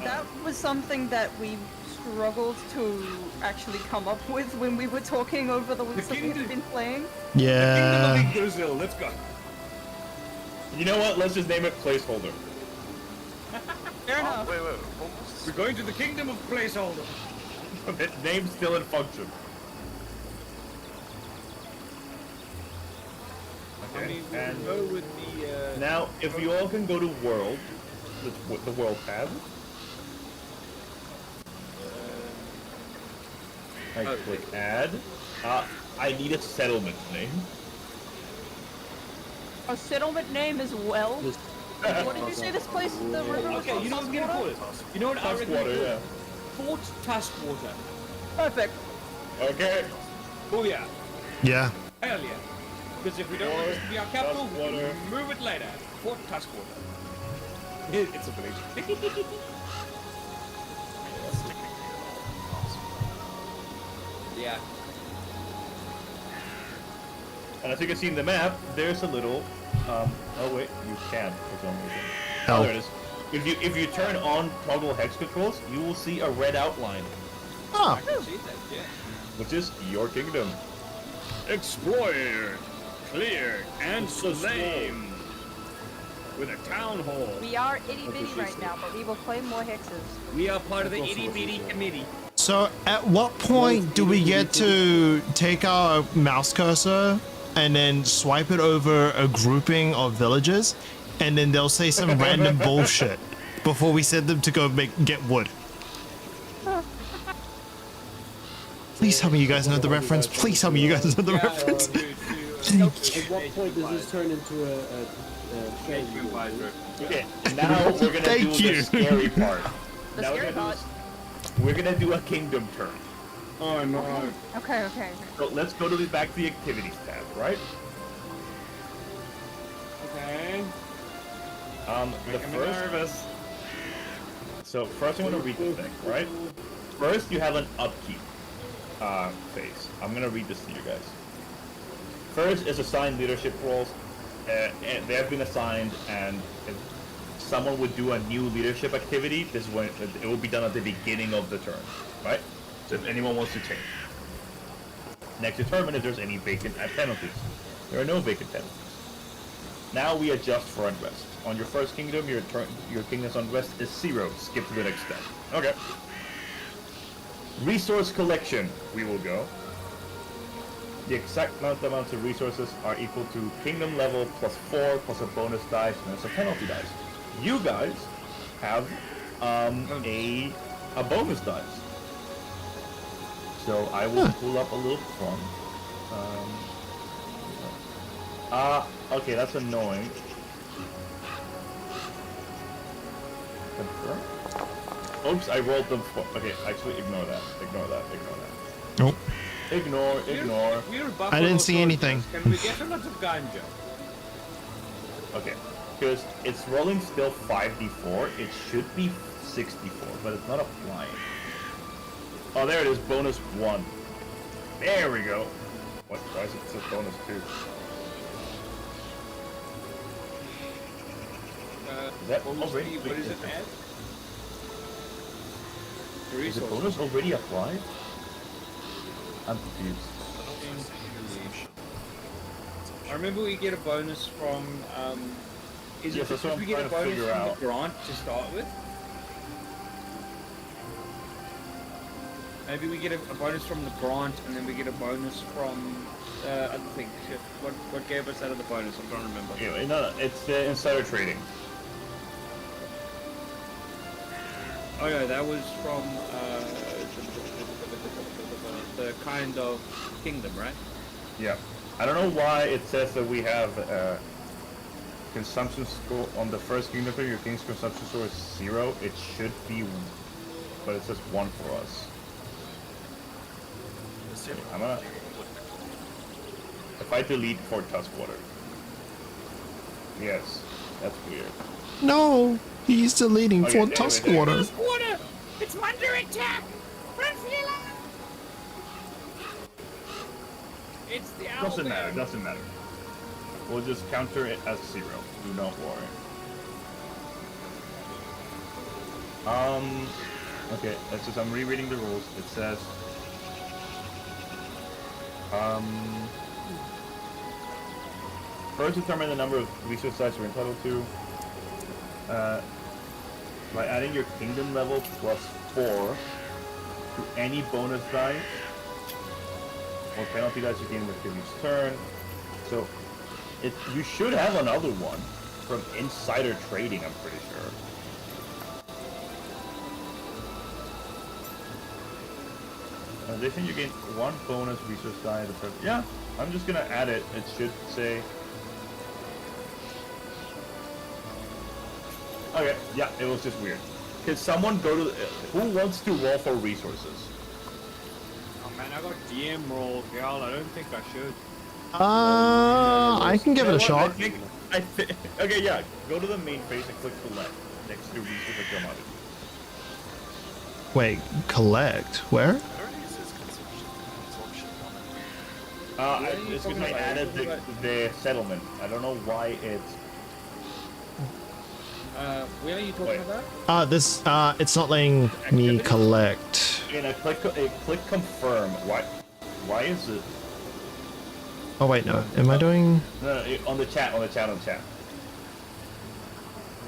S5: That was something that we struggled to actually come up with when we were talking over the weeks that we've
S3: kingdom-
S5: been playing.
S2: Yeah.
S3: Kingdom of Brazil. Let's go.
S1: You know what? Let's just name it placeholder.
S5: Fair
S6: Oh,
S5: enough.
S6: wait, what was...
S3: We're going to the kingdom of placeholder.
S1: The name's still in function.
S3: I mean,
S1: and
S3: we'll go with the.
S1: now, if you all can go to world, the world tab. I click add. I need a settlement name.
S5: A settlement name as well.
S4: This-
S5: What did you say this place? The river was
S3: Okay,
S5: called
S3: you know what we're gonna call it? You know what I reckon?
S1: Tuskwater, yeah.
S3: Fort Tuskwater.
S5: Perfect.
S1: Okay.
S3: Oh yeah.
S2: Yeah.
S3: Hell yeah. Because if we don't want this to be our capital, we
S1: Tuskwater.
S3: can move it later. Fort Tuskwater. It's a village. Yeah.
S1: And as you can see in the map, there's a little. Oh wait, you can't for some reason.
S2: Oh.
S1: Oh, there it is. If you turn on toggle hex controls, you will see a red outline,
S2: Oh.
S3: I can see that, yeah.
S1: which is your kingdom.
S3: Explored, cleared, and
S4: so
S3: slain. With a town hall.
S5: We are itty bitty right now, but we will claim more hexes.
S3: We are part of the itty bitty committee.
S2: So at what point do we get to take our mouse cursor and then swipe it over a grouping of villages, and then they'll say some random bullshit before we send them to go get wood? Please tell me you guys know the reference. Please tell me you guys know the reference.
S4: At what point does this turn into a strategy game?
S1: Okay, now we're gonna
S2: Thank
S1: do
S2: you.
S1: the scary part.
S5: The
S1: Now
S5: scary part.
S1: we're gonna do a kingdom turn.
S4: Oh no.
S5: Okay, okay.
S1: So let's go to back to the activities tab, right?
S3: Okay.
S1: The
S3: Making me
S1: first.
S3: nervous.
S1: So first, I'm gonna read the thing, right? First, you have an upkeep phase. I'm gonna read this to you guys. First is assigned leadership roles. And they have been assigned, and if someone would do a new leadership activity, this is when it will be done at the beginning of the turn, right? So if anyone wants to change. Next, determine if there's any vacant penalties. There are no vacant penalties. Now we adjust for unrest. On your first kingdom, your kingdom's unrest is 0. Skip to the next step. Okay. Resource collection. We will go. The exact amount of resources are equal to kingdom level plus 4 plus a bonus dice and it's a penalty dice. You guys have a bonus dice. So I will pull up a little fun. Okay, that's annoying. Oops, I rolled them. Okay, actually, ignore that. Ignore that. Ignore that.
S2: Nope.
S1: Ignore.
S3: We're
S2: I didn't see anything.
S3: Can we get a lot of ganja?
S1: Okay, because it's rolling still 5d4. It should be 64, but it's not applying. Oh, there it is. Bonus 1. There we go. What? Why is it says bonus 2? Is that already?
S3: What is it, add?
S1: Is the bonus already applied? I'm confused.
S3: I remember we get a bonus from, is
S1: Yes,
S3: it
S1: that's what
S3: because we
S1: I'm
S3: get a
S1: trying to
S3: bonus
S1: figure
S3: from
S1: out.
S3: the grant to start with? Maybe we get a bonus from the grant and then we get a bonus from other things. Shit. What gave us out of the bonus? I'm trying to remember.
S1: Anyway, no, it's insider trading.
S3: Oh yeah, that was from the kind of kingdom, right?
S1: Yeah. I don't know why it says that we have consumption score on the first kingdom. Your king's consumption score is 0. It should be, but it says 1 for us. I'm gonna. If I delete Fort Tuskwater. Yes, that's weird.
S2: No, he's deleting
S1: Okay,
S2: Fort
S1: anyway,
S2: Tuskwater.
S3: Water! It's under attack! Run for It's the owl
S1: Doesn't matter.
S3: man.
S1: Doesn't matter. We'll just counter it as 0. Do not worry. Okay. That's just I'm rereading the rules. It says. First, determine the number of resource sites you're entitled to. By adding your kingdom level plus 4 to any bonus dice or penalty dice you gain with each turn. So, you should have another one from insider trading, I'm pretty sure. In addition, you gain 1 bonus resource die. Yeah, I'm just gonna add it. It should say. Okay, yeah, it was just weird. Can someone go to who wants to roll for resources?
S3: Oh man, I got DM roll, y'all. I don't think I should.
S2: I can give it a shot.
S1: Okay, yeah. Go to the main page and click select next to resource and commodity.
S2: Wait, collect? Where?
S6: It already says consumption on it.
S1: It's because I added the settlement. I don't know why it's.
S3: Where are you talking about?
S2: It's not letting me collect.
S1: Click confirm. Why is it?
S2: Oh wait, no. Am I doing?
S1: No, on the chat.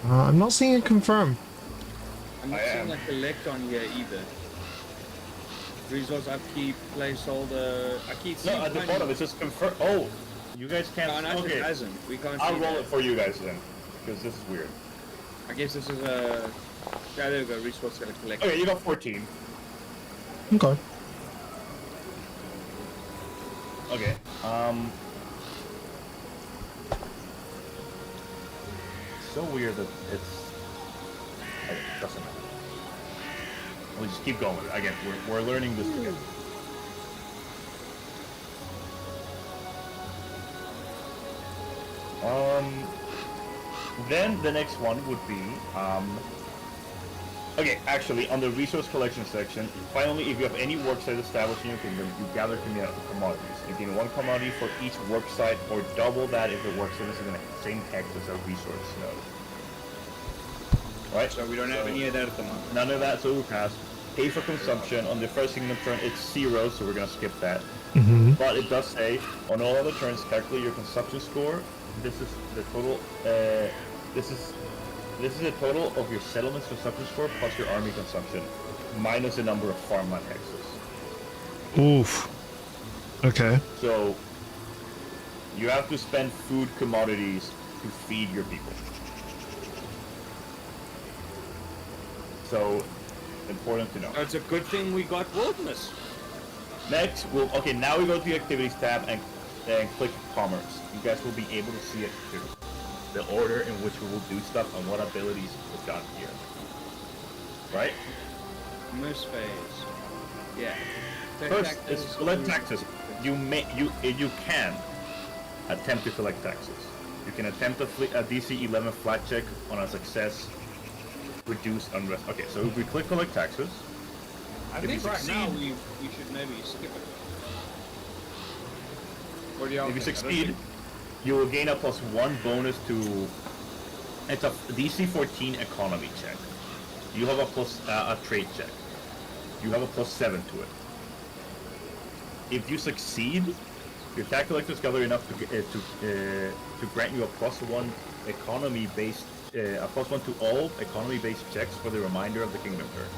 S2: I'm not seeing it confirm.
S3: I'm not seeing a collect on here either. Resource upkeep, placeholder. I keep seeing.
S1: No, at the bottom it says confirm. Oh, you guys can't.
S3: No, no,
S1: okay.
S3: it hasn't. We can't.
S1: I'll
S3: see
S1: roll
S3: that.
S1: it for you guys then, because this is weird.
S3: I guess this is a. Yeah, there we go. Resource gonna collect.
S1: Okay, you got 14.
S2: Okay.
S1: Okay. So weird that it's. Okay, doesn't matter. We'll just keep going with it. Again, we're learning this together. Then the next one would be okay, actually, on the resource collection section, finally, if you have any work site established in your kingdom, you gather commodities. You gain 1 commodity for each work site, or double that if the work site is in the same text as a resource node. Right?
S3: So we don't have any of that at the moment.
S1: None of that, so we pass. Pay for consumption. On the first kingdom turn, it's 0, so we're gonna skip that.
S2: Mm-hmm.
S1: But it does say, on all other turns, calculate your consumption score. This is the total. This is the total of your settlement's consumption score plus your army consumption, minus the number of farmland hexes.
S2: Oof. Okay.
S1: So you have to spend food commodities to feed your people. So important to know.
S3: It's a good thing we got wilderness.
S1: Next, now we go to the activities tab and click commerce. You guys will be able to see it too. The order in which we will do stuff and what abilities we've got here. Right?
S3: Moose phase. Yeah.
S1: First, it's collect taxes. You can attempt to collect taxes. You can attempt a DC 11 flat check on a success. Reduce unrest. Okay, so if we click collect taxes,
S3: I
S1: if
S3: think
S1: you
S3: right now
S1: succeed-
S3: we should maybe skip it. What do y'all
S1: if you
S3: think? I don't
S1: succeed,
S3: think-
S1: you will gain a +1 bonus to. It's a DC 14 economy check. You have a trade check. You have a +7 to it. If you succeed, your tax collectors gather enough to grant you a +1 economy-based, a +1 to all economy-based checks for the remainder of the kingdom turn.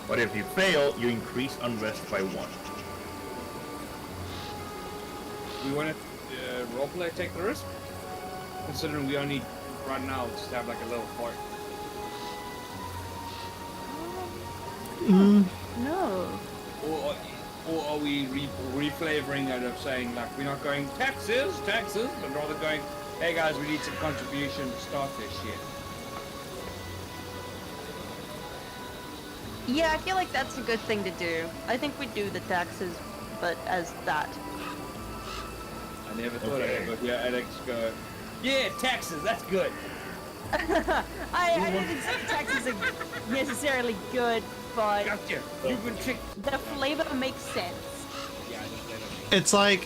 S1: But if you fail, you increase unrest by 1.
S3: We want to roleplay take the risk? Considering we only, right now, just have like a little fort.
S5: No.
S3: Or are we reflavoring it of saying, like, we're not going taxes, but rather going, hey guys, we need some contribution to start this shit.
S5: Yeah, I feel like that's a good thing to do. I think we do the taxes, but as that.
S3: I never thought
S1: Okay.
S3: of it, but yeah, Alex go, yeah, taxes, that's good.
S5: I didn't say taxes are necessarily good, but
S3: Gotcha. You've been tricked.
S5: the flavor makes sense.
S3: Yeah, the flavor makes
S2: it's like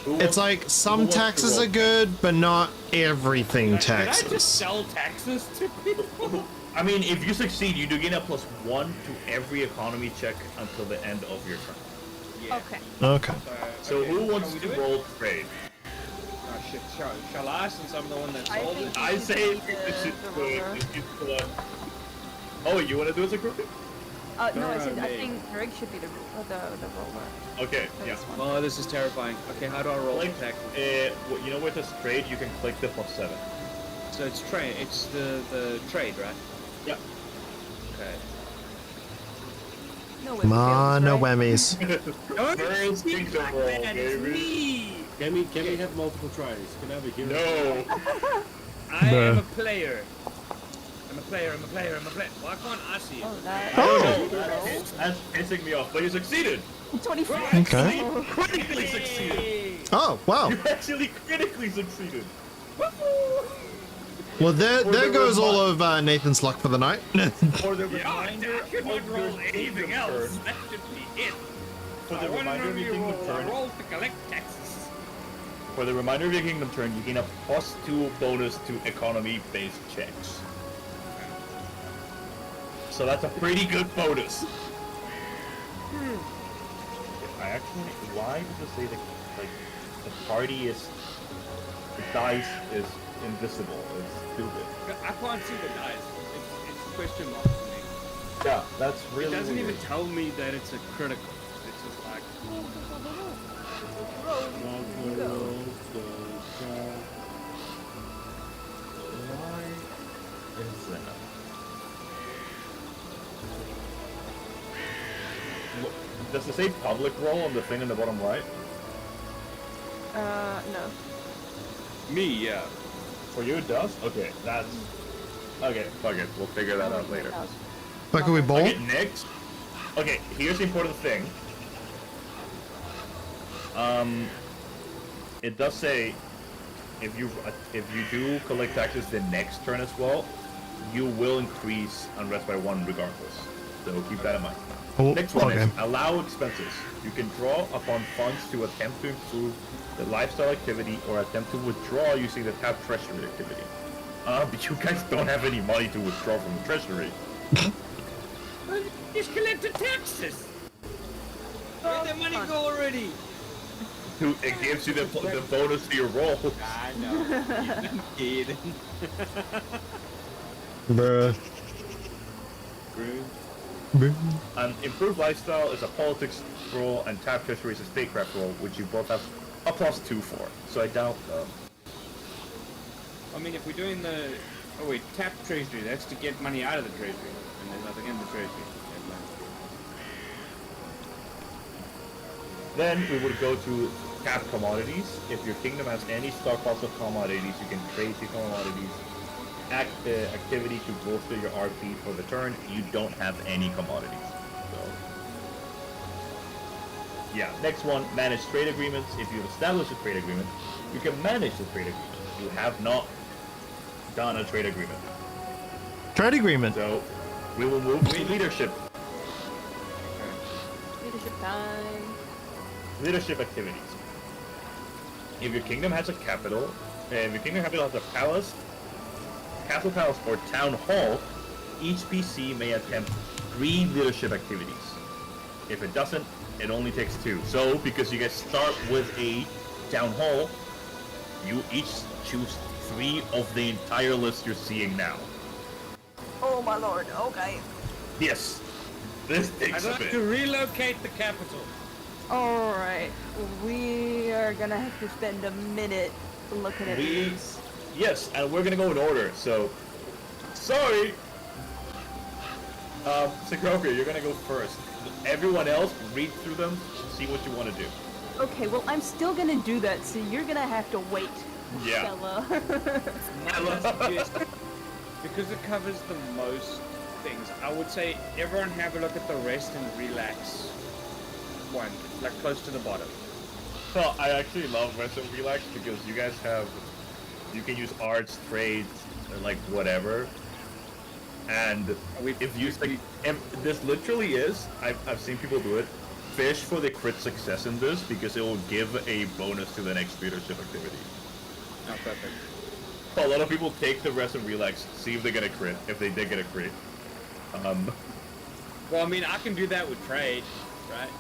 S2: some
S1: wants to
S2: taxes
S1: roll?
S2: are good, but not everything
S3: Can I just
S2: taxes.
S3: sell taxes to people?
S1: I mean, if you succeed, you do gain a +1 to every economy check until the end of your turn.
S3: Yeah.
S5: Okay.
S2: Okay.
S1: So
S3: okay,
S1: who wants
S3: shall we
S1: to
S3: do it?
S1: roll trade?
S3: Oh shit, shall I, since I'm the one that
S5: I
S3: sold
S5: think
S3: it?
S1: I
S5: you
S1: say
S5: should do
S1: this is
S5: the
S1: good.
S5: roller.
S1: This is good. Oh, you want to do it as a group?
S5: No, I said I
S3: me.
S5: think Greg should be the roller
S1: Okay,
S5: for
S1: yeah.
S5: this one.
S3: Oh, this is terrifying. Okay, how do I roll
S1: Like,
S3: the taxes?
S1: you know where this trade, you can click the +7.
S3: So it's trade. It's the trade, right?
S1: Yeah.
S3: Okay.
S5: No
S2: Come on, no
S5: right?
S2: whammies.
S1: First kingdom roll, baby.
S3: me.
S4: Can we have multiple tries? Can I have a hero?
S1: No.
S3: I am
S2: Bruh.
S3: a player. I'm a player. Why can't I see it?
S5: Oh, that.
S1: I don't
S2: Oh.
S1: know. That's pissing me off, but you succeeded.
S5: 25.
S2: Okay.
S1: You critically succeeded.
S2: Oh, wow.
S1: You actually critically succeeded.
S2: Well, there
S1: the
S2: goes all
S1: remi-
S2: of Nathan's luck for the night.
S1: For the
S3: Yeah,
S1: reminder
S3: I could not
S1: of
S3: roll
S1: your
S3: anything
S1: kingdom
S3: else.
S1: turn,
S3: That should be it.
S1: for
S3: I
S1: the
S3: wanna
S1: reminder
S3: know
S1: of your
S3: you
S1: kingdom
S3: roll. I
S1: turn,
S3: roll to collect taxes.
S1: for the reminder of your kingdom turn, you gain a +2 bonus to economy-based checks. So that's a pretty good bonus. I actually, why does it say that like the party is the dice is invisible? It's stupid.
S3: I can't see the dice. It's a question mark for me.
S1: Yeah, that's really
S3: It doesn't
S1: weird.
S3: even tell me that it's a critical. It's just like,
S1: Why is that? Look, does it say public roll on the thing in the bottom right?
S5: No.
S3: me, yeah.
S1: For you it does? Okay, that's... Okay, fuck it, we'll figure that out later.
S2: But can we bowl?
S1: Okay, next. Okay, here's the important thing. It does say if you do collect taxes the next turn as well, you will increase unrest by 1 regardless. So keep that in mind.
S2: Oh,
S1: Next one
S2: okay.
S1: is allow expenses. You can draw upon funds to attempt to improve the lifestyle activity or attempt to withdraw using the tap treasury activity. But you guys don't have any money to withdraw from the treasury.
S3: Just collected taxes. Where'd the money go already?
S1: It gives you the bonus to your roll.
S3: I know. I'm kidding.
S2: Bruh.
S1: An improved lifestyle is a politics roll, and tap treasury is a statecraft roll, which you both have a +2 for. So I doubt.
S3: I mean, if we're doing the... Oh wait, tap treasury. That's to get money out of the treasury. And there's nothing in the treasury.
S1: Then we would go to tap commodities. If your kingdom has any stockpiles of commodities, you can trade the commodities. Activity to bolster your RP for the turn. You don't have any commodities. So, yeah. Next one, manage trade agreements. If you've established a trade agreement, you can manage the trade agreement. You have not done a trade agreement.
S2: Trade agreement.
S1: So, we will move to leadership.
S5: Leadership time.
S1: Leadership activities. If your kingdom has a capital, if your kingdom capital has a palace, castle palace, or town hall, each PC may attempt 3 leadership activities. If it doesn't, it only takes 2. So, because you guys start with a town hall, you each choose 3 of the entire list you're seeing now.
S5: Oh my lord. Okay.
S1: Yes, this takes
S3: I'd
S1: a
S3: like
S1: bit.
S3: to relocate the capital.
S5: All right. We are gonna have to spend a minute looking at these.
S1: Yes, and we're gonna go in order. So, sorry. Segroka, you're gonna go first. Everyone else, read through them, see what you want to do.
S5: Okay. Well, I'm still gonna do that, so you're gonna have to wait.
S1: Yeah.
S5: Stella.
S3: My suggestion, because it covers the most things, I would say everyone have a look at the rest and relax. One, like close to the bottom.
S1: No, I actually love Rest and Relax because you guys have, you can use arts, trades, or like whatever. And if you like, this literally is, I've seen people do it, fish for the crit success in this because it will give a bonus to the next leadership activity.
S3: Oh, perfect.
S1: A lot of people take the rest and relax, see if they get a crit. If they did get a crit,
S3: Well, I mean, I can do that with trade, right?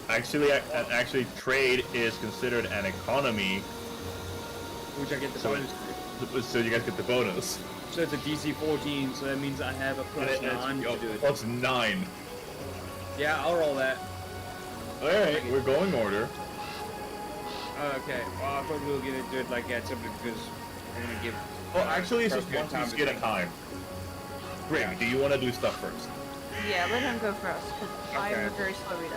S1: actually, trade is considered an economy,
S3: Which I get the
S1: So
S3: bonus to.
S1: so you guys get the bonus.
S3: So it's a DC 14, so that means I have a plus 9 to do it.
S1: Plus 9.
S3: Yeah, I'll roll that.
S1: Alright, we're going order.
S3: Okay, well, I thought we were gonna do it like that simply because I'm gonna give.
S1: Well, actually, it's just
S3: Crosscut
S1: one piece
S3: to
S1: at a
S3: think.
S1: time. Grim, do you want to do stuff first?
S5: Yeah, let him go first, because I'm
S3: Okay.
S5: a very slow reader.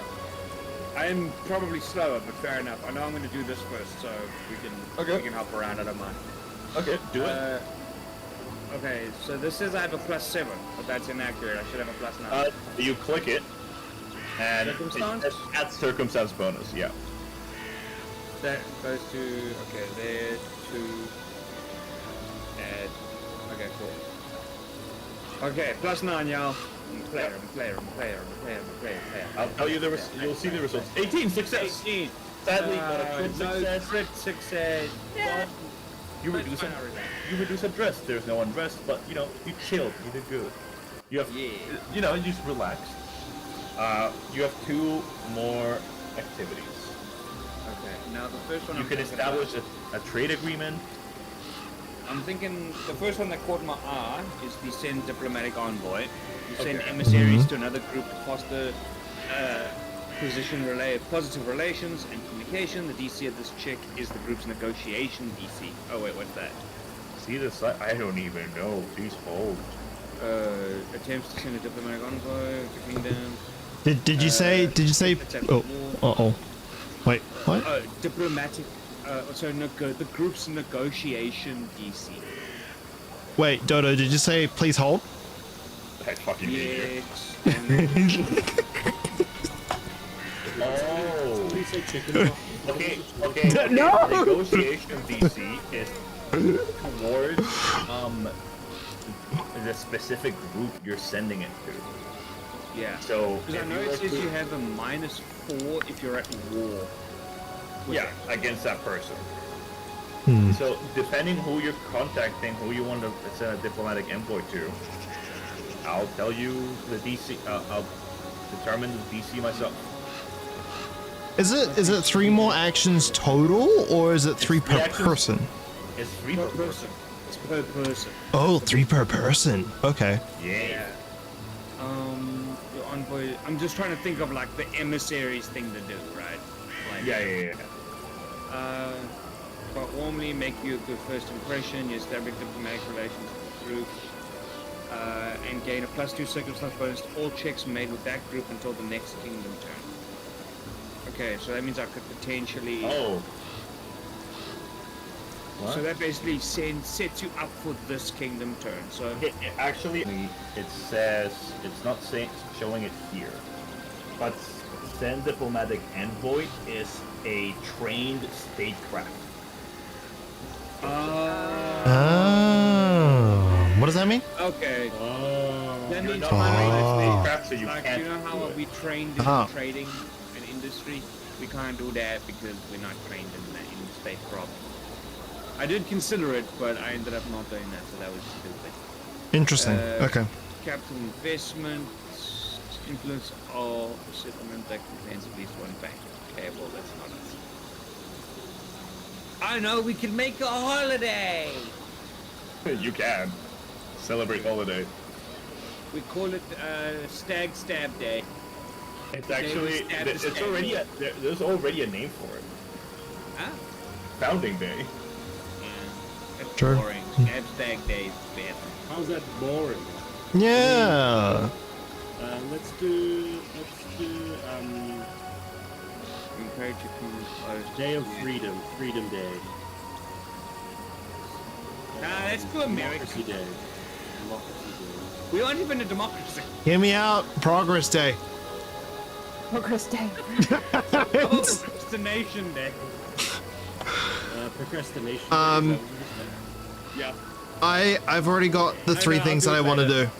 S3: I'm probably slower, but fair enough. I know I'm gonna do this first, so we can hop around. I don't mind.
S1: Okay, do it.
S3: Okay, so this says I have a plus 7, but that's inaccurate. I should have a plus 9.
S1: You click it, and
S3: Circumstance?
S1: add circumstance bonus, yeah.
S3: That goes to, okay, there to add, okay, cool. Okay, plus 9, y'all. I'm a player.
S1: I'll tell you you'll see the results. 18, success!
S3: 18.
S1: Sadly, not a crit
S3: no
S1: success.
S3: crit success.
S1: But you
S3: Fine,
S1: reduce
S3: fine, I'll read
S1: you reduce address. There's no unrest, but you know, you chilled, you did good. You have you know, you just relax. You have 2 more activities.
S3: Okay, now the first one
S1: You
S3: I'm
S1: can
S3: thinking
S1: establish
S3: about-
S1: a trade agreement.
S3: I'm thinking the first one that caught my eye is the send diplomatic envoy. You send
S1: Okay.
S3: emissaries to another group to foster positive relations and communication. The DC of this chick is the group's negotiation DC. Oh wait, what's that?
S1: See this? I don't even know. Please hold.
S3: Attempts to send a diplomatic envoy to kingdom.
S2: Did you say? Oh, uh-oh. Wait, what?
S3: Diplomatic. The group's negotiation DC.
S2: Wait, Dodo, did you say please hold?
S1: I fucking idiot.
S3: Yes.
S1: Oh.
S4: Please say chicken.
S1: Okay.
S2: No!
S1: Negotiation DC is towards the specific group you're sending it to.
S3: Yeah.
S1: So
S3: Because I
S1: if
S3: know
S1: you
S3: it
S1: were
S3: says
S1: to-
S3: you have a -4 if you're at war.
S1: yeah, against that person.
S2: Hmm.
S1: So depending who you're contacting, who you want to send a diplomatic envoy to, I'll tell you the DC. I'll determine the DC myself.
S2: Is it 3 more actions total, or is it 3
S1: It's 3
S2: per
S1: actions.
S2: person?
S1: It's 3 per person.
S3: It's per person.
S2: Oh, 3 per person. Okay.
S1: Yeah.
S3: Your envoy. I'm just trying to think of like the emissaries thing to do, right? Like,
S1: Yeah.
S3: But warmly make you a good first impression. You establish diplomatic relations with the group, and gain a +2 circumstance bonus to all checks made with that group until the next kingdom turn. Okay, so that means I could potentially.
S1: Oh. What?
S3: So that basically sets you up for this kingdom turn. So
S1: Actually, it says it's not showing it here, but send diplomatic envoy is a trained statecraft.
S2: Oh. What does that mean?
S3: okay.
S4: Oh.
S3: That
S1: You're
S3: means
S1: not
S3: kind of
S1: trained
S3: like,
S1: statecraft, so you
S3: like
S1: can't.
S3: you know how
S1: do it.
S3: we trained in
S2: Ah.
S3: trading and industry? We can't do that because we're not trained in state problem. I did consider it, but I ended up not doing that, so that was stupid.
S2: Interesting. Okay.
S3: Capital investments, influence all settlement that contains at least one bank. Okay, well that's not us. I know we can make a holiday.
S1: You can celebrate holiday.
S3: We call it Stag Stab Day.
S1: It's actually
S3: Stab the
S1: it's
S3: stag.
S1: already there's already a name for it.
S3: Huh?
S1: Founding Day.
S3: Yeah. That's
S2: Sure.
S3: boring. Stab Stag Day is better.
S4: How's that boring?
S2: Yeah.
S4: Let's do
S3: Encourage you to
S4: Day of Freedom, Freedom Day,
S3: Nah, let's do America.
S4: Democracy Day, Democracy Day.
S3: We aren't even a democracy.
S2: Hear me out. Progress Day.
S5: Progress Day.
S3: Oh, it's the nation day.
S4: Procrastination.
S2: Um,
S4: Day, is that what you're saying?
S3: Yeah.
S2: I've already got the
S3: I
S2: 3
S3: know,
S2: things
S3: I'll
S2: that I
S3: do it
S2: want to
S3: later.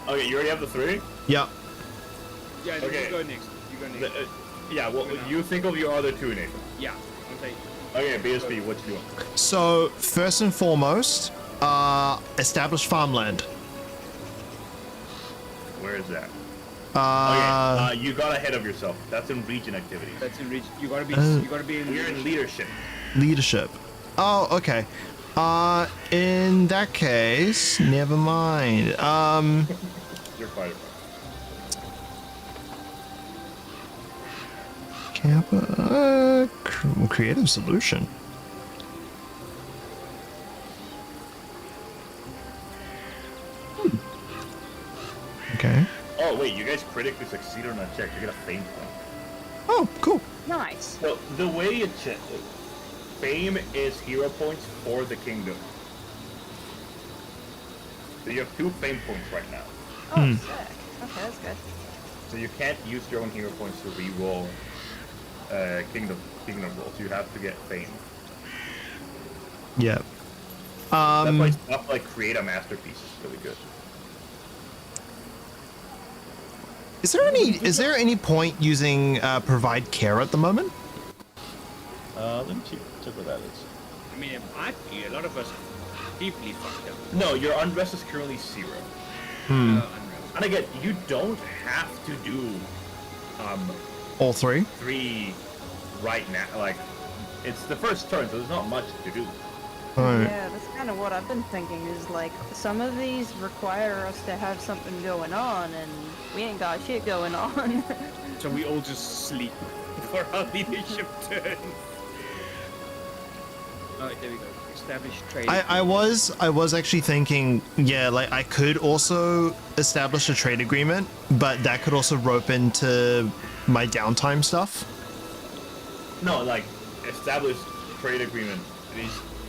S2: do.
S1: Okay, you already have the 3?
S2: Yep.
S3: Yeah,
S1: Okay.
S3: you go next. You go next.
S1: Yeah, well, you think of your other two, Nathan.
S3: Yeah, I'm saying.
S1: Okay, BSB, what you doing?
S2: So first and foremost, establish farmland.
S1: Where is that?
S2: Uh,
S1: Okay, you got ahead of yourself. That's in region activities.
S3: That's in reach. You gotta be.
S2: Uh,
S3: You gotta be in.
S1: We're in leadership.
S2: leadership. Oh, okay. In that case, never mind.
S1: You're fighter.
S2: Creative solution. Okay.
S1: Oh wait, you guys critically succeeded on a check. You get a fame point.
S2: Oh, cool.
S5: Nice.
S1: So the way it check, fame is hero points for the kingdom. So you have 2 fame points right now.
S5: Oh, sick. Okay, that's good.
S1: So you can't use your own hero points to re-roll kingdom rolls. You have to get fame.
S2: Yeah.
S1: That's why stuff like create a masterpiece is really good.
S2: Is there any point using provide care at the moment?
S1: Let me check what that is.
S3: I mean, it might be. A lot of us are deeply fucked up.
S1: No, your unrest is currently 0.
S3: Unreal.
S1: And again, you don't have to do
S2: All 3?
S1: 3 right now. Like, it's the first turn, so there's not much to do.
S2: Alright.
S5: Yeah, that's kind of what I've been thinking is like some of these require us to have something going on and we ain't got shit going on.
S3: So we all just sleep for our leadership turn. Oh, there we go. Establish trade.
S2: I was actually thinking, yeah, like I could also establish a trade agreement, but that could also rope into my downtime stuff.
S1: No, like, established trade agreement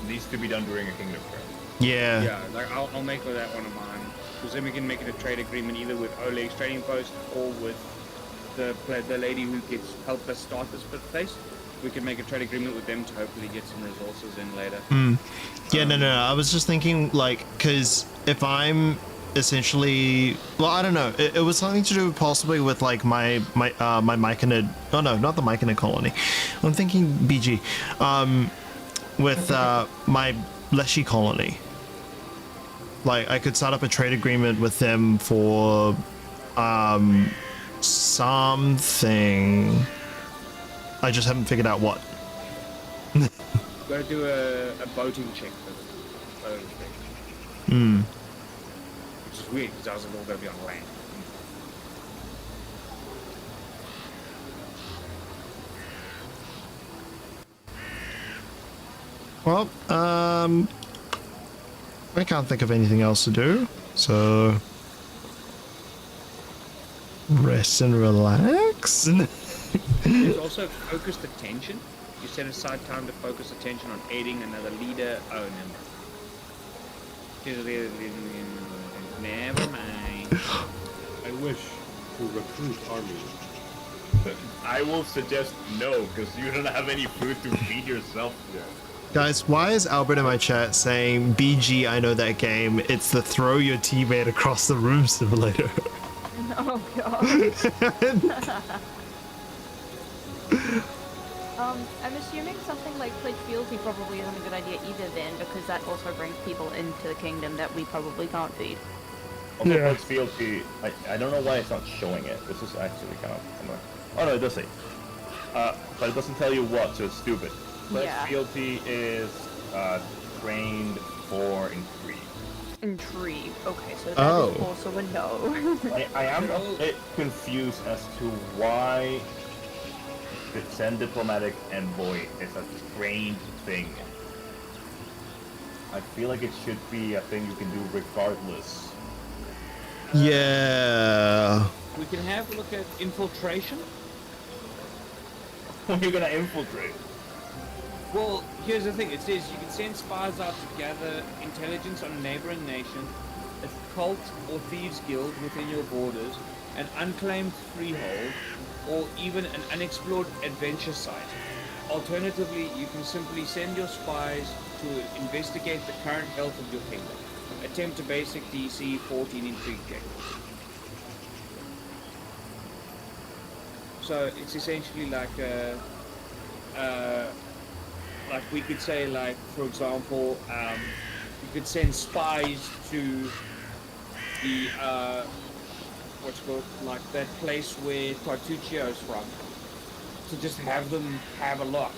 S1: needs to be done during a kingdom turn.
S2: Yeah.
S3: Yeah, like I'll make that one of mine. Because then we can make it a trade agreement either with Oleg's trading post or with the lady who gets helped us start this place. We can make a trade agreement with them to hopefully get some resources in later.
S2: Yeah, no. I was just thinking, like, because if I'm essentially, well, I don't know. It was something to do possibly with like my Myconid. Oh no, not the Myconid colony. I'm thinking BG. With my Leshy colony. Like, I could start up a trade agreement with them for something. I just haven't figured out what.
S3: Gotta do a boating check for the boating thing. Which is weird because ours are all gonna be on land.
S2: Well, I can't think of anything else to do, so rest and relax.
S3: There's also focused attention. You set aside time to focus attention on aiding another leader. Oh, never mind.
S4: I wish to recruit armies.
S1: I will suggest no, because you don't have any food to feed yourself. Yeah.
S2: Guys, why is Albert in my chat saying, BG, I know that game, it's the throw your teammate across the room simulator?
S5: Oh god. I'm assuming something like Pledge Fealty probably isn't a good idea either then, because that also brings people into the kingdom that we probably can't feed.
S1: Also,
S2: Yeah.
S1: Pledge Fealty, I don't know why it's not showing it. This is actually kind of annoying. Oh no, it does say. But it doesn't tell you what, so it's stupid. Pledge
S5: Yeah.
S1: Fealty is trained 4 and 3.
S5: Intrigue. Okay, so that is also a no.
S1: I am a bit confused as to why the send diplomatic envoy is a trained thing. I feel like it should be a thing you can do regardless.
S2: Yeah.
S3: We can have a look at infiltration.
S1: When you're gonna infiltrate.
S3: Well, here's the thing. It says you can send spies out to gather intelligence on a neighboring nation, a cult or thieves guild within your borders, an unclaimed freehold, or even an unexplored adventure site. Alternatively, you can simply send your spies to investigate the current health of your kingdom. Attempt a basic DC 14 intrigue check. So it's essentially like like we could say, like, for example, you could send spies to the what's it called, like that place where Tartuccio's from, to just have them have a look.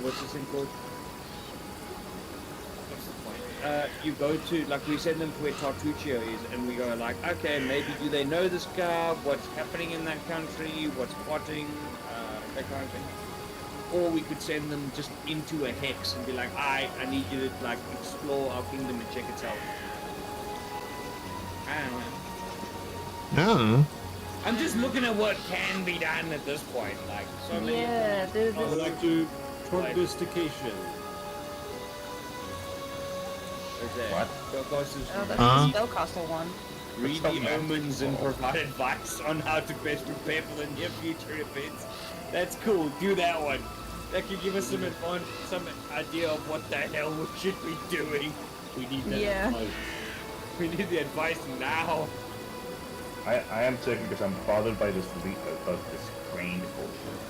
S3: What's this thing called? What's the point? You go to, like, we send them to where Tartuccio is, and we go like, okay, maybe do they know this guy? What's happening in that country? What's plotting? That kind of thing. Or we could send them just into a hex and be like, I need you to like explore our kingdom and check it out. I don't know.
S2: Oh.
S3: I'm just looking at what can be done at this point. Like, so many.
S5: Yeah, dude.
S4: I would like to prognostication.
S3: There's that.
S1: What?
S3: Go close to
S5: Oh, that's
S2: Huh?
S5: the spellcaster one.
S3: read the omens and provide advice on how to best prepare for the near future events. That's cool. Do that one. That could give us some advice, some idea of what the hell we should be doing.
S4: We need that
S5: Yeah.
S4: advice.
S3: We need the advice now.
S1: I am checking because I'm bothered by this grained bullshit.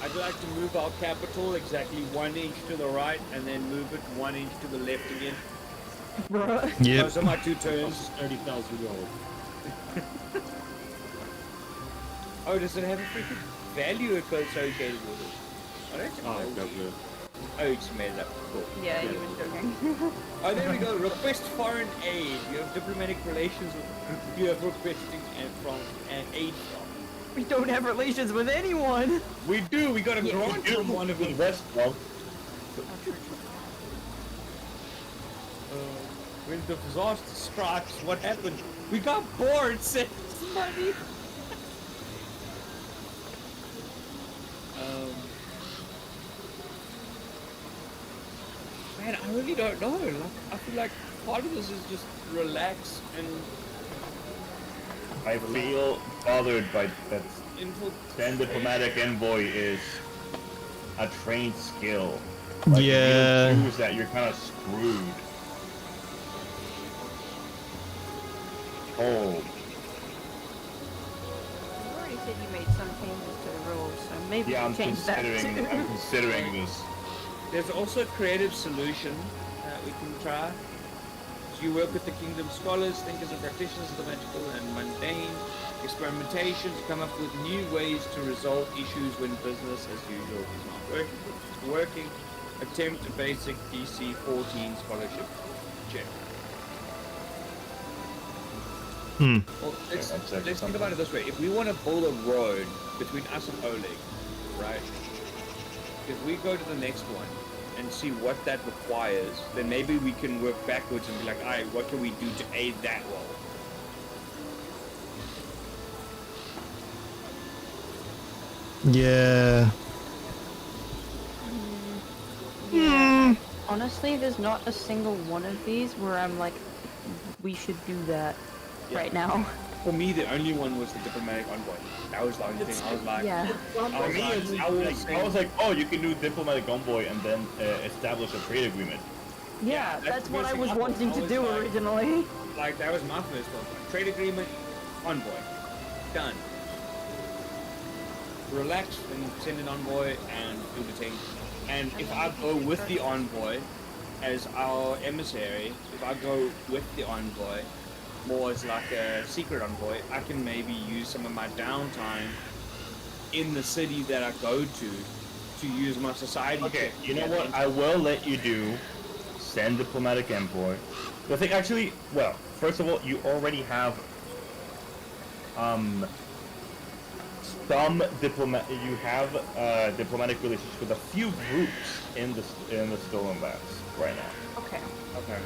S3: I'd like to move our capital exactly 1 inch to the right and then move it 1 inch to the left again.
S5: Bruh.
S2: Yep.
S3: Those are my 2
S4: This
S3: turns.
S4: is 30,000 gold.
S3: Oh, does it have a freaking value associated with it? Oh, that's
S4: Oh,
S3: cool.
S4: definitely.
S3: Oh, it's made up. Cool.
S5: Yeah, you were joking.
S3: Oh, there we go. Request foreign aid. You have diplomatic relations with. You have requesting from and aid from.
S5: We don't have relations with anyone.
S3: We do. We got a grant from one of them.
S1: West, well,
S3: When the disaster strikes, what happened? We got bored. Said somebody. Man, I really don't know. Like, I feel like part of this is just relax and
S1: I feel bothered by that.
S3: info.
S1: 10 diplomatic envoy is a trained skill. Like,
S2: Yeah.
S1: If you don't use that, you're kind of screwed. Oh,
S5: You already said you made some changes to the rules, so maybe
S1: yeah,
S5: you
S1: I'm
S5: change that
S1: considering.
S5: too.
S1: I'm considering this.
S3: There's also a creative solution that we can try. So you work with the kingdom scholars, thinkers and practitioners of the magical and mundane, experimentation to come up with new ways to resolve issues when business as usual is not working. Attempt a basic DC 14 scholarship check.
S2: Hmm.
S3: Well, let's,
S1: I'm checking
S3: let's think
S1: something.
S3: about it this way. If we want to build a road between us and Oleg, right? If we go to the next one and see what that requires, then maybe we can work backwards and be like, alright, what can we do to aid that role?
S2: Yeah.
S5: Yeah. Honestly, there's not a single one of these where I'm like, we should do that right now.
S3: For me, the only one was the diplomatic envoy. That was the only thing. I was like,
S5: Yeah.
S1: For me, I was like, oh, you can do diplomatic envoy and then establish a trade agreement.
S5: Yeah,
S3: that's
S5: that's
S3: the
S5: what
S3: first
S5: I
S3: thing
S5: was
S3: I thought.
S5: wanting
S3: I
S5: to
S3: was
S5: do
S3: like-
S5: originally.
S3: like that was my first one. Trade agreement, envoy, done. Relax and send an envoy and do the thing. And if I go with the envoy as our emissary, if I go with the envoy more as like a secret envoy, I can maybe use some of my downtime in the city that I go to use my society.
S1: Okay,
S3: check
S1: you know
S3: to
S1: what?
S3: get
S1: I will let you do. Send diplomatic envoy. The thing, actually, well, first of all, you already have some you have diplomatic relations with a few groups in the Stolen Lands right now.
S5: Okay.
S3: Okay.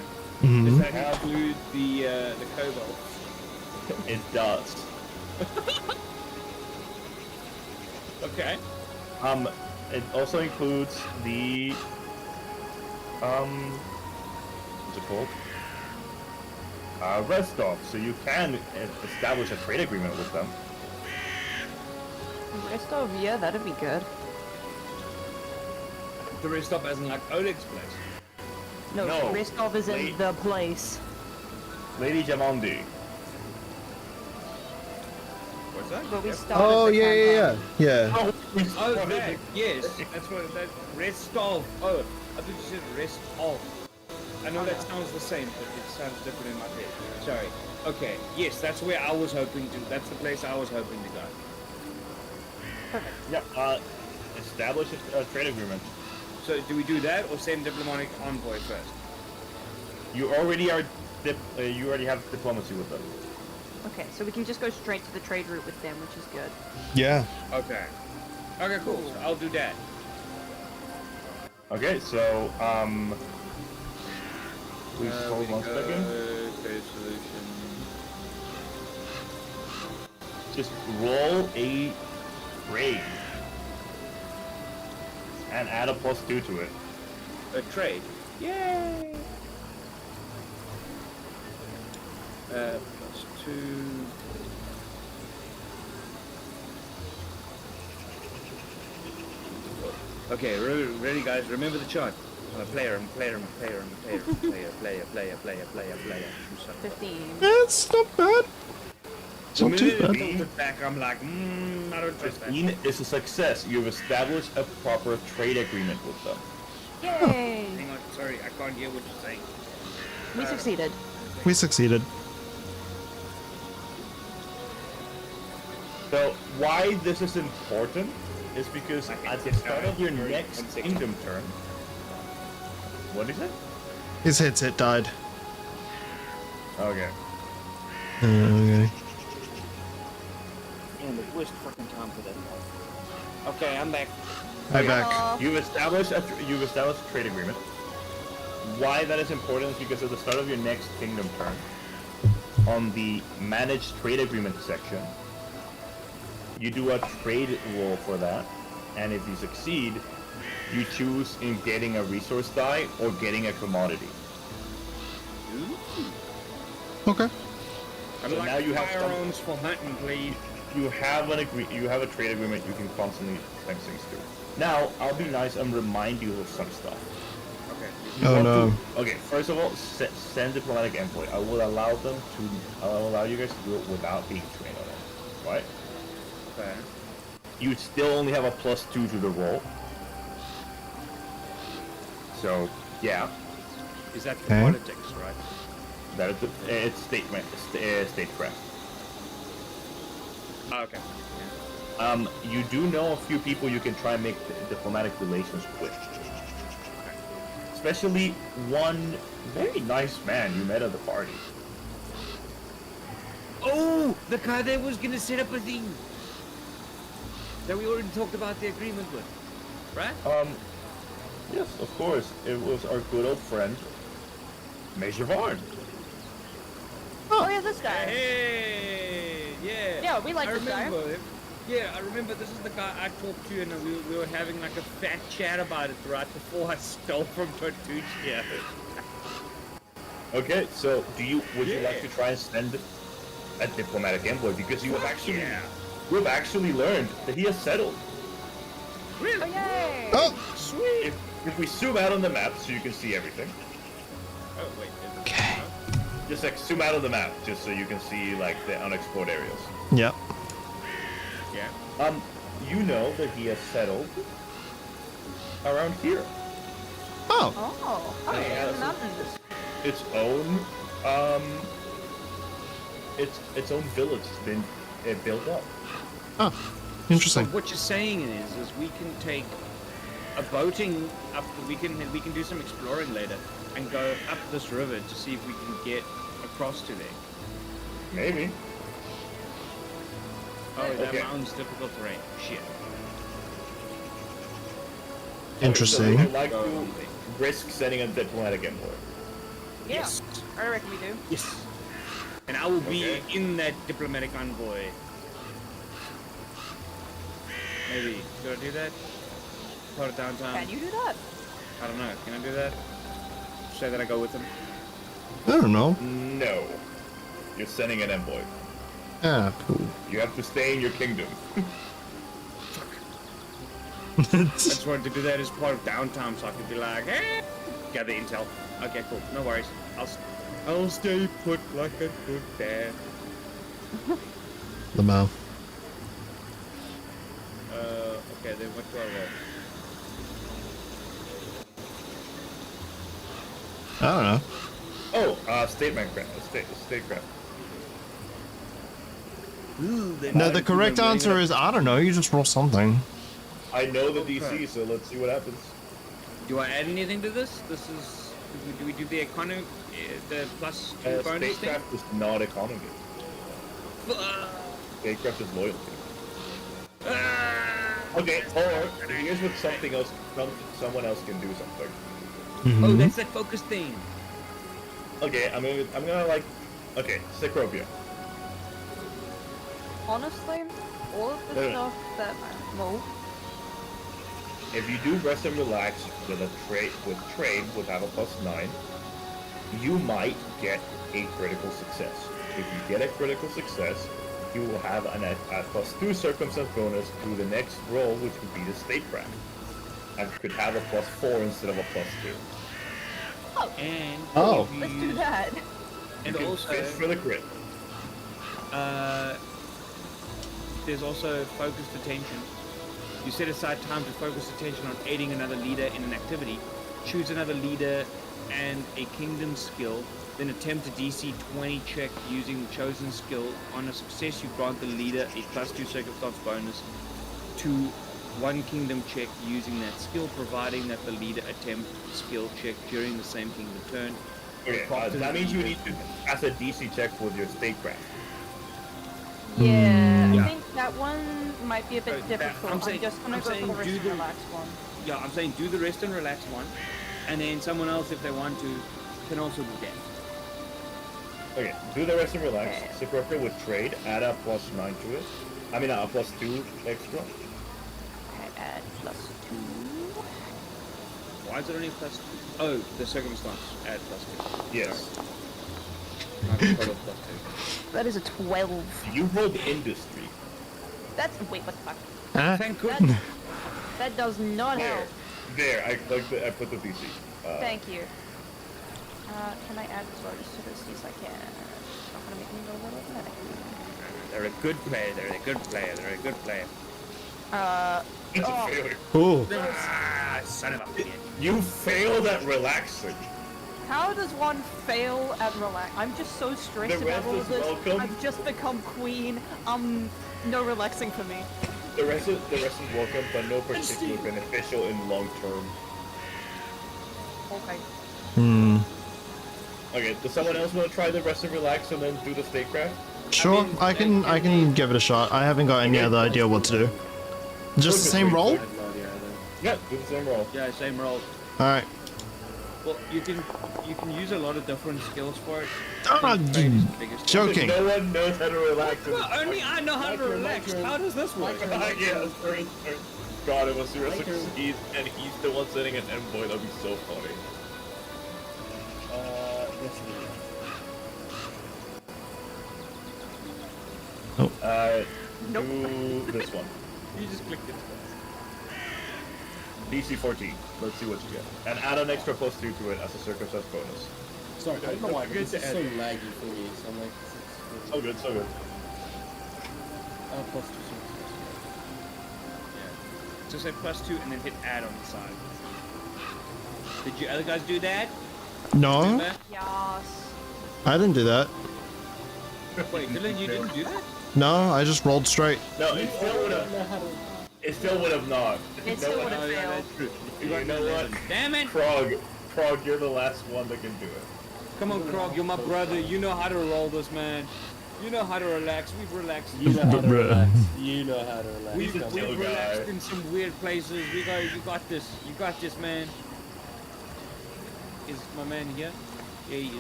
S2: Mhm.
S3: Does that include the kobold?
S1: It does.
S3: Okay.
S1: It also includes the what's it called? Restov, so you can establish a trade agreement with them.
S5: Rest of, yeah, that'd be good.
S3: The rest stop as in like Oleg's place.
S5: No,
S1: No,
S5: Restov is in
S1: wait.
S5: the place.
S1: Lady Jamandi.
S3: What's that?
S5: But we
S3: Yep.
S5: started
S7: Oh
S5: the
S7: yeah.
S5: campaign.
S1: Oh,
S3: Oh, that. Yes, that's what that Restov. Oh, I thought you said Restov. I know that sounds the same, but it sounds different in my head. Sorry. Okay. Yes, that's where I was hoping to. That's the place I was hoping to go.
S5: Perfect.
S1: Yeah. Establish a trade agreement.
S3: So, do we do that or send diplomatic envoy first?
S1: You already are. You already have diplomacy with them.
S5: Okay, so we can just go straight to the trade route with them, which is good.
S7: Yeah.
S3: Okay. Okay, cool. So I'll do that.
S1: Okay, so please hold 1 second.
S3: Trade solution.
S1: Just roll a trade and add a +2 to it.
S3: A trade. Yay! +2. Okay, ready guys, remember the chart. Player.
S5: 15.
S7: That's not bad. It's
S3: The
S7: not too
S3: minute
S7: bad.
S3: it tilted back, I'm like, I don't trust that.
S1: 15 is a success. You've established a proper trade agreement with them.
S5: Yay!
S3: Hang on, sorry, I can't hear what you're saying.
S5: We succeeded.
S7: We succeeded.
S1: So why this is important is because
S3: I think
S1: at the
S3: it's
S1: start of your
S3: very
S1: next
S3: unsick.
S1: kingdom turn, what is it?
S7: His headset died.
S1: Okay.
S7: Okay.
S3: Man, the worst fucking time for that. Okay, I'm back.
S7: Hi back.
S1: You've established a trade agreement. Why that is important is because at the start of your next kingdom turn, on the managed trade agreement section, you do a trade roll for that, and if you succeed, you choose in getting a resource die or getting a commodity.
S7: Okay.
S3: I'm
S1: So
S3: like
S1: now you have some-
S3: firearms for hunting, please.
S1: You have you have a trade agreement you can constantly send things to. Now, I'll be nice and remind you of some stuff.
S3: Okay.
S1: You
S7: Oh
S1: want
S7: no.
S1: to- okay, first of all, send diplomatic envoy. I will allow you guys to do it without being trained on it, right?
S3: Okay.
S1: You still only have a +2 to the roll. So, yeah,
S3: Is that for
S7: Okay.
S3: politics, right?
S1: that is it's statecraft.
S3: Oh, okay.
S1: You do know a few people you can try and make diplomatic relations with. Especially one very nice man you met at the party.
S3: Oh, the guy that was gonna set up a thing that we already talked about the agreement with, right?
S1: Yes, of course. It was our good old friend, Major Varn.
S5: Oh yeah, this guy.
S3: Hey, yeah.
S5: Yeah, we like
S3: I
S5: this guy.
S3: remember him. Yeah, I remember this is the guy I talked to, and we were having like a fat chat about it right before I stole from Tortuccia.
S1: Okay, so would you like
S3: Yeah.
S1: to try and send a diplomatic envoy because you have actually
S3: Yeah.
S1: you have actually learned that he has settled.
S5: Oh
S3: Really?
S5: yay!
S7: Oh.
S3: Sweet.
S1: If we zoom out on the map so you can see everything,
S3: Oh wait.
S7: Okay.
S1: just like zoom out on the map just so you can see like the unexplored areas.
S7: Yep.
S3: Yeah.
S1: You know that he has settled around here.
S7: Oh.
S5: Oh,
S1: Yeah,
S5: in the
S1: so-
S5: mountains.
S1: Its own its own village has been built up.
S7: Oh. Interesting.
S3: So what you're saying is we can take a boating up. We can do some exploring later and go up this river to see if we can get across to there.
S1: Maybe.
S3: Oh, that
S1: Okay.
S3: mountain's difficult terrain. Shit.
S7: Interesting.
S1: So would you like to risk sending a diplomatic envoy?
S5: Yeah,
S3: Yes.
S5: I reckon we do.
S3: Yes. And I will be
S1: Okay.
S3: in that diplomatic envoy. Maybe. Should I do that? Put it downtown.
S5: Can you do that?
S3: I don't know. Can I do that? Say that I go with him.
S7: I don't know.
S1: No. You're sending an envoy.
S7: Ah, cool.
S1: You have to stay in your kingdom.
S3: I just wanted to do that as part of downtime, so I could be like, hey, gather intel. Okay, cool. No worries. I'll stay put like a good dad.
S7: The mouth.
S3: Okay, then what do I roll?
S7: I don't know.
S1: Oh, statecraft.
S2: No, the correct answer is I don't know. You just roll something.
S1: I know the DC, so let's see what happens.
S3: Do I add anything to this? Do we do the economy, the plus 2 bonus thing?
S1: Statecraft is not economy. Statecraft is loyalty. Okay, or here's what something else, someone else can do something.
S3: Oh, that's that focus thing.
S1: Okay, I'm gonna like, okay, Cicropia.
S5: Honestly, all of the stuff that well,
S1: If you do rest and relax with trade without a +9, you might get a critical success. If you get a critical success, you will have a +2 circumstance bonus to the next roll, which would be the statecraft, and could have a +4 instead of a +2.
S3: And
S7: Oh.
S3: if you
S5: let's do
S3: use-
S5: that.
S3: And
S1: You can
S3: also,
S1: fish for the crit.
S3: there's also focused attention. You set aside time to focus attention on aiding another leader in an activity. Choose another leader and a kingdom skill, then attempt a DC 20 check using the chosen skill. On a success, you grant the leader a +2 circumstance bonus to one kingdom check using that skill, providing that the leader attempt a skill check during the same kingdom turn.
S1: Okay, that means you need to pass a DC check with your statecraft.
S5: Yeah,
S3: Yeah.
S5: I think that one might be a bit difficult. I'm just gonna go for the rest
S3: do
S5: and
S3: the-
S5: relax one.
S3: Yeah, I'm saying do the rest and relax one, and then someone else, if they want to, can also do that.
S1: Okay, do the rest and relax.
S5: Okay.
S1: Cicropia with trade, add a +9 to it. I mean, a +2 extra.
S5: Okay, add +2.
S3: Why is it only +2? Oh, the circumstance. Add +2.
S1: Yes.
S3: Not total +2.
S5: That is a 12.
S1: You rolled industry.
S5: That's wait, what the fuck?
S7: Ah,
S3: Thank goodness.
S5: That does not
S1: There,
S5: help.
S1: there. I put the DC.
S5: Thank you. Can I add bonus to this? Yes, I can. It's not gonna make me roll that automatically.
S3: They're a good player. They're a good player. They're a good player.
S1: It's a
S5: Oh.
S1: failure.
S7: cool.
S3: Ah, son of a bitch.
S1: You failed at relaxing.
S5: How does one fail at relax? I'm just so stressed
S1: The
S5: about
S1: rest
S5: all
S1: is
S5: of this.
S1: welcome.
S5: I've just become queen. No relaxing for me.
S1: The rest is welcome, but no particularly beneficial in long term.
S5: Okay.
S7: Hmm.
S1: Okay, does someone else want to try the rest and relax and then do the statecraft?
S7: Sure, I can give it a shot. I haven't got any other idea what to do. Just the same roll?
S4: I have no idea either.
S1: Yeah, do the same roll.
S3: Yeah, same roll.
S7: Alright.
S3: Well, you can use a lot of different skills for it.
S7: Ah,
S3: Trade is the biggest one.
S7: joking.
S1: No one knows how to relax.
S3: Well, only I know how to relax. How does this work?
S1: Yeah, God, it was
S4: My turn.
S1: succeed, and he's the one setting an envoy. That'd be so funny.
S4: Yes, it is.
S1: Do this one.
S3: You just clicked it.
S1: DC 14. Let's see what you get. And add an extra +2 to it as a circumstance bonus.
S4: Sorry, I don't know why, but
S3: Good
S4: this
S3: to
S4: is
S3: add.
S4: so laggy for me. So I'm like,
S1: So good, so good.
S4: +2 circumstance.
S3: Yeah. So say +2 and then hit add on the side. Did you other guys do that?
S7: No,
S3: Remember?
S5: Yes.
S7: I didn't do that.
S3: Wait, Dylan, you didn't do that?
S7: No, I just rolled straight.
S1: No, it still would
S4: I
S1: have.
S4: don't know how to.
S1: It still would have not.
S5: It still would have
S3: Oh, yeah,
S5: failed.
S3: that's true.
S1: You know what?
S3: Damn it!
S1: Krog, you're the last one that can do it.
S3: Come on, Krog, you're my brother. You know how to roll this, man. You know how to relax. We've relaxed.
S4: You know how to
S7: Bruh.
S4: relax. You know how to relax.
S3: We've,
S1: He's a
S4: Come
S1: chill
S4: on.
S3: we've relaxed
S1: guy.
S3: in some weird places. You got this. You got this, man. Is my man here? Yeah, he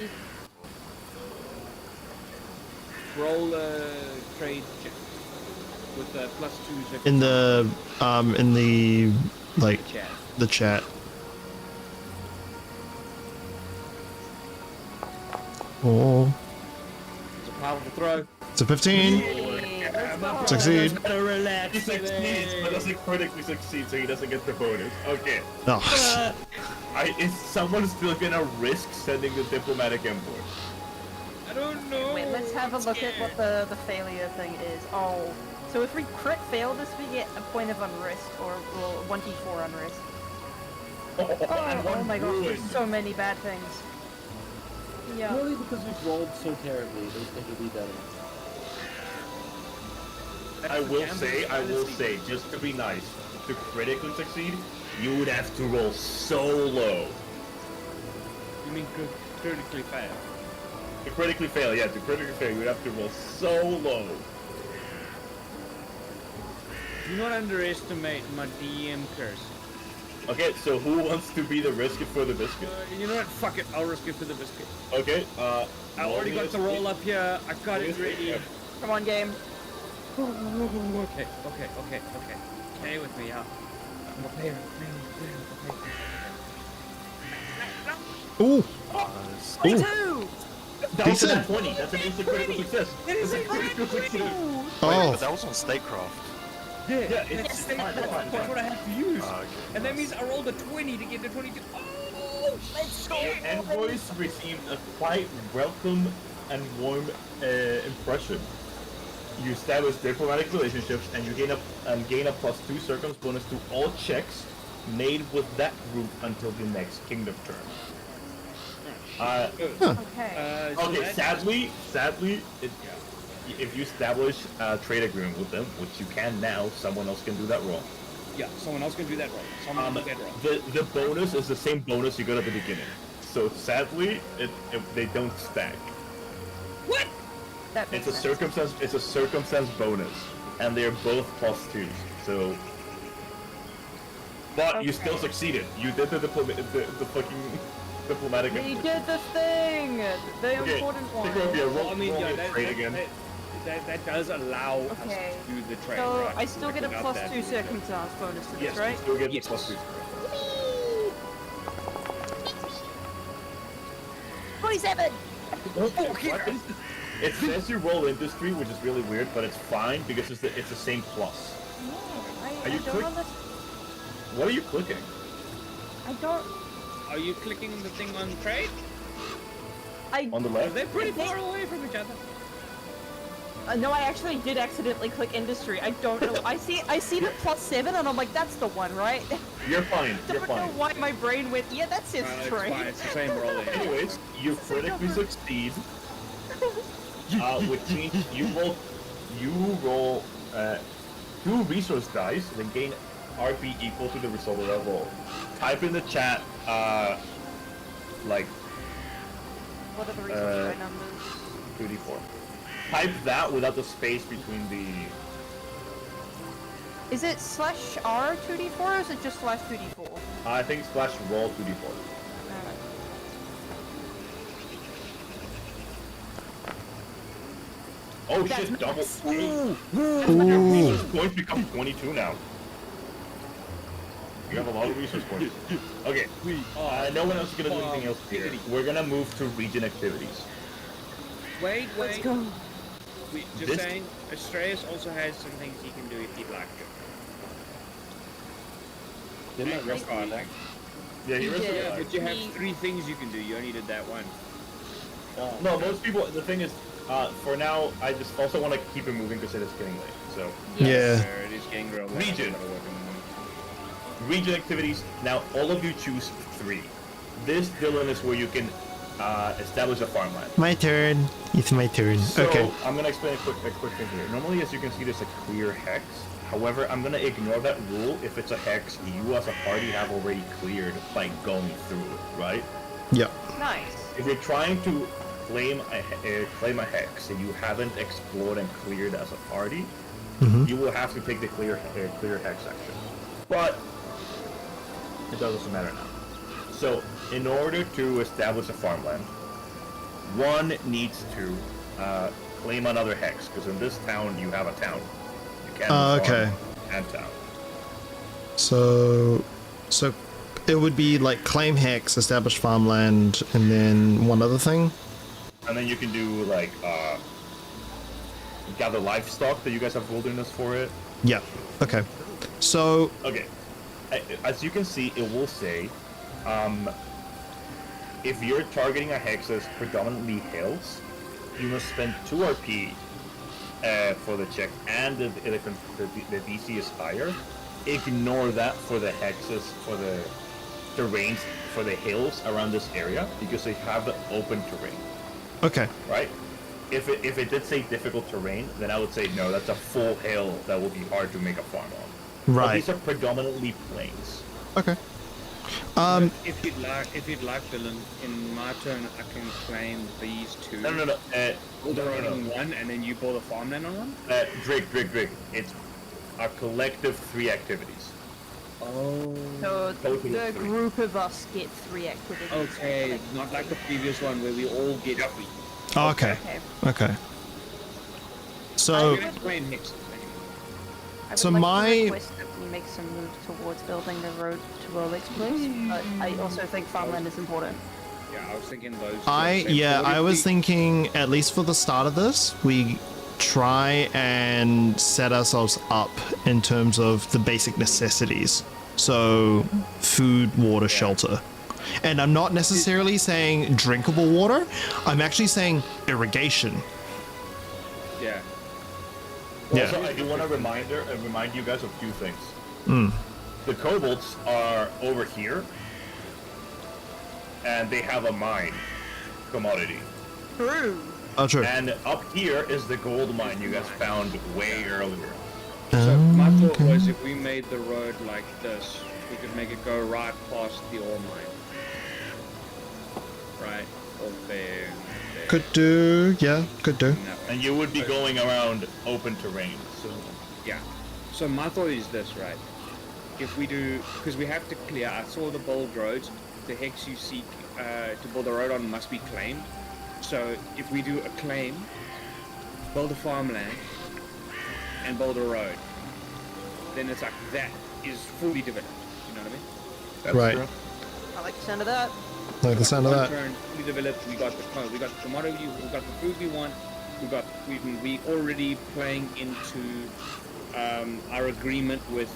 S3: is. Roll trade check with +2
S7: In the like
S3: chat.
S7: the chat. Oh,
S3: It's a powerful throw.
S7: it's a 15.
S5: Yeah, let's
S2: Succeed.
S3: Gotta relax,
S1: He succeeds, but doesn't critically succeed, so he doesn't get the bonus. Okay.
S2: Oh,
S1: Is someone still gonna risk sending the diplomatic envoy?
S3: I don't know.
S5: Wait, let's have a look at what the failure thing is. Oh, so if we crit fail this, we get a point of unrisk, or well, 1d4 unrisk.
S1: And
S5: Oh
S1: one
S5: my gosh,
S1: ruined.
S5: there's so many bad things. Yeah.
S4: Really, because we've rolled so terribly, they think it'd be better.
S1: I will say, just to be nice, to critically succeed, you would have to roll so low.
S3: You mean critically fail?
S1: To critically fail, yeah, to critically fail, you would have to roll so low.
S3: Do not underestimate my DM curse.
S1: Okay, so who wants to be the risk it for the biscuit?
S3: You know what? Fuck it. I'll risk it for the biscuit.
S1: Okay,
S3: I already got the roll up here. I got it ready.
S5: Come on, game.
S3: Okay. Stay with me, yeah. I'm a player.
S2: ooh,
S6: Nice.
S2: ooh.
S5: 2!
S1: That was a
S2: Decent.
S1: 20, that's an instant critical success.
S3: It is
S1: That's
S3: a
S1: critical success.
S2: Oh,
S6: But that was on Statecraft.
S3: Yeah,
S1: it's fine,
S3: that's
S1: fine.
S3: what I have to use.
S6: Okay,
S3: And that
S6: nice.
S3: means I rolled a 20 to get the 22. Oh, let's go.
S1: Envoys received a quite welcome and warm impression. You establish diplomatic relationships, and you gain a +2 circums bonus to all checks made with that group until the next kingdom turn.
S5: Okay.
S3: So
S1: Okay,
S3: that-
S1: sadly, if you establish a trade agreement with them, which you can now, someone else can do that roll.
S3: Yeah, someone else can do that roll. Someone can do that roll.
S1: The bonus is the same bonus you got at the beginning. So sadly, they don't stack.
S3: What?
S5: That makes
S1: It's a
S5: sense.
S1: circumstance bonus, and they're both +2s. So, but you still
S5: Okay.
S1: succeeded. You did the fucking diplomatic.
S5: We did the thing! The
S1: Okay,
S5: important one.
S1: take over your roll.
S3: I mean,
S1: roll
S3: yeah,
S1: your trade again.
S3: that does allow
S5: Okay.
S3: us to do the trade.
S5: So
S3: right?
S5: I still get a
S3: Without that,
S5: +2
S3: we couldn't.
S5: circumstance bonus to this,
S1: Yes,
S5: right?
S1: you still get
S3: Yes.
S1: +2s.
S5: 27!
S1: It says you roll industry, which is really weird, but it's fine because it's the same plus.
S5: I
S1: you
S5: don't
S1: quick?
S5: understand.
S1: What are you clicking?
S5: I don't.
S3: Are you clicking the thing on trade?
S1: On the
S3: Are
S1: left?
S3: they pretty far away from each other?
S5: No, I actually did accidentally click industry. I don't know. I see the +7 and I'm like, that's the one, right?
S1: You're fine.
S5: I
S1: You're
S5: don't know
S1: fine.
S5: why my brain went, yeah, that says
S3: It's
S5: trade.
S3: fine. It's the same roll.
S1: Anyways, you critically succeed. Which means you roll 2 resource dice, then gain RP equal to the result of that roll. Type in the chat, like
S5: What are the resource by numbers?
S1: 2d4. Type that without the space between the.
S5: Is it /R 2d4 or is it just /2d4?
S1: I think /roll 2d4. Oh
S5: That's
S1: shit! Double.
S5: nice.
S1: Your resource points become 22 now. You have a lot of resource points. Okay. No one else is gonna do anything else here. We're gonna move to region activities.
S3: Wait.
S5: Let's go.
S3: Just
S1: This-
S3: saying, Astraeus also has some things he can do if he'd like to.
S4: Didn't I rest
S5: Like-
S4: on that?
S1: Yeah, he rested.
S3: Yeah, but you have
S5: He-
S3: 3 things you can do. You only did that one.
S1: No, most people. The thing is, for now, I just also want to keep it moving because it is getting late. So,
S2: yeah.
S3: There it is getting real late.
S1: Region.
S3: Gotta work in the morning.
S1: region activities. Now, all of you choose 3. This, Dylan, is where you can establish a farmland.
S2: My turn. It's my turn.
S1: So,
S2: Okay.
S1: I'm gonna explain a quick thing here. Normally, as you can see, there's a clear hex. However, I'm gonna ignore that rule if it's a hex you as a party have already cleared by going through it, right?
S2: Yep.
S5: Nice.
S1: If you're trying to claim a hex and you haven't explored and cleared as a party, you will have to take the clear hex action. But it doesn't matter now. So, in order to establish a farmland, one needs to claim another hex, because in this town you have a town. You can't farm
S2: Okay.
S1: and town.
S2: So it would be like claim hex, establish farmland, and then one other thing.
S1: And then you can do like gather livestock that you guys have wilderness for it.
S2: Yeah. Okay. So
S1: Okay. As you can see, it will say, if you're targeting a hex that's predominantly hills, you must spend 2 RP for the check, and the DC is higher. Ignore that for the hexes, for the terrains, for the hills around this area, because they have the open terrain,
S2: okay.
S1: right? If it did say difficult terrain, then I would say no, that's a full hill that will be hard to make a farm on. But
S2: Right.
S1: these are predominantly plains.
S2: Okay.
S3: If you'd like, Dylan, in my turn, I can claim these two.
S1: No.
S3: Build a road on one, and then you build a farmland on one.
S1: Drake. It's a collective 3 activities.
S3: Oh.
S5: So
S1: Total
S5: the
S1: 3.
S5: group of us get 3 activities.
S3: Okay, not like the previous one where we all get 3.
S2: Okay.
S5: Okay.
S2: Okay.
S3: I'm
S2: So
S3: gonna explain hexes anymore.
S5: I would
S2: So
S5: like
S2: my-
S5: to request that we make some moves towards building the road to Rolex Place, but I also think farmland is important.
S3: Yeah, I was thinking those.
S2: I was thinking, at least for the start of this, we try and set ourselves up in terms of the basic necessities. So food, water, shelter. And I'm not necessarily saying drinkable water. I'm actually saying irrigation.
S3: Yeah.
S2: Yeah.
S1: Also, I do want to remind you guys of 2 things.
S2: Mm.
S1: The kobolds are over here, and they have a mine commodity.
S5: True.
S2: Oh, true.
S1: And up here is the gold mine you guys found way earlier.
S3: So my thought was if we made the road like this, we could make it go right past the ore mine. Right? Or there.
S2: Could do, yeah, could do.
S3: and that way.
S1: And you would be going around open terrain. So
S3: Yeah. So my thought is this, right? If we do, because we have to clear, I saw the bold roads, the hex you seek to build a road on must be claimed. So if we do a claim, build a farmland, and build a road, then it's like that is fully developed. You know what I mean?
S1: that's
S2: Right.
S1: true.
S5: I like the sound of that.
S2: Like the sound of
S3: One
S2: that.
S3: turn, fully developed. We got the commodity. We got the food we want. We already playing into our agreement with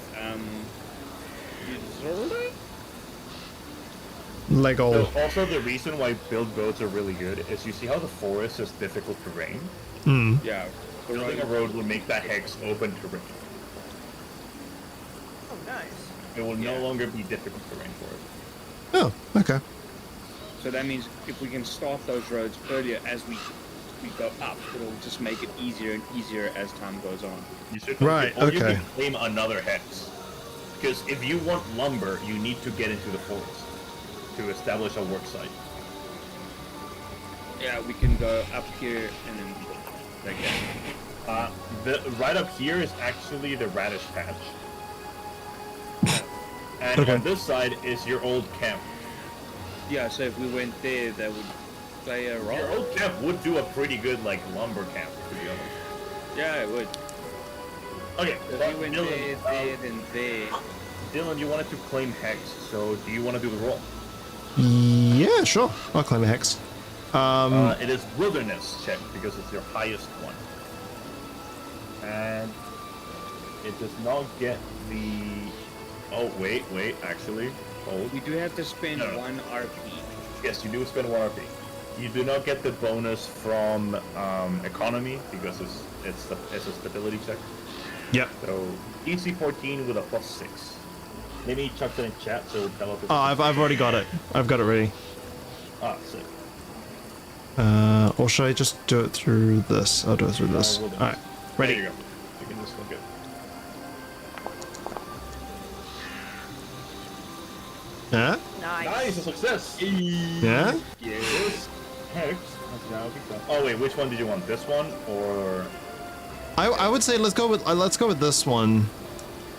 S3: Isolde?
S2: Lego.
S1: So also, the reason why build roads are really good is you see how the forest is difficult terrain.
S2: Mm.
S3: Yeah. The
S1: Building a road will make that hex open terrain.
S5: Oh, nice.
S1: It will
S3: Yeah.
S1: no longer be difficult terrain for it.
S2: Oh, okay.
S3: So that means if we can start those roads earlier as we go up, it'll just make it easier and easier as time goes on.
S1: You should
S2: Right,
S1: or you
S2: okay.
S1: can claim another hex. Because if you want lumber, you need to get into the forest to establish a work site.
S3: Yeah, we can go up here and then like that.
S1: Right up here is actually the radish patch. And
S2: Okay.
S1: on this side is your old camp.
S3: Yeah, so if we went there, that would play a role.
S1: Your old camp would do a pretty good like lumber camp, to be honest.
S3: Yeah, it would.
S1: Okay,
S3: So
S1: but
S3: if we went
S1: Dylan,
S3: there, then there.
S1: Dylan, you wanted to claim hex, so do you want to do the roll?
S2: Yeah, sure. I'll claim a hex.
S1: It is wilderness check because it's your highest one, and it does not get the. Oh wait, actually, hold.
S3: We do have to spend
S1: No.
S3: 1 RP.
S1: Yes, you do spend 1 RP. You do not get the bonus from economy because it's a stability check.
S2: Yep.
S1: So DC 14 with a +6. Maybe chuck it in chat so it'll tell us.
S2: Oh, I've already got it. I've got it ready.
S1: Sick.
S2: Or should I just do it through this? I'll do it through this.
S1: We'll do
S2: Alright,
S1: There
S2: ready.
S1: you go. You can just look it.
S2: Yeah?
S5: Nice.
S1: Nice, a success.
S2: Yeah?
S1: Yes. Hex has now become. Oh wait, which one did you want? This one or?
S2: I would say let's go with this one.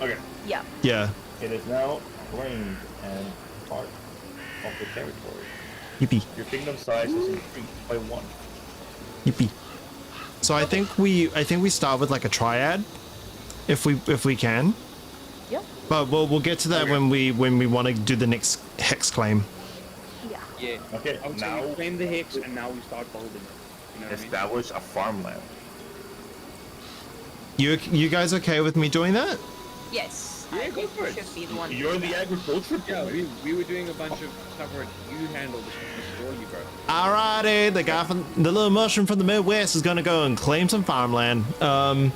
S1: Okay.
S5: Yeah.
S2: Yeah.
S1: It is now claimed and part of the territory.
S2: Yippee.
S1: Your kingdom size is increased by 1.
S2: Yippee. So I think we start with like a triad, if we can.
S5: Yep.
S2: But we'll get to that when we want to do the next hex claim.
S5: Yeah.
S3: Yeah.
S1: Okay,
S3: I would say
S1: now
S3: we claim the hex and now we start building it. You know what I mean?
S1: establish a farmland.
S2: You guys okay with me doing that?
S5: Yes,
S3: Yeah,
S5: I
S3: go for it.
S5: should be the one. to
S1: You're
S5: do
S1: the
S5: that.
S1: agriculture
S3: Yeah,
S1: boy.
S3: we were doing a bunch of stuff where you handled this all you, bro.
S2: Alrighty, the guy from the little mushroom from the Midwest is gonna go and claim some farmland.
S1: Roll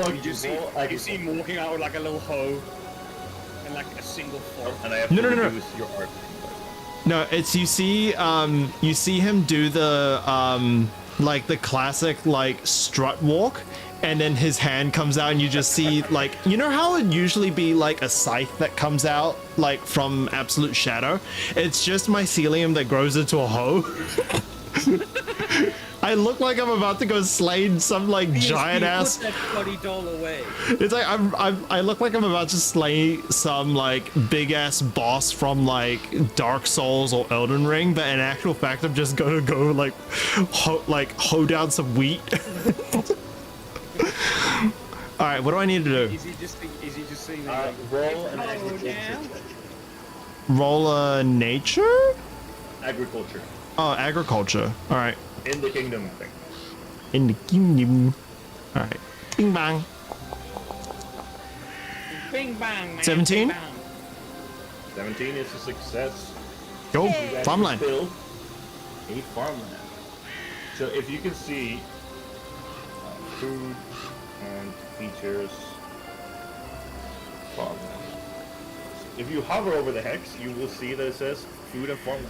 S1: a,
S3: You just see,
S1: roll
S3: you see him walking out with like a little hoe and like a single fork.
S1: and I have
S2: No,
S1: to
S2: no, no, no.
S1: reduce your art.
S2: No, it's you see him do the like the classic like strut walk, and then his hand comes out and you just see like, you know how it'd usually be like a scythe that comes out like from absolute shadow? It's just mycelium that grows into a hoe. I look like I'm about to go slay some like giant ass.
S3: Put that bloody doll away.
S2: It's like I look like I'm about to slay some like big ass boss from like Dark Souls or Elden Ring, but in actual fact I'm just gonna go like hoe down some wheat. All right, what do I need to do?
S3: Is he just saying
S1: Roll an
S3: oh,
S1: agriculture
S3: damn.
S1: check.
S2: Roll a nature?
S1: Agriculture.
S2: Oh, agriculture. All right,
S1: In the kingdom thing.
S2: in the kingdom. All right, bing bang.
S3: Bing bang, man.
S2: 17?
S3: Bing, bang.
S1: 17 is a success.
S2: Go
S1: You guys
S2: farmland.
S1: build a farmland. So if you can see food and features farmland. If you hover over the hex, you will see that it says food and farmland.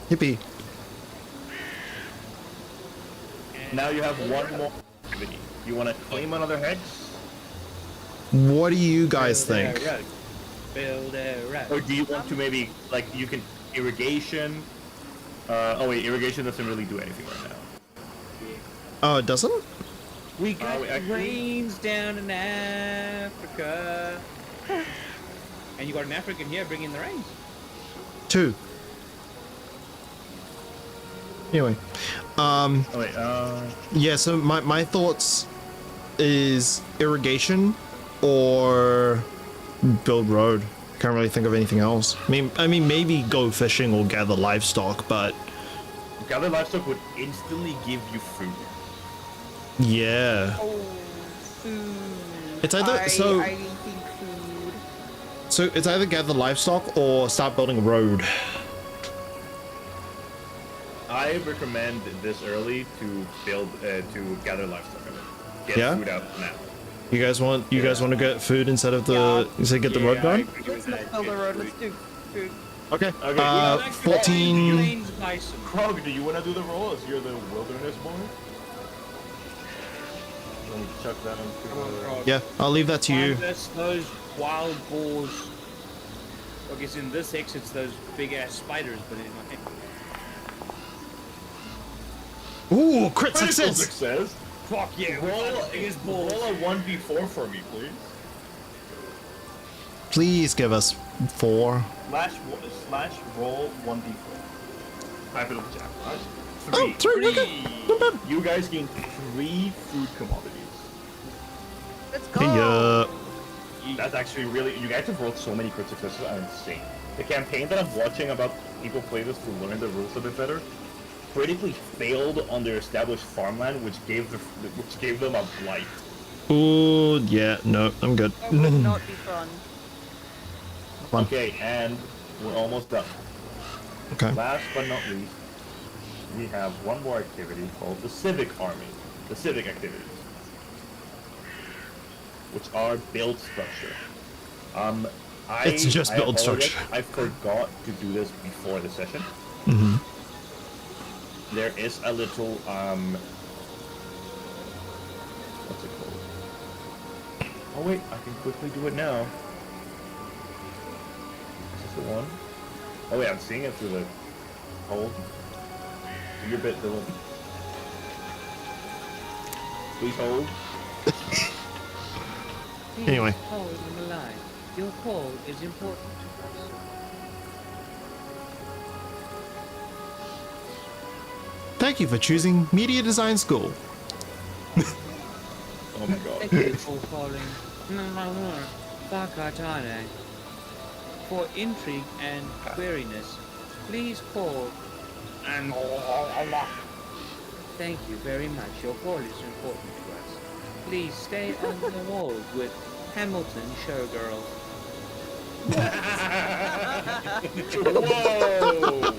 S2: Hippie.
S1: Now you have one more activity. You want to claim another hex?
S2: What do you guys think?
S3: Build a road. Build a road.
S1: Or do you want to maybe, like, you can irrigation? Oh wait, irrigation doesn't really do anything right now.
S2: Oh, it doesn't?
S3: We got
S1: wait, actually-
S3: rains down in Africa. And you got an African here bringing the rains.
S2: 2. Anyway,
S1: Oh wait,
S2: yeah. So my thoughts is irrigation or build road. Can't really think of anything else. I mean maybe go fishing or gather livestock, but
S1: gather livestock would instantly give you food.
S2: yeah.
S5: Oh, food.
S2: It's either
S5: I
S2: so
S5: think food.
S2: so it's either gather livestock or start building a road.
S1: I recommend this early to build, to gather livestock. Get
S2: Yeah?
S1: food out now.
S2: You guys want to get food instead of the get the road
S3: I
S2: going?
S3: agree with
S5: Let's not
S3: that.
S5: build a
S3: Get
S5: road.
S3: food.
S5: Let's do food.
S2: Okay.
S1: Okay.
S3: Yeah, like
S2: 14.
S3: plains bison.
S1: Krog, do you want to do the roll as you're the wilderness boy? Let me chuck that
S3: Come on,
S1: into
S3: Frog.
S2: Yeah, I'll leave that to you.
S3: Find us those wild boars. I guess in this X it's those big ass spiders, but in my
S2: Ooh, crit
S1: Critical
S2: success.
S1: success.
S3: fuck yeah, we
S1: Roll,
S3: found the biggest
S1: roll
S3: balls.
S1: a 1v4 for me, please.
S2: Please give us 4.
S1: Slash roll 1d4. I put up the chat.
S2: Oh, 3. Okay. Not bad.
S1: You guys gain 3 food commodities.
S5: Let's go.
S2: Hey,
S1: That's actually really. You guys have rolled so many crit successes are insane. The campaign that I'm watching about people play this to learn the rules a bit better critically failed on their established farmland, which gave them a blight.
S2: Ooh, yeah, no, I'm good.
S5: That would not be fun.
S2: Fun.
S1: Okay, and we're almost done.
S2: Okay.
S1: Last but not least, we have one more activity called the Civic Army, the Civic activities, which are build structure.
S2: It's just build
S1: apologize,
S2: structure.
S1: I forgot to do this before the session.
S2: Mm-hmm.
S1: There is a little what's it called? Oh wait, I can quickly do it now. Is this the one? Oh wait, I'm seeing it through the hold. Do your bit, Dylan. Please hold.
S2: Anyway.
S3: Hold on the line. Your call is important to us.
S2: Thank you for choosing Media Design School.
S1: Oh my god.
S3: Thank you for calling Bakatane. For intrigue and queeriness, please call and thank you very much. Your call is important to us. Please stay on the walls with Hamilton showgirls.
S1: Whoa!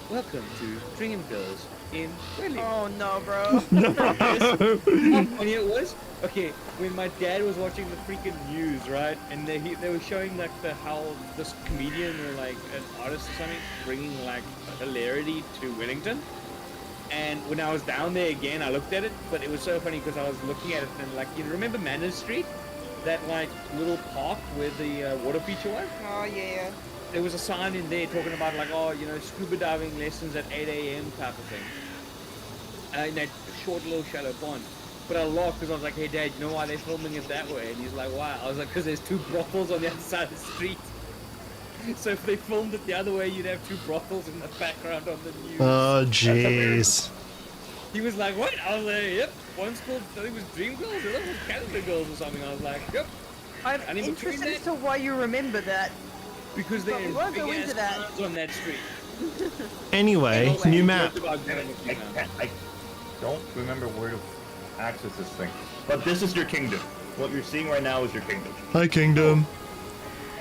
S3: Welcome to Dream Girls in Whaley.
S5: Oh no, bro.
S3: How funny it was? Okay, when my dad was watching the freaking news, right, and they were showing like how this comedian or like an artist or something bringing like hilarity to Wellington. And when I was down there again, I looked at it, but it was so funny because I was looking at it and like, you remember Manners Street, that like little park where the water feature was?
S5: Oh yeah.
S3: There was a sign in there talking about like, oh, you know, scuba diving lessons at 8 a.m. type of thing. In that short little shallow pond. But I laughed because I was like, hey Dad, you know why they're filming it that way? And he's like, why? I was like, because there's 2 brothels on the other side of the street. So if they filmed it the other way, you'd have 2 brothels in the background on the news.
S7: Oh, jeez.
S3: He was like, what? I was like, yep. One's called, I think it was Dream Girls, the other was Canada Girls or something. I was like, yep.
S5: I'm
S3: And in between
S5: interested as
S3: that-
S5: to why you remember that.
S3: Because
S5: But we
S3: there's
S5: won't go
S3: big
S5: into
S3: ass
S5: that.
S3: cars on that street.
S7: Anyway, new map.
S1: I don't remember where to access this thing. But this is your kingdom. What you're seeing right now is your kingdom.
S7: Hi, Kingdom.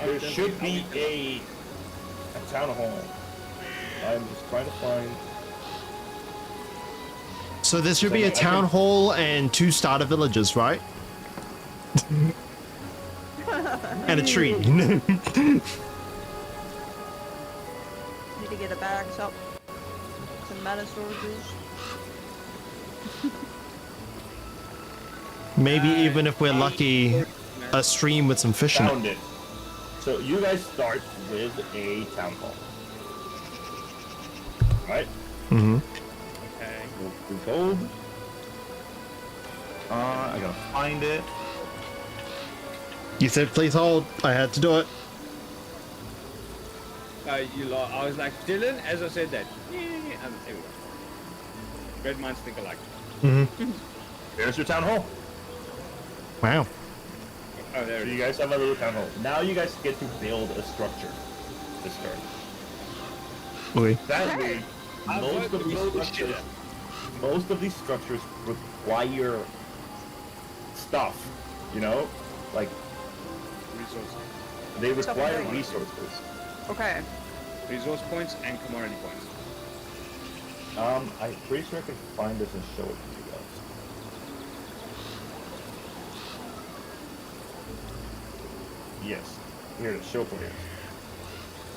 S1: There should be a town hall. I'm just trying to find.
S7: So there should be a town hall and 2 starter villages, right? And a tree.
S5: Need to get a bags up. Some mana storages.
S7: Maybe even if we're lucky, a stream with some fishing.
S1: Found it. So you guys start with a town hall. Right?
S7: Mm-hmm.
S3: Okay.
S1: Please hold. I gotta find it.
S7: You said please hold. I had to do it.
S3: I was like, Dylan, as I said that. Yeah, there we go. Red minds think alike.
S7: Mm-hmm.
S1: There's your town hall.
S7: Wow.
S3: Oh, there
S1: So
S3: it
S1: you
S3: is.
S1: guys have a little town hall. Now you guys get to build a structure this turn.
S7: Oui.
S1: Sadly,
S3: I
S1: most
S3: want
S1: of
S3: to
S1: these
S3: blow the shit
S1: structures,
S3: up.
S1: most of these structures require stuff. You know, like
S3: Resources.
S1: they require
S5: Something.
S1: resources.
S5: Okay.
S3: Resource points and commodity points.
S1: I'm pretty sure I can find this and show it to you guys. Yes, here it is. Show players.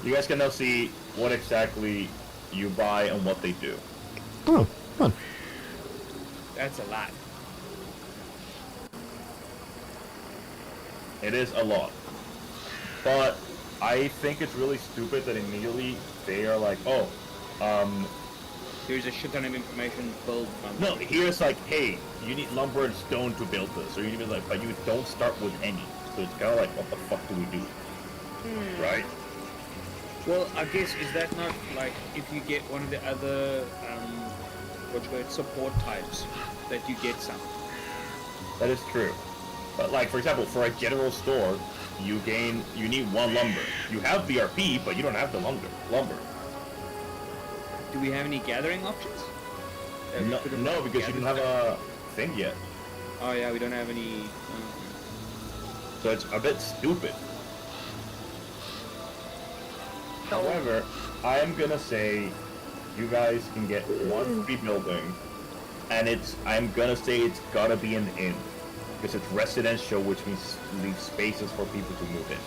S1: You guys can now see what exactly you buy and what they do.
S7: Oh, fun.
S3: That's a lot.
S1: It is a lot. But I think it's really stupid that immediately they are like, oh,
S3: Here's a shit ton of information. Build.
S1: no, here's like, hey, you need lumber and stone to build this. Or you need like, but you don't start with any. So it's kind of like, what the fuck do we do? Right?
S3: Well, I guess is that not like if you get one of the other what's called support types that you get some.
S1: That is true. But like, for example, for a general store, you need 1 lumber. You have BRP, but you don't have the lumber.
S3: Do we have any gathering options? That we
S1: No,
S3: could've
S1: no, because you don't have a thing yet.
S3: Oh yeah, we don't have any.
S1: So it's a bit stupid. However, I am gonna say you guys can get 1 free building, and I'm gonna say it's gotta be an inn. Because it's residential, which means leave spaces for people to move in.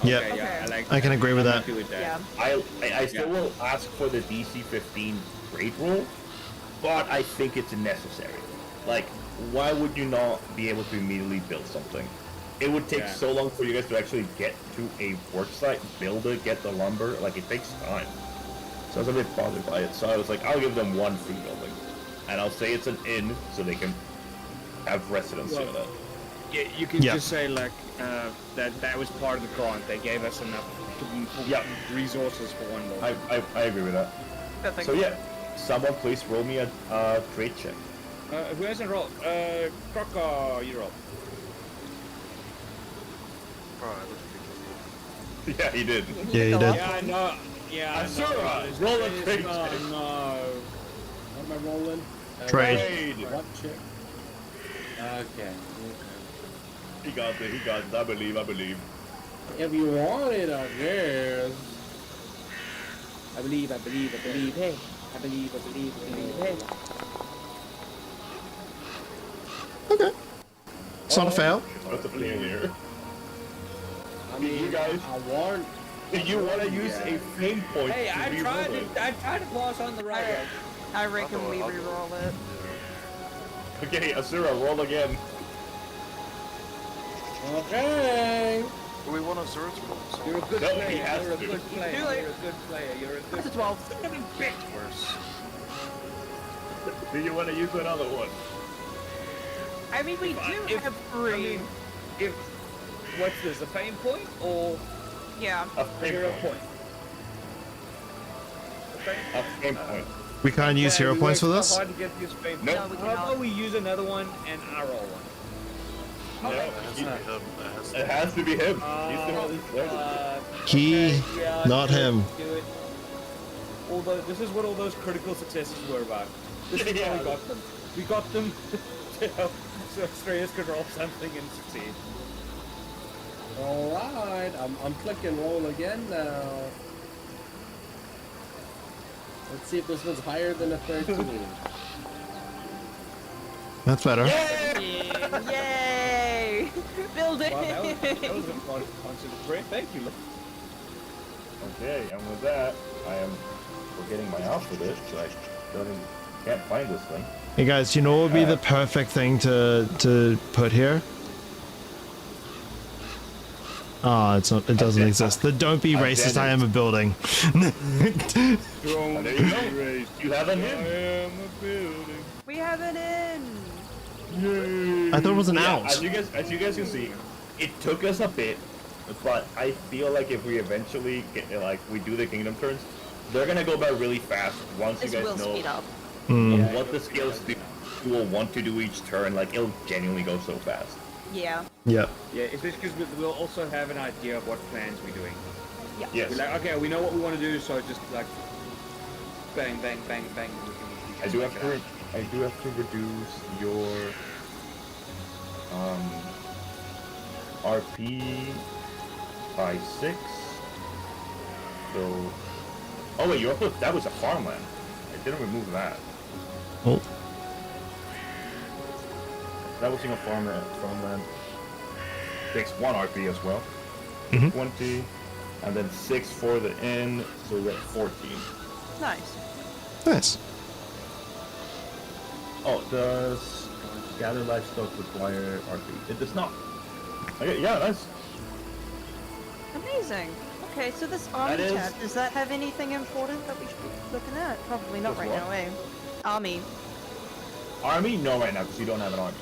S7: Yeah.
S3: Okay, yeah,
S5: Okay.
S3: like
S7: I can agree with
S3: I'm
S7: that.
S3: happy with that.
S5: Yeah.
S1: I still
S3: Yeah.
S1: will ask for the DC 15 trade rule, but I think it's necessary. Like, why would you not be able to immediately build something? It would take
S3: Yeah.
S1: so long for you guys to actually get to a work site, build it, get the lumber. Like, it takes time. So I was a bit bothered by it. So I was like, I'll give them 1 free building, and I'll say it's an inn so they can have residency on it.
S3: Yeah, you can
S7: Yeah.
S3: just say like that was part of the grant. They gave us enough
S1: Yeah.
S3: resources for 1 more.
S1: I agree with that. So yeah, someone please roll me a trade check.
S3: Who hasn't rolled? Croco, you roll.
S6: Alright, look at
S1: Yeah, he did.
S7: Yeah, you did.
S3: Yeah, I know. Yeah.
S1: Asura, roll a trade
S3: Oh
S1: check.
S3: no.
S4: What am I rolling?
S2: Trade.
S1: Trade.
S4: What check? Okay.
S1: He got it. He got it. I believe. I believe.
S4: If you want it, I guess.
S3: I believe. Hey. I believe. Hey.
S2: Okay. It's not a fail.
S1: What's the plan here?
S4: I mean,
S1: You guys-
S4: I want.
S1: Do you want to use a fame point
S3: Hey,
S1: to
S3: I
S1: re-roll
S3: tried
S1: it?
S3: to pass on the right.
S5: I reckon we re-roll it.
S1: Okay, Asura, roll again.
S4: Okay.
S6: Do we want Azura's rules?
S3: You're a good
S1: No, he
S3: player.
S1: has
S3: You're a
S1: to.
S3: good player.
S5: Do
S3: You're
S5: it.
S3: a good player. You're a good.
S5: That's a 12.
S6: Worse.
S1: Do you want to use another one?
S5: I mean, we do
S3: If-
S5: have
S3: I
S5: 3.
S3: mean, if what's this? A fame point or
S5: Yeah.
S1: A
S3: a
S1: fame
S3: hero
S1: point.
S3: point? A fame
S1: A fame point.
S2: We can't use hero
S3: we
S2: points for
S3: worked
S2: this?
S3: so hard to get this fame
S1: Nope.
S5: No, we
S3: How
S5: cannot.
S3: about we use another one and I roll one?
S1: No,
S6: It has to be
S1: you-
S6: him.
S1: it has to be him. He's the one who's there.
S2: He,
S3: yeah,
S2: not
S3: do it,
S2: him.
S3: Do it. Although this is what all those critical successes were about. This is how we got them. We got them to help so Strayers could roll something and succeed.
S4: All right. I'm clicking roll again now. Let's see if this one's higher than a 13.
S2: That's better.
S5: Yay! Build it!
S3: Wow, that was a fun concentrate. Thank you.
S1: Okay, and with that, I am forgetting my outfit, so I can't find this thing.
S2: Hey guys, you know what would be the perfect thing to put here? Ah, it's not. It doesn't exist. The "Don't be racist, I am a building."
S1: And there you go. You have an in.
S5: We have an in!
S2: I thought it was an
S1: Yeah,
S2: out.
S1: as you guys can see, it took us a bit, but I feel like if we eventually get we do the kingdom turns, they're gonna go by really fast once
S5: This
S1: you
S5: will
S1: guys know
S5: speed up.
S1: what the skills do, you will want to do each turn. Like it'll genuinely go so fast.
S5: Yeah.
S2: Yeah.
S3: Yeah, it's just because we'll also have an idea of what plans we're doing.
S5: Yeah.
S1: Yes,
S3: We're like, okay, we know what we want to do, so just like bang, bang, bang, bang.
S1: I do have to reduce your RP by 6. So, oh wait, that was a farmland. I didn't remove that.
S2: Oh.
S1: That was in a farmland. Takes 1 RP as well.
S2: Mhm.
S1: 20, and then 6 for the inn, so we're at 14.
S5: Nice.
S2: Nice.
S1: Oh, does gather livestock require RP? It does not. Okay, yeah, nice.
S5: Amazing. Okay, so this army
S1: is-
S5: tab, does that have anything important that we should be looking at? Probably not
S1: Which
S5: right
S1: one?
S5: now, eh? Army.
S1: Army? No, right now, because you don't have an army.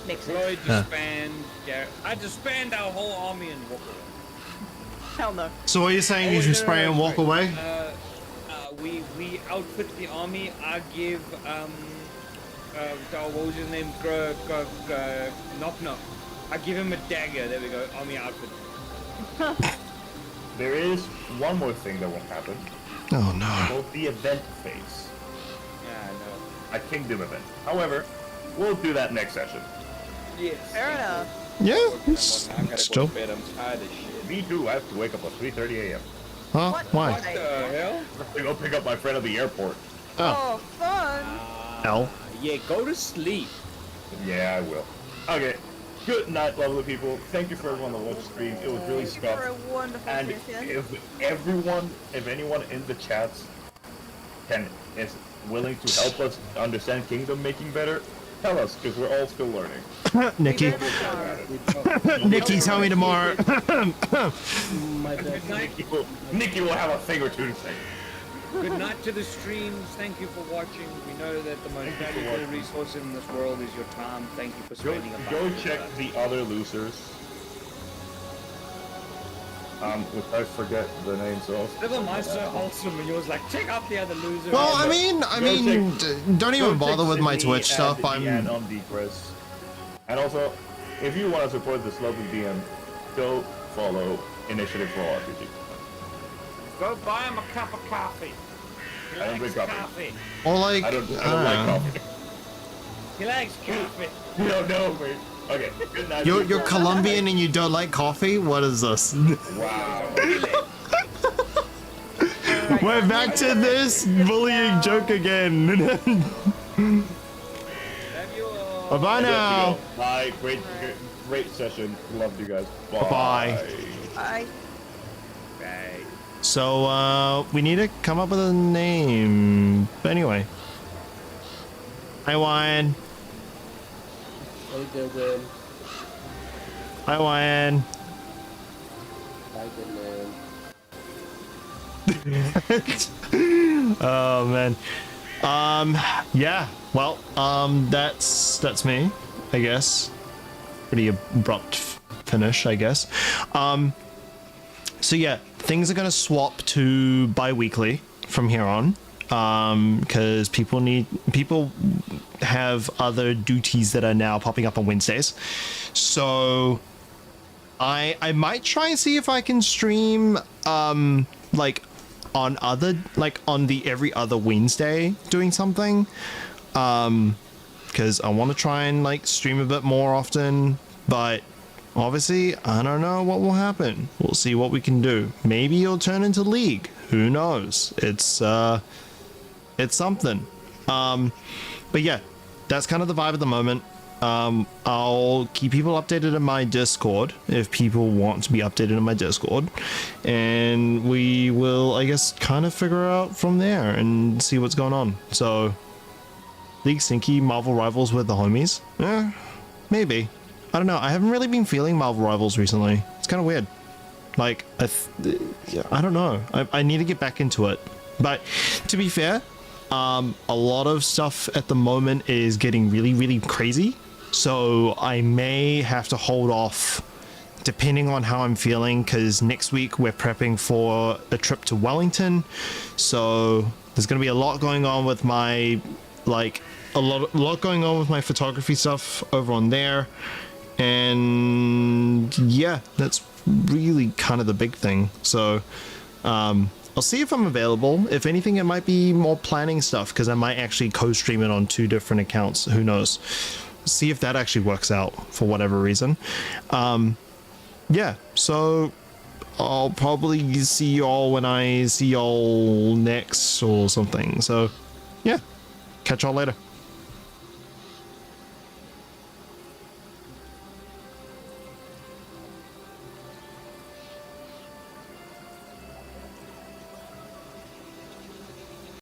S5: Makes sense.
S3: Floyd
S2: Huh.
S3: disband. Yeah, I disband our whole army and walk away.
S5: Hell no.
S2: So what you're saying
S3: Oh,
S2: is you
S3: no,
S2: spray
S3: no,
S2: and walk
S3: sorry.
S2: away?
S3: We outfit the army. I give what was his name? Knock knock. I give him a dagger. There we go. Army outfit.
S1: There is one more thing that won't happen.
S2: Oh no.
S1: Both the event phase.
S3: Yeah, no.
S1: A kingdom event. However, we'll do that next session.
S3: Yes.
S5: Fair enough.
S2: Yeah,
S3: I
S2: it's
S3: gotta
S2: still.
S3: go to bed. I'm tired as shit.
S1: Me too, I have to wake up at 3:30 a.m.
S2: Huh?
S5: What?
S2: Why?
S3: What the hell?
S1: to go pick up my friend at the airport.
S2: Oh.
S5: Oh, fun!
S2: L.
S3: Yeah, go to sleep.
S1: Yeah, I will. Okay. Good night, lovely people. Thank you for everyone that watched the stream. It was really
S5: Thank you for a
S1: scuffed.
S5: wonderful
S1: And
S5: session.
S1: if anyone in the chats is willing to help us understand kingdom making better, tell us, because we're all still learning.
S2: Nikki.
S5: We very much are.
S2: Nikki, tell me tomorrow.
S4: My bad.
S3: Good night.
S1: Nikki will have a thing or two to say.
S3: Good night to the streams. Thank you for watching. We know that the most
S1: Thank you for
S3: valuable
S1: watching.
S3: resource in this world is your time. Thank you for
S1: Go,
S3: spending a
S1: go
S3: moment
S1: check
S3: with us.
S1: the other losers. If I forget the names, so
S3: Never mind, so wholesome, and yours like, check out the other loser.
S2: Well,
S3: And-
S2: I mean, don't even bother with my Twitch stuff.
S1: And
S2: I'm.
S1: on Chris. And also, if you want to support this lovely DM, go follow Initiative for RPG.
S3: Go buy him a cup of coffee. He
S1: I don't
S3: likes
S1: drink coffee.
S2: Or like,
S1: I don't
S2: know.
S1: like coffee.
S3: He likes coffee.
S1: No, wait. Okay, good night.
S2: You're Colombian and you don't like coffee? What is this?
S1: Wow.
S2: We're back to this bullying joke again.
S3: Love you all.
S2: Bye now.
S1: Bye. Great session. Loved you guys.
S2: Bye.
S5: I
S3: Bye.
S2: So, we need to come up with a name. But anyway. Hi, Wyan.
S4: Hey, good win.
S2: Hi, Wyan.
S4: Hi, good man.
S2: Oh, man. Yeah. Well, that's me, I guess. Pretty abrupt finish, I guess. So yeah, things are gonna swap to bi-weekly from here on, because people have other duties that are now popping up on Wednesdays. So I might try and see if I can stream like on the every other Wednesday doing something, because I want to try and like stream a bit more often, but obviously I don't know what will happen. We'll see what we can do. Maybe it'll turn into League, who knows. It's something. But yeah, that's kind of the vibe at the moment. I'll keep people updated in my Discord if people want to be updated in my Discord, and we will, I guess, kind of figure out from there and see what's going on. So League Sinky, Marvel Rivals with the homies? Maybe. I don't know. I haven't really been feeling Marvel Rivals recently. It's kind of weird. Like, I don't know. I need to get back into it. But to be fair, a lot of stuff at the moment is getting really, really crazy. So I may have to hold off depending on how I'm feeling, because next week we're prepping for a trip to Wellington. So there's going to be a lot going on with my, like, a lot going on with my photography stuff over on there. And yeah, that's really kind of the big thing. So I'll see if I'm available. If anything, it might be more planning stuff, because I might actually co-stream it on 2 different accounts. Who knows? See if that actually works out for whatever reason. Yeah, so I'll probably see y'all when I see y'all next or something. So yeah, catch y'all later.